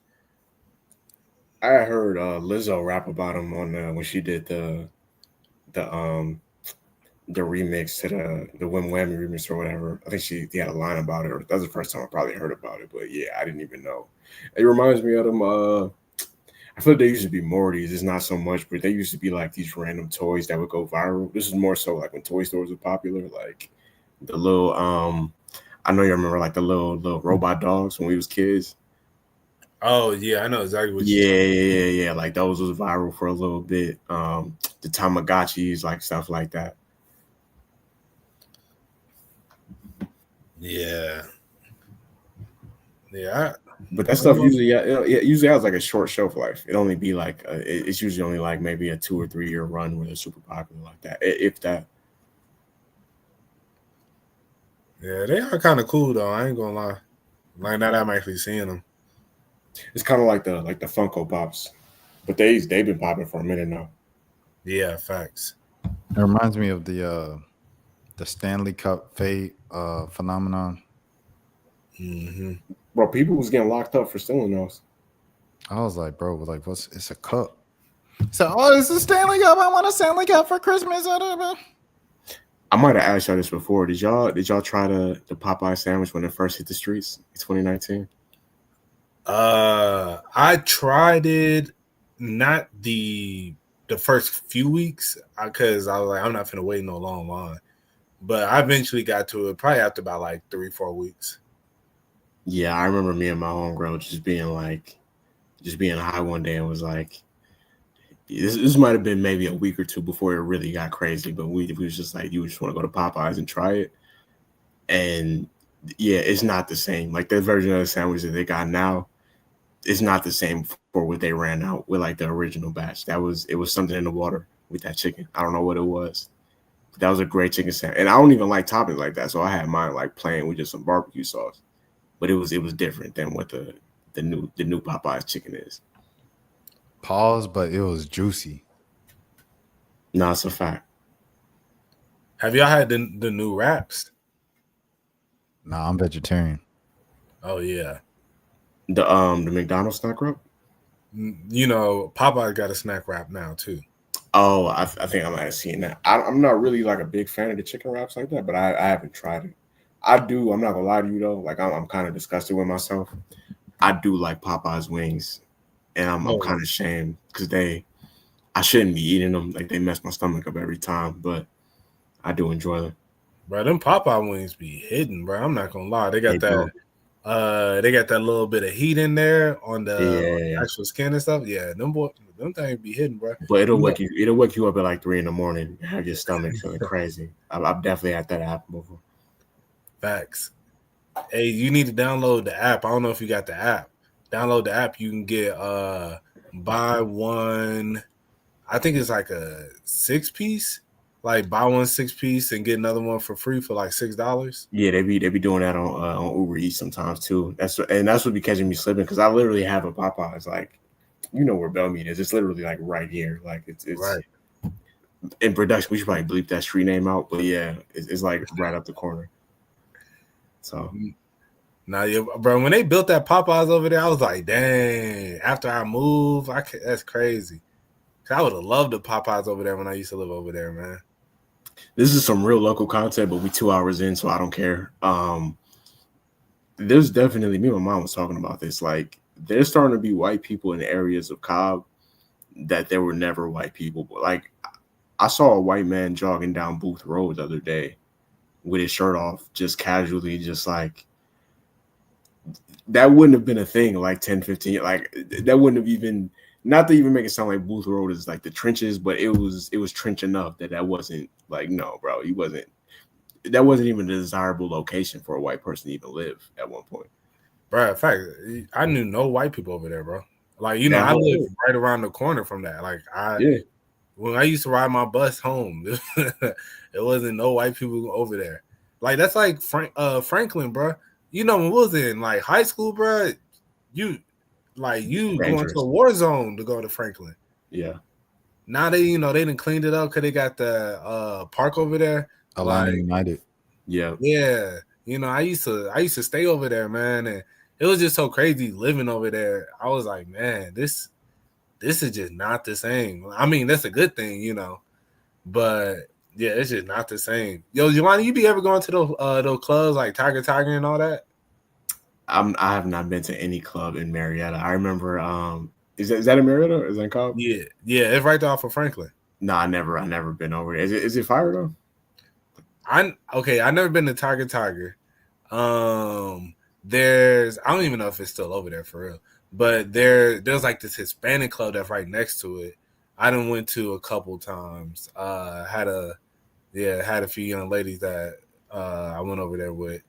I heard Lizzo rap about him on when she did the remix to the Wham Whammy remix or whatever. I think she had a line about it. Or that was the first time I probably heard about it. But yeah, I didn't even know. It reminds me of them. I feel like there used to be more of these. It's not so much, but they used to be like these random toys that would go viral. This is more so like when toy stores were popular, like the little. I know you remember like the little robot dogs when we was kids. Oh yeah, I know exactly what. Yeah. Like those was viral for a little bit. The Tamagotchis, like stuff like that. Yeah. But that stuff usually, it usually has like a short shelf life. It only be like it's usually only like maybe a 2 or 3 year run where they're super popular like that, if that. Yeah, they are kind of cool though. I ain't gonna lie. Like now that I'm actually seeing them. It's kind of like the Funko Pops, but they've been popping for a minute now. Yeah, facts. It reminds me of the Stanley Cup fate phenomenon. Mm-hmm. Bro, people was getting locked up for stealing those. I was like, bro, like, what's? It's a cup. So, oh, it's a Stanley Cup. I want a Stanley Cup for Christmas. I might have asked y'all this before. Did y'all try the Popeye sandwich when it first hit the streets in 2019? I tried it, not the first few weeks, because I was like, I'm not gonna wait no long line. But I eventually got to it probably after about like 3-4 weeks. Yeah, I remember me and my homegirl just being high one day and was like, this might have been maybe a week or two before it really got crazy, but we was just like, you just want to go to Popeyes and try it. And yeah, it's not the same. Like the version of the sandwich that they got now, it's not the same for what they ran out with like the original batch. It was something in the water with that chicken. I don't know what it was. But that was a great chicken sandwich. And I don't even like toppings like that. So I had mine like plain with just some barbecue sauce. But it was different than what the new Popeyes chicken is. Pause, but it was juicy. No, it's a fact. Have y'all had the new wraps? Nah, I'm vegetarian. Oh yeah. The McDonald's snack wrap? You know, Popeye got a snack wrap now too. Oh, I think I might have seen that. I'm not really like a big fan of the chicken wraps like that, but I haven't tried it. I do. I'm not gonna lie to you though. Like I'm kind of disgusted with myself. I do like Popeye's wings, and I'm kind of ashamed because I shouldn't be eating them. Like they mess my stomach up every time, but I do enjoy them. Bro, them Popeye wings be hidden, bro. I'm not gonna lie. They got that little bit of heat in there on the actual skin and stuff. Yeah, them things be hidden, bro. But it'll wake you up at like 3 a.m. and have your stomach feeling crazy. I've definitely had that happen before. Facts. Hey, you need to download the app. I don't know if you got the app. Download the app. You can get buy one. I think it's like a 6-piece. Like buy one 6-piece and get another one for free for like $6. Yeah, they be doing that on Uber Eats sometimes too. That's what be catching me slipping because I literally have a Popeyes like, you know where Belmead is. It's literally like right here. Like it's right in production. We should probably bleep that street name out, but yeah, it's like right up the corner. So now, bro, when they built that Popeyes over there, I was like, dang. After I moved, that's crazy. I would have loved the Popeyes over there when I used to live over there, man. This is some real local content, but we 2 hours in, so I don't care. There's definitely, me and my mom was talking about this. Like, there's starting to be white people in areas of Cobb that there were never white people. But like, I saw a white man jogging down Booth Road the other day with his shirt off, just casually, just like, that wouldn't have been a thing like 10, 15. Like, that wouldn't have even, not to even make it sound like Booth Road is like the trenches, but it was trench enough that wasn't like, no, bro, that wasn't even a desirable location for a white person to even live at one point. Bro, in fact, I knew no white people over there, bro. Like, you know, I live right around the corner from that. Like, when I used to ride my bus home, it wasn't no white people over there. Like, that's like Franklin, bro. You know, when we was in like high school, bro, you going to a war zone to go to Franklin. Yeah. Now they didn't cleaned it up because they got the park over there. Atlanta United. Yeah. Yeah. You know, I used to stay over there, man, and it was just so crazy living over there. I was like, man, this is just not the same. I mean, that's a good thing, you know, but yeah, it's just not the same. Yo, Jelani, you be ever going to those clubs like Tiger and all that? I have not been to any club in Marietta. I remember, is that in Marietta or is that in Cobb? Yeah, it's right there off of Franklin. No, I never been over there. Is it fire though? I never been to Tiger. There's, I don't even know if it's still over there for real, but there's like this Hispanic club that's right next to it. I done went to a couple times. Had a few young ladies that I went over there with,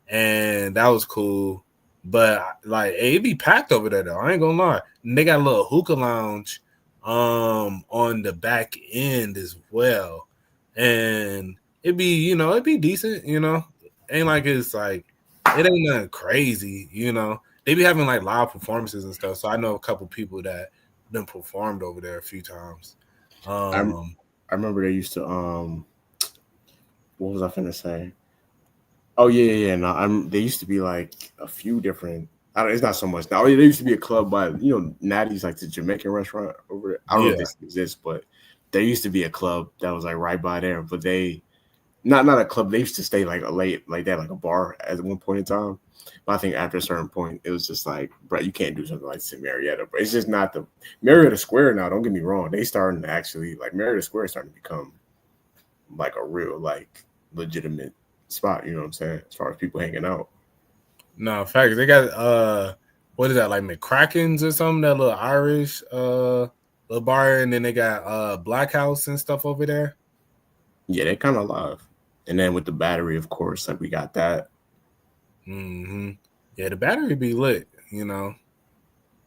and that was cool. But like, it be packed over there though. I ain't gonna lie. And they got a little hookah lounge on the back end as well, and it'd be decent. You know, ain't like it's like it ain't nothing crazy. You know, they be having like live performances and stuff. So I know a couple people that done performed over there a few times. I remember they used to what was I finna say? Oh yeah. No, they used to be like a few different It's not so much now. There used to be a club by Natty's, like the Jamaican restaurant over there. I don't know if this exists, but there used to be a club that was like right by there. But they not a club. They used to stay like a late like that, like a bar at one point in time. But I think after a certain point, it was just like, bro, you can't do something like this in Marietta. But it's just not the Marietta Square now. Don't get me wrong. They starting to actually like Marietta Square is starting to become like a real like legitimate spot. You know what I'm saying? As far as people hanging out. No, facts. They got what is that, like McCracken's or something? That little Irish little bar, and then they got Black House and stuff over there. Yeah, they're kind of live. And then with the Battery, of course, like we got that. Mm-hmm. Yeah, the Battery be lit, you know.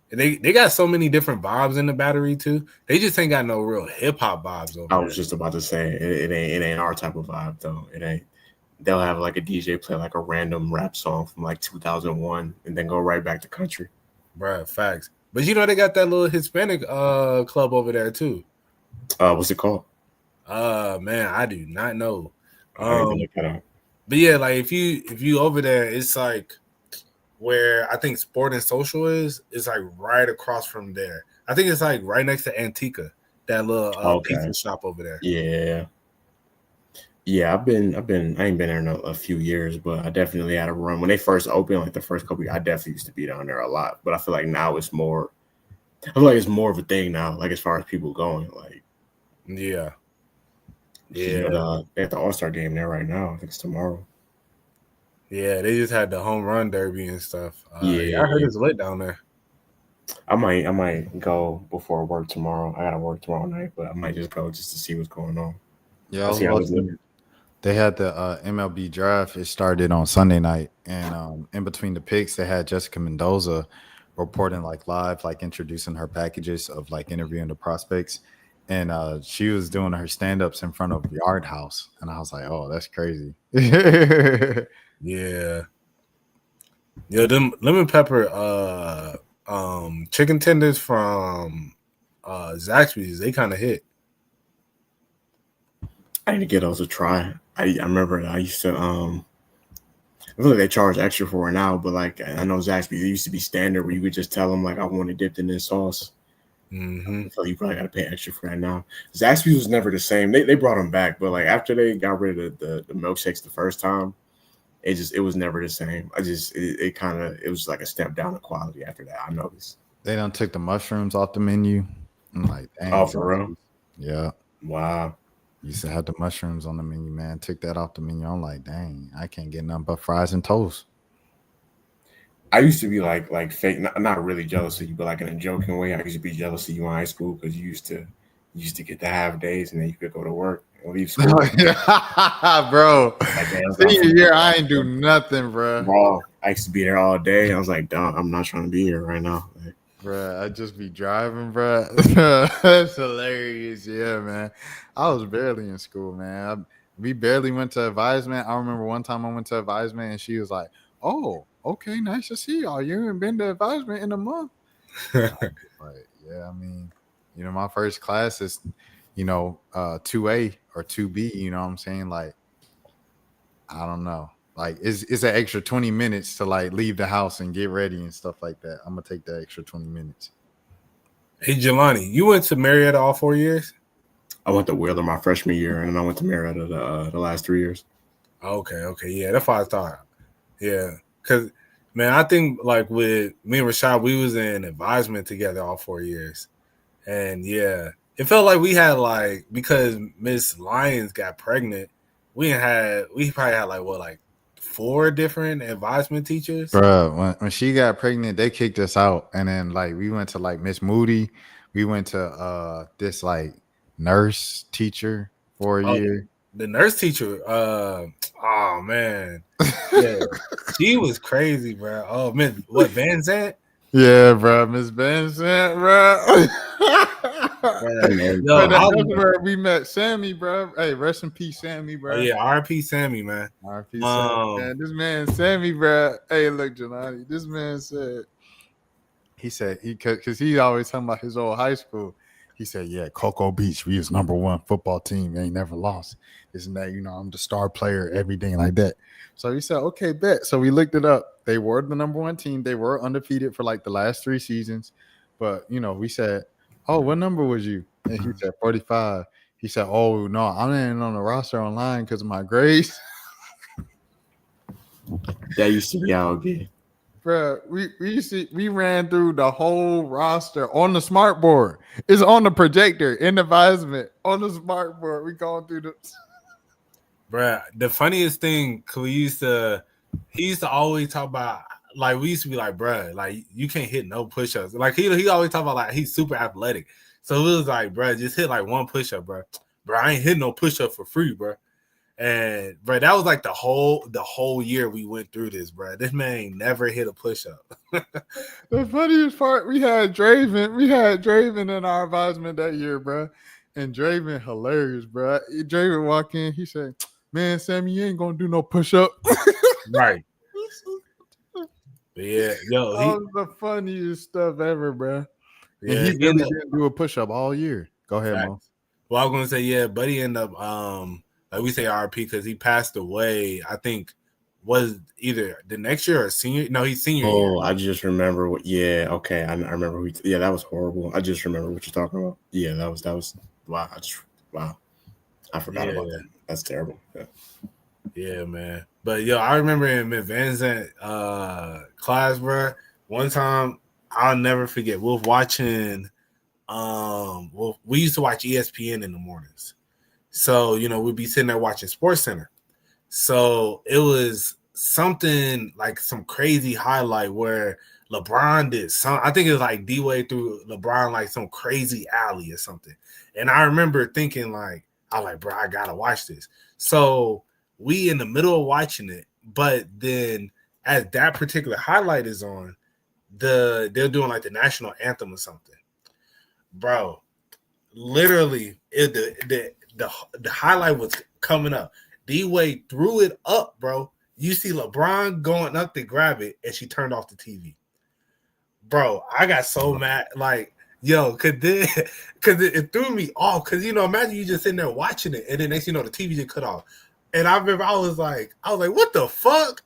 And they got so many different vibes in the Battery too. They just ain't got no real hip hop vibes over I there. was just about to say it ain't our type of vibe though. It ain't. They'll have like a DJ play like a random rap song from like 2001 and then go right back to country. Bruh, facts. But you know they got that little Hispanic club over there too. What's it called? Man, I do not know. I need to look that up. But yeah, like if you over there, it's like where I think Sport and Social is. It's like right across from there. I think it's like right next to Antica, that little pizza shop over there. Yeah. Yeah, I ain't been there in a few years, but I definitely had a run when they first opened. Like the first couple years, I definitely used to be down there a lot. But I feel like now it's more. I feel like it's more of a thing now. Like as far as people going, like yeah. They got the All-Star game there right now. I think it's tomorrow. Yeah, they just had the home run derby and stuff. I Yeah. heard it's lit down there. I might go before work tomorrow. I gotta work tomorrow night, but I might just go just to see what's going on. Yeah, See how it's looking. they had the MLB draft. It started on Sunday night, and in between the picks, they had Jessica Mendoza reporting like live, like introducing her packages of like interviewing the prospects, and she was doing her stand-ups in front of Yard House, and I was like, oh, that's crazy. Yeah. Yeah, them lemon pepper chicken tenders from Zaxby's, they kind of hit. I need to get those a try. I remember I used to I feel like they charge extra for it now, but like I know Zaxby's, it used to be standard where you could just tell them like I want it dipped in this sauce. Mm-hmm. So you probably got to pay extra for that now. Zaxby's was never the same. They brought them back, but like after they got rid of the milkshakes the first time, it was never the same. It was like a step down in quality after that. I noticed. They done took the mushrooms off the menu. I'm like, dang. Oh, for real? Yeah. Wow. Used to have the mushrooms on the menu, man. Took that off the menu. I'm like, dang, I can't get nothing but fries and toast. I used to be like fake, not really jealous of you, but like in a joking way. I used to be jealous of you in high school because you used to get the half days and then you could go to work and leave school. Bro, Like, senior year, I ain't do nothing, bro. I used to be there all day. I was like, dog, I'm not trying to be here right now. Like, Bruh, I just be driving, bruh. That's hilarious. Yeah, man. I was barely in school, man. We barely went to advisement. I remember one time I went to advisement and she was like, oh, okay, nice to see y'all. You haven't been to advisement in a month. But yeah, I mean, my first class is, 2A or 2B, you know what I'm saying? Like, I don't know. Like it's an extra 20 minutes to like leave the house and get ready and stuff like that. I'm gonna take that extra 20 minutes. Hey Jelani, you went to Marietta all 4 years? I went to Wheeler my freshman year, and I went to Marietta the last 3 years. Okay, yeah, that's what I thought. Yeah, because man, I think like with me and Rashad, we was in advisement together all 4 years, and yeah, it felt like we had like because Miss Lyons got pregnant, we probably had like 4 different advisement teachers. Bro, when she got pregnant, they kicked us out, and then like we went to like Miss Moody. We went to this like nurse teacher for a year. The nurse teacher, oh man, yeah, she was crazy, bro. Oh, Miss Van Zant? Yeah, bro, Miss Van Zant, bro. That's where we met Sammy, bro. Hey, rest in peace, Sammy, bro. Oh, yeah, R.P. Sammy, man. R.P. Sammy, man. This man, Sammy, bro. Hey, look, Jelani. This man said, because he always talking about his old high school. He said, yeah, Cocoa Beach, we was #1 football team. Ain't never lost. This and that, I'm the star player, everything like that. So he said, okay, bet. So we looked it up. They were the #1 team. They were undefeated for like the last 3 seasons. But, we said, oh, what number was you? And he said 45. He said, oh, no, I'm not on the roster online because of my grades. That used to be how it be. Bro, we ran through the whole roster on the smart board. It's on the projector in the advisement on the smart board. We going through the. Bro, the funniest thing, he used to always talk about, like, we used to be like, bro, like, you can't hit no push-ups. Like, he always talk about, like, he's super athletic. So it was like, bro, just hit like one push-up, bro. Bro, I ain't hitting no push-up for free, bro. And bro, that was like the whole year we went through this, bro. This man ain't never hit a push-up. The funniest part, we had Draven in our advisement that year, bro. And Draven, hilarious, bro. Draven walk in, he said, man, Sammy, you ain't gonna do no push-up. Right. But yeah, yo, That was the funniest stuff ever, bro. yeah, And he really didn't do a push-up all year. Go ahead, Mo. Well, I was gonna say, yeah, Buddy ended up like we say RP because he passed away, I think was either the next year or senior. No, he's senior year. Oh, I just remember what. Yeah, okay, I remember. Yeah, that was horrible. I just remember what you're talking about. Yeah, that was wow. Wow, I forgot about that. That's terrible. Yeah, man. But yo, I remember in Vincent class, bro. One time I'll never forget. We were watching. We used to watch ESPN in the mornings. So, we'd be sitting there watching SportsCenter. So it was something like some crazy highlight where LeBron did I think it was like D-Wade threw LeBron like some crazy alley or something. And I remember thinking I was like, bro, I gotta watch this. So we in the middle of watching it, but then as that particular highlight is on, they're doing like the national anthem or something. Bro, literally the highlight was coming up. D-Wade threw it up, bro. You see LeBron going up to grab it, and she turned off the TV. Bro, I got so mad. Like, yo, because it threw me off. Because, imagine you just sitting there watching it, and then next the TV just cut off. And I remember I was like, what the fuck?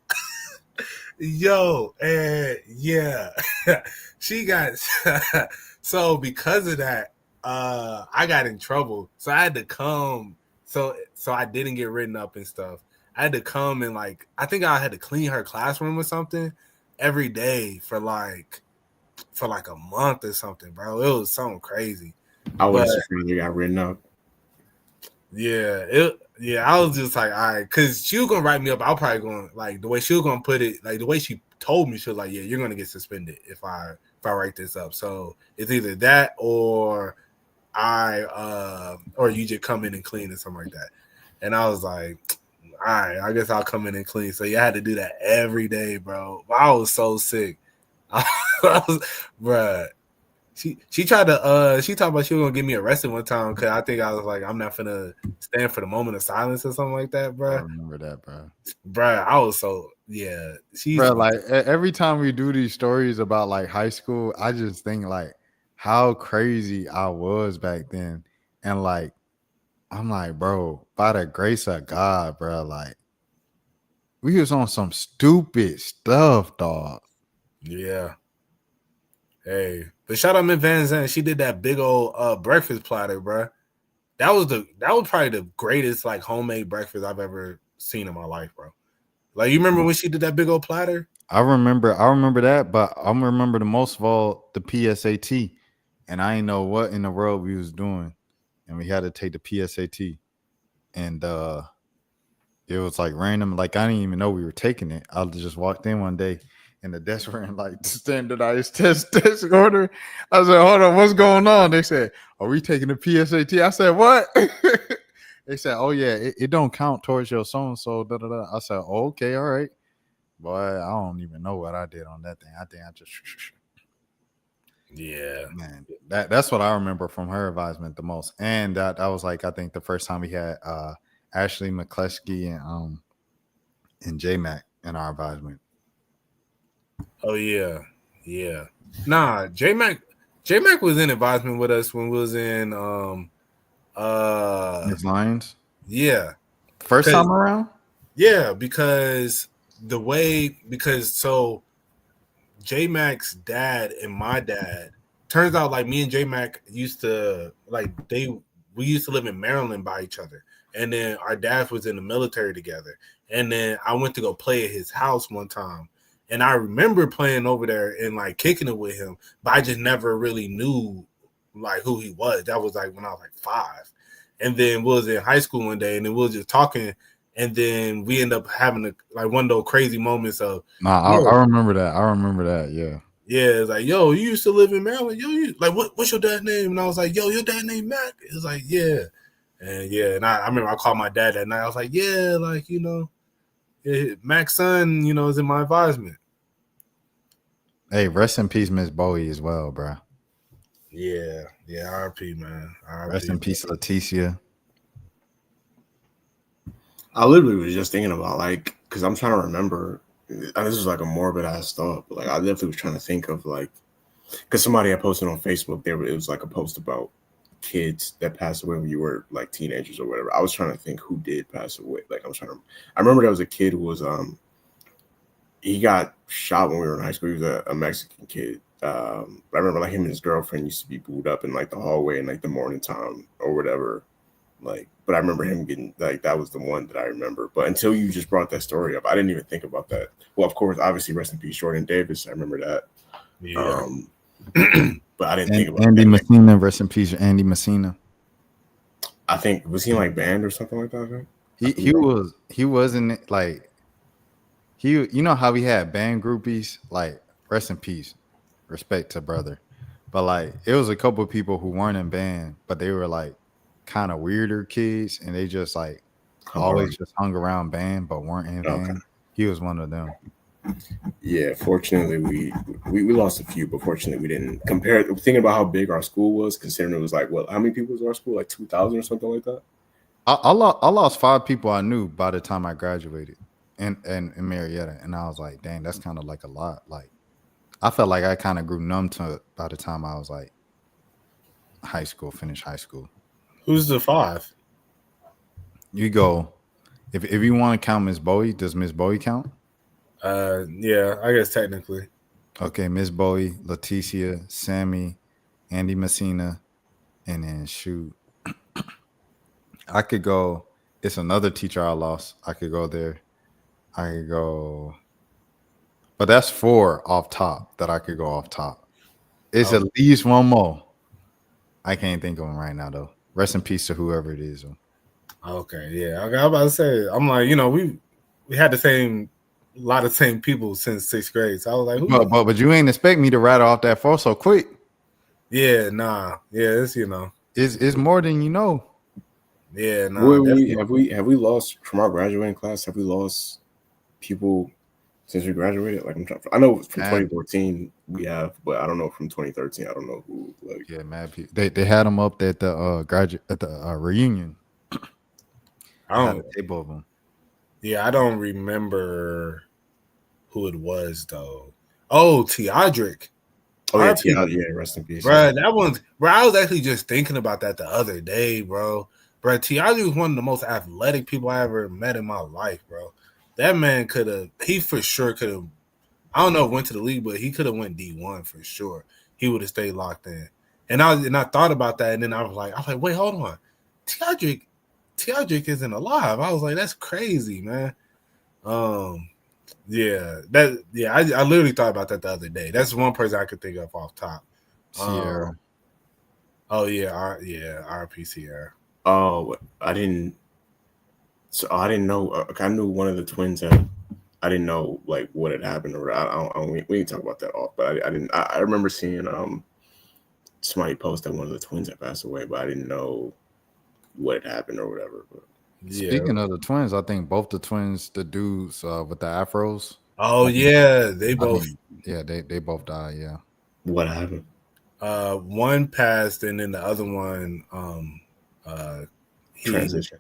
Yo, and yeah. She got so because of that, I got in trouble. So I had to come. So I didn't get written up and stuff. I had to come and I think I had to clean her classroom or something every day for like a month or something, bro. It was something crazy. I was surprised you got written up. Yeah, I was just like, all right, because she was gonna write me up. I was probably going the way she was gonna put it, the way she told me, she was like, yeah, you're gonna get suspended if I write this up. So it's either that or or you just come in and clean or something like that. And I was like, all right, I guess I'll come in and clean. So you had to do that every day, bro. I was so sick. Bruh. She tried to she talked about she was gonna get me arrested one time because I think I was like, I'm not gonna stand for the moment of silence or something like that, bro. I remember that, bro. Bruh, I was so bro, every time we do these stories about high school, I just think how crazy I was back then. And I'm like, bro, by the grace of God, bro, we was on some stupid stuff, dog. Yeah. Hey, but shout out Miss Van Zandt. She did that big old breakfast platter, bro. That was probably the greatest homemade breakfast I've ever seen in my life, bro. You remember when she did that big old platter? I remember that, but I remember the most of all the PSAT, and I didn't know what in the world we was doing, and we had to take the PSAT, and it was random. I didn't even know we were taking it. I just walked in one day. And the desk ran standardized test order. I said, hold on, what's going on? They said, are we taking the PSAT? I said, what? They said, oh, yeah, it don't count towards your so-and-so. Da, da, da. I said, oh, okay, all right. Boy, I don't even know what I did on that thing. I think I just... Yeah. Man, that's what I remember from her advisement the most. And that was I think the first time we had Ashley McCleskey and J-Mac in our advisement. Oh yeah. Nah, J-Mac J Mac was in advisement with us when we was in His Lions. yeah. First time around? Yeah, because so J Mac's dad and my dad, turns out like me and J Mac used to we used to live in Maryland by each other. And then our dads was in the military together. And then I went to go play at his house one time. And I remember playing over there and like kicking it with him, but I just never really knew like who he was. That was like when I was like 5. And then we was in high school one day and then we was just talking. And then we end up having one of those crazy moments of I remember that. I remember that. Yeah. Yeah, it's like, yo, you used to live in Maryland. Yo, you like what's your dad's name? And I was like, yo, your dad named Mac. It's like, yeah. And I remember I called my dad that night. I was like, yeah, like, Mac's son, is in my advisement. Hey, rest in peace, Miss Bowie as well, bro. Yeah, RP, man. RP. Rest in peace, Leticia. I literally was just thinking about because I'm trying to remember. And this is like a morbid ass thought, but I definitely was trying to think of because somebody had posted on Facebook it was like a post about kids that passed away when you were like teenagers or whatever. I was trying to think who did pass away. I remember there was a kid who was he got shot when we were in high school. He was a Mexican kid. I remember him and his girlfriend used to be booed up in the hallway in the morning time or whatever. But I remember him getting that was the one that I remember. But until you just brought that story up, I didn't even think about that. Well, of course, obviously, rest in peace, Jordan Davis. I remember that. Yeah. But I didn't think about Andy Messina. Rest in peace, Andy Messina. I think was he banned or something like that? Right? He wasn't you know how we had band groupies, rest in peace, respect to brother. But it was a couple of people who weren't in band, but they were kind of weirder kids, and they just always just hung around band but weren't in band. He was one of them. Yeah, fortunately we lost a few, but fortunately we didn't. Thinking about how big our school was, considering it was how many people was our school? 2,000 or something like that? I lost 5 people I knew by the time I graduated in Marietta, and I was like, dang, that's kind of a lot. I felt like I kind of grew numb to it by the time I was finished high school. Who's the 5? You go. If you want to count Miss Bowie, does Miss Bowie count? Yeah, I guess technically. Okay, Miss Bowie, Leticia, Sammy, Andy Messina, and then shoot. I could go. It's another teacher I lost. I could go there. I could go. But that's 4 off top that I could go off top. It's at least one more. I can't think of them right now, though. Rest in peace to whoever it is. Okay, yeah. I was about to say, I'm like, we had the lot of same people since 6th grade. So I was like, who? But you ain't expect me to rattle off that 4 so quick. Yeah, nah. Yeah, it's It's more than you know. Yeah, nah. Have we lost from our graduating class? Have we lost people since we graduated? I know from 2014 we have, but I don't know from 2013. I don't know who. Yeah, mad people. They had them up at the reunion. I don't. They both of them. Yeah, I don't remember who it was though. Oh, Teodric. Oh yeah, Teodric. Yeah, rest in peace. Bro, that one's. Bro, I was actually just thinking about that the other day, bro. Bro, Teodric was one of the most athletic people I ever met in my life, bro. That man he for sure could have. I don't know if went to the league, but he could have went D1 for sure. He would have stayed locked in. And I thought about that, and then I was like, wait, hold on. Teodric isn't alive. I was like, that's crazy, man. I literally thought about that the other day. That's one person I could think of off top. Sierra. RP Sierra. Oh, I didn't. So I didn't know. I knew one of the twins had. I didn't know what had happened, or we didn't talk about that off. But I didn't. I remember seeing somebody post that one of the twins had passed away, but I didn't know what had happened or whatever. But speaking of the twins, I think both the twins, the dudes with the afros. Oh yeah, they both. They both died. Yeah. What happened? One passed, and then the other one, transition.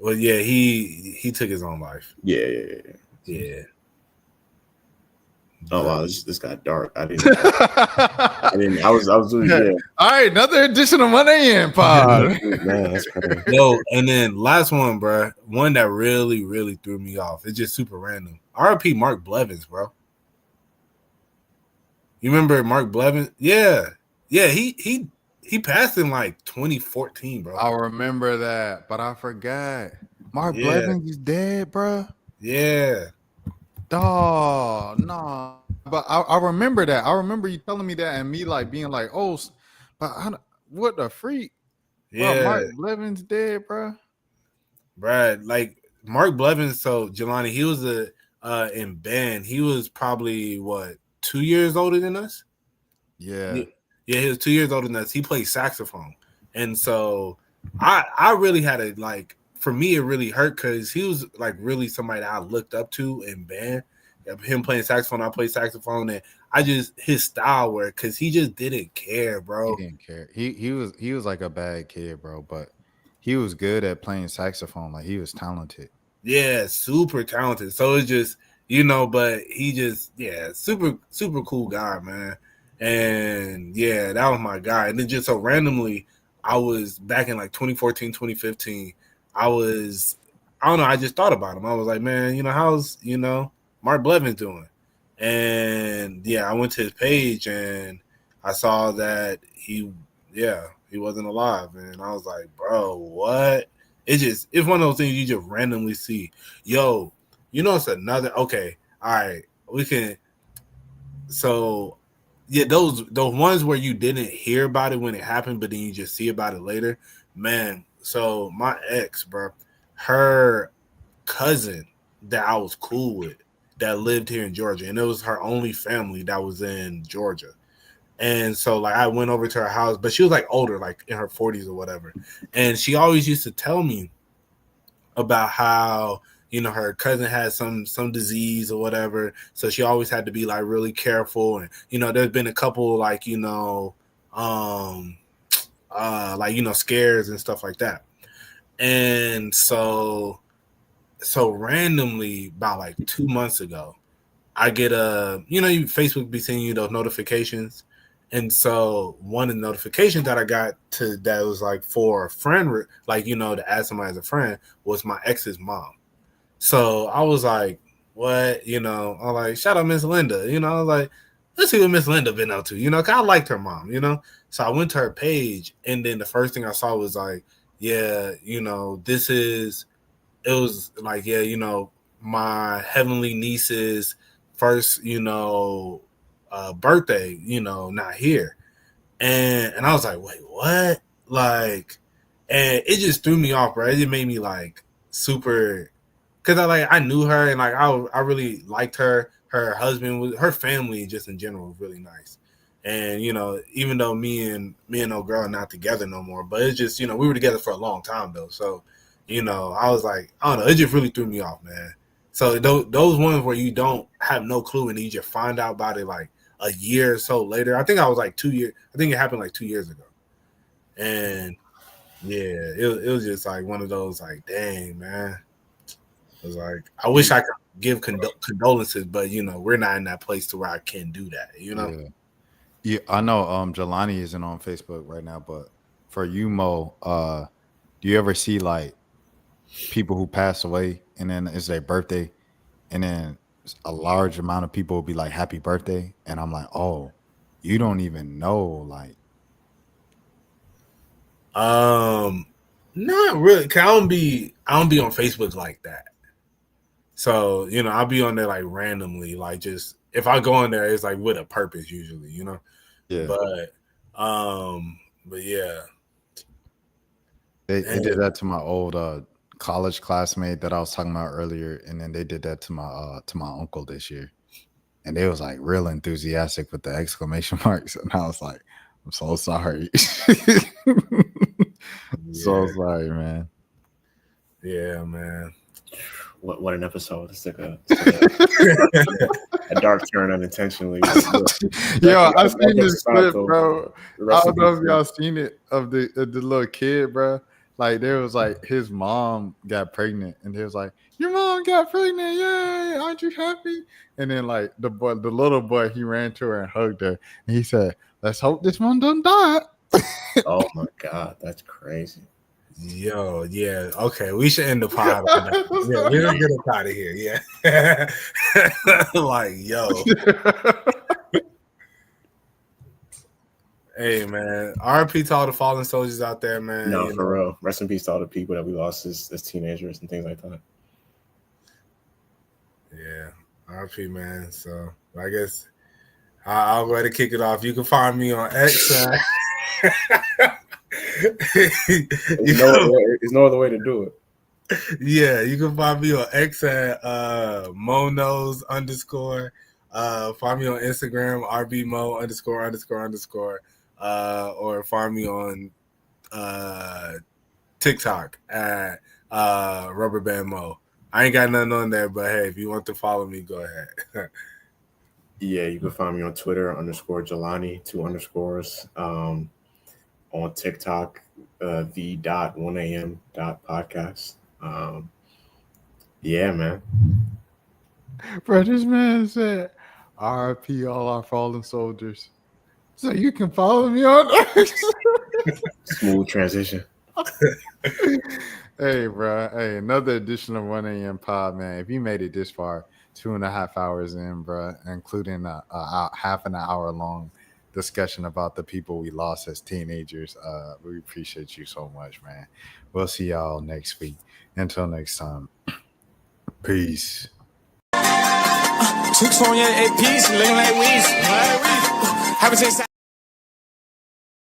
Well, yeah, he took his own life. Yeah. Oh wow, this got dark. I didn't. I was yeah. All right, another edition of 1 a.m. pod. Man, that's crazy. Yo, and then last one, bro. One that really, really threw me off. It's just super random. R.I.P. Mark Blevins, bro. You remember Mark Blevins? Yeah. He passed in like 2014, bro. I remember that, but I forgot. Mark Yeah. Blevins is dead, bro. Yeah. Dog, no. But I remember that. I remember you telling me that and me like being like, oh, but what the freak? Yeah. Bro, Mark Blevins dead, bro. Brad, like Mark Blevins, so Jelani, he was in band. He was probably what 2 years older than us? Yeah. Yeah, he was 2 years older than us. He played saxophone. And so I really had to like, for me, it really hurt because he was like really somebody that I looked up to in band. Him playing saxophone, I played saxophone, and I just his style work because he just didn't care, bro. He didn't care. He was like a bad kid, bro, but he was good at playing saxophone. Like he was talented. Yeah, super talented. So it's just, but he just, super, super cool guy, man. And yeah, that was my guy. And then just so randomly, I was back in like 2014, 2015. I don't know, I just thought about him. I was like, man, how's, Mark Blevins doing? And yeah, I went to his page and I saw that he wasn't alive. And I was like, bro, what? It's one of those things you just randomly see. Yo, it's another, okay, all right, we can, so yeah, those ones where you didn't hear about it when it happened, but then you just see about it later, man. So my ex, bro, her cousin that I was cool with that lived here in Georgia, and it was her only family that was in Georgia. And so like I went over to her house, but she was like older, like in her 40s or whatever. And she always used to tell me about how, her cousin had some disease or whatever. So she always had to be like really careful. And, there's been a couple like, scares and stuff like that. And so randomly about like 2 months ago, I get Facebook be sending you those notifications. And so one of the notifications that I got that was like for a friend, like, to add somebody as a friend, was my ex's mom. So I was like, what? I was like, shout out Miss Linda. I was like, let's see what Miss Linda been up to, because I liked her mom, So I went to her page, and then the first thing I saw was like, yeah, it was like, yeah, my heavenly niece's first, birthday, not here. And I was like, wait, what? Like, and it just threw me off, bro. It just made me like super, because I knew her and like I really liked her. Her husband, her family just in general was really nice. And even though me and old girl are not together no more, but it's just, we were together for a long time though. So, I was like, I don't know, it just really threw me off, man. So those ones where you don't have no clue and you just find out about it like a year or so later. I think I was like 2 years. I think it happened like 2 years ago. And yeah, it was just like one of those like, dang, man. It was like, I wish I could give condolences, but we're not in that place to where I can do that. Yeah, I know. Jelani isn't on Facebook right now, but for you, Mo, do you ever see like people who pass away and then it's their birthday, and then a large amount of people will be like, "Happy birthday," and I'm like, "Oh, you don't even know," like. Not really. 'Cause I don't be on Facebook like that. So, I'll be on there like randomly, like just if I go on there, it's like with a purpose usually, Yeah. But yeah. They did that to my old college classmate that I was talking about earlier, and then they did that to my uncle this year. And they was like real enthusiastic with the exclamation marks. And I was like, I'm so sorry. So sorry, man. Yeah, man. What an episode. This took a dark turn unintentionally. Yo, I seen this clip, bro. I don't know if y'all seen it of the little kid, bro. like there was like his mom got pregnant, and he was like, "Your mom got pregnant, yay! Aren't you happy?" And then like the little boy, he ran to her and hugged her, and he said, "Let's hope this one don't die." Oh my God, that's crazy. Yo, yeah. Okay, we should end the pod on that. Yeah, we're gonna get up out of here. Yeah. Like, yo. Hey man, RP to all the fallen soldiers out there, man. No, for real. Rest in peace to all the people that we lost as teenagers and things like that. Yeah, RP, man. So I guess I'll go ahead and kick it off. You can find me on X. There's no other way to do it. Yeah, you can find me on X at Monos_. Find me on Instagram, RBMo____. Or find me on TikTok at Rubber Band Mo. I ain't got nothing on there, but hey, if you want to follow me, go ahead. Yeah, you can find me on Twitter _Jelani 2 underscores. On TikTok, the.1am.podcast. Yeah, man. Bro, this man said, "RIP all our fallen soldiers." So you can follow me on X. Smooth transition. Hey, bro. Hey, another edition of 1 a.m. pod, man. If you made it this far, 2.5 hours in, bro, including a half an hour long discussion about the people we lost as teenagers, we appreciate you so much, man. We'll see y'all next week. Until next time, peace. Chicks on your APs, looking like weeds. Haven't seen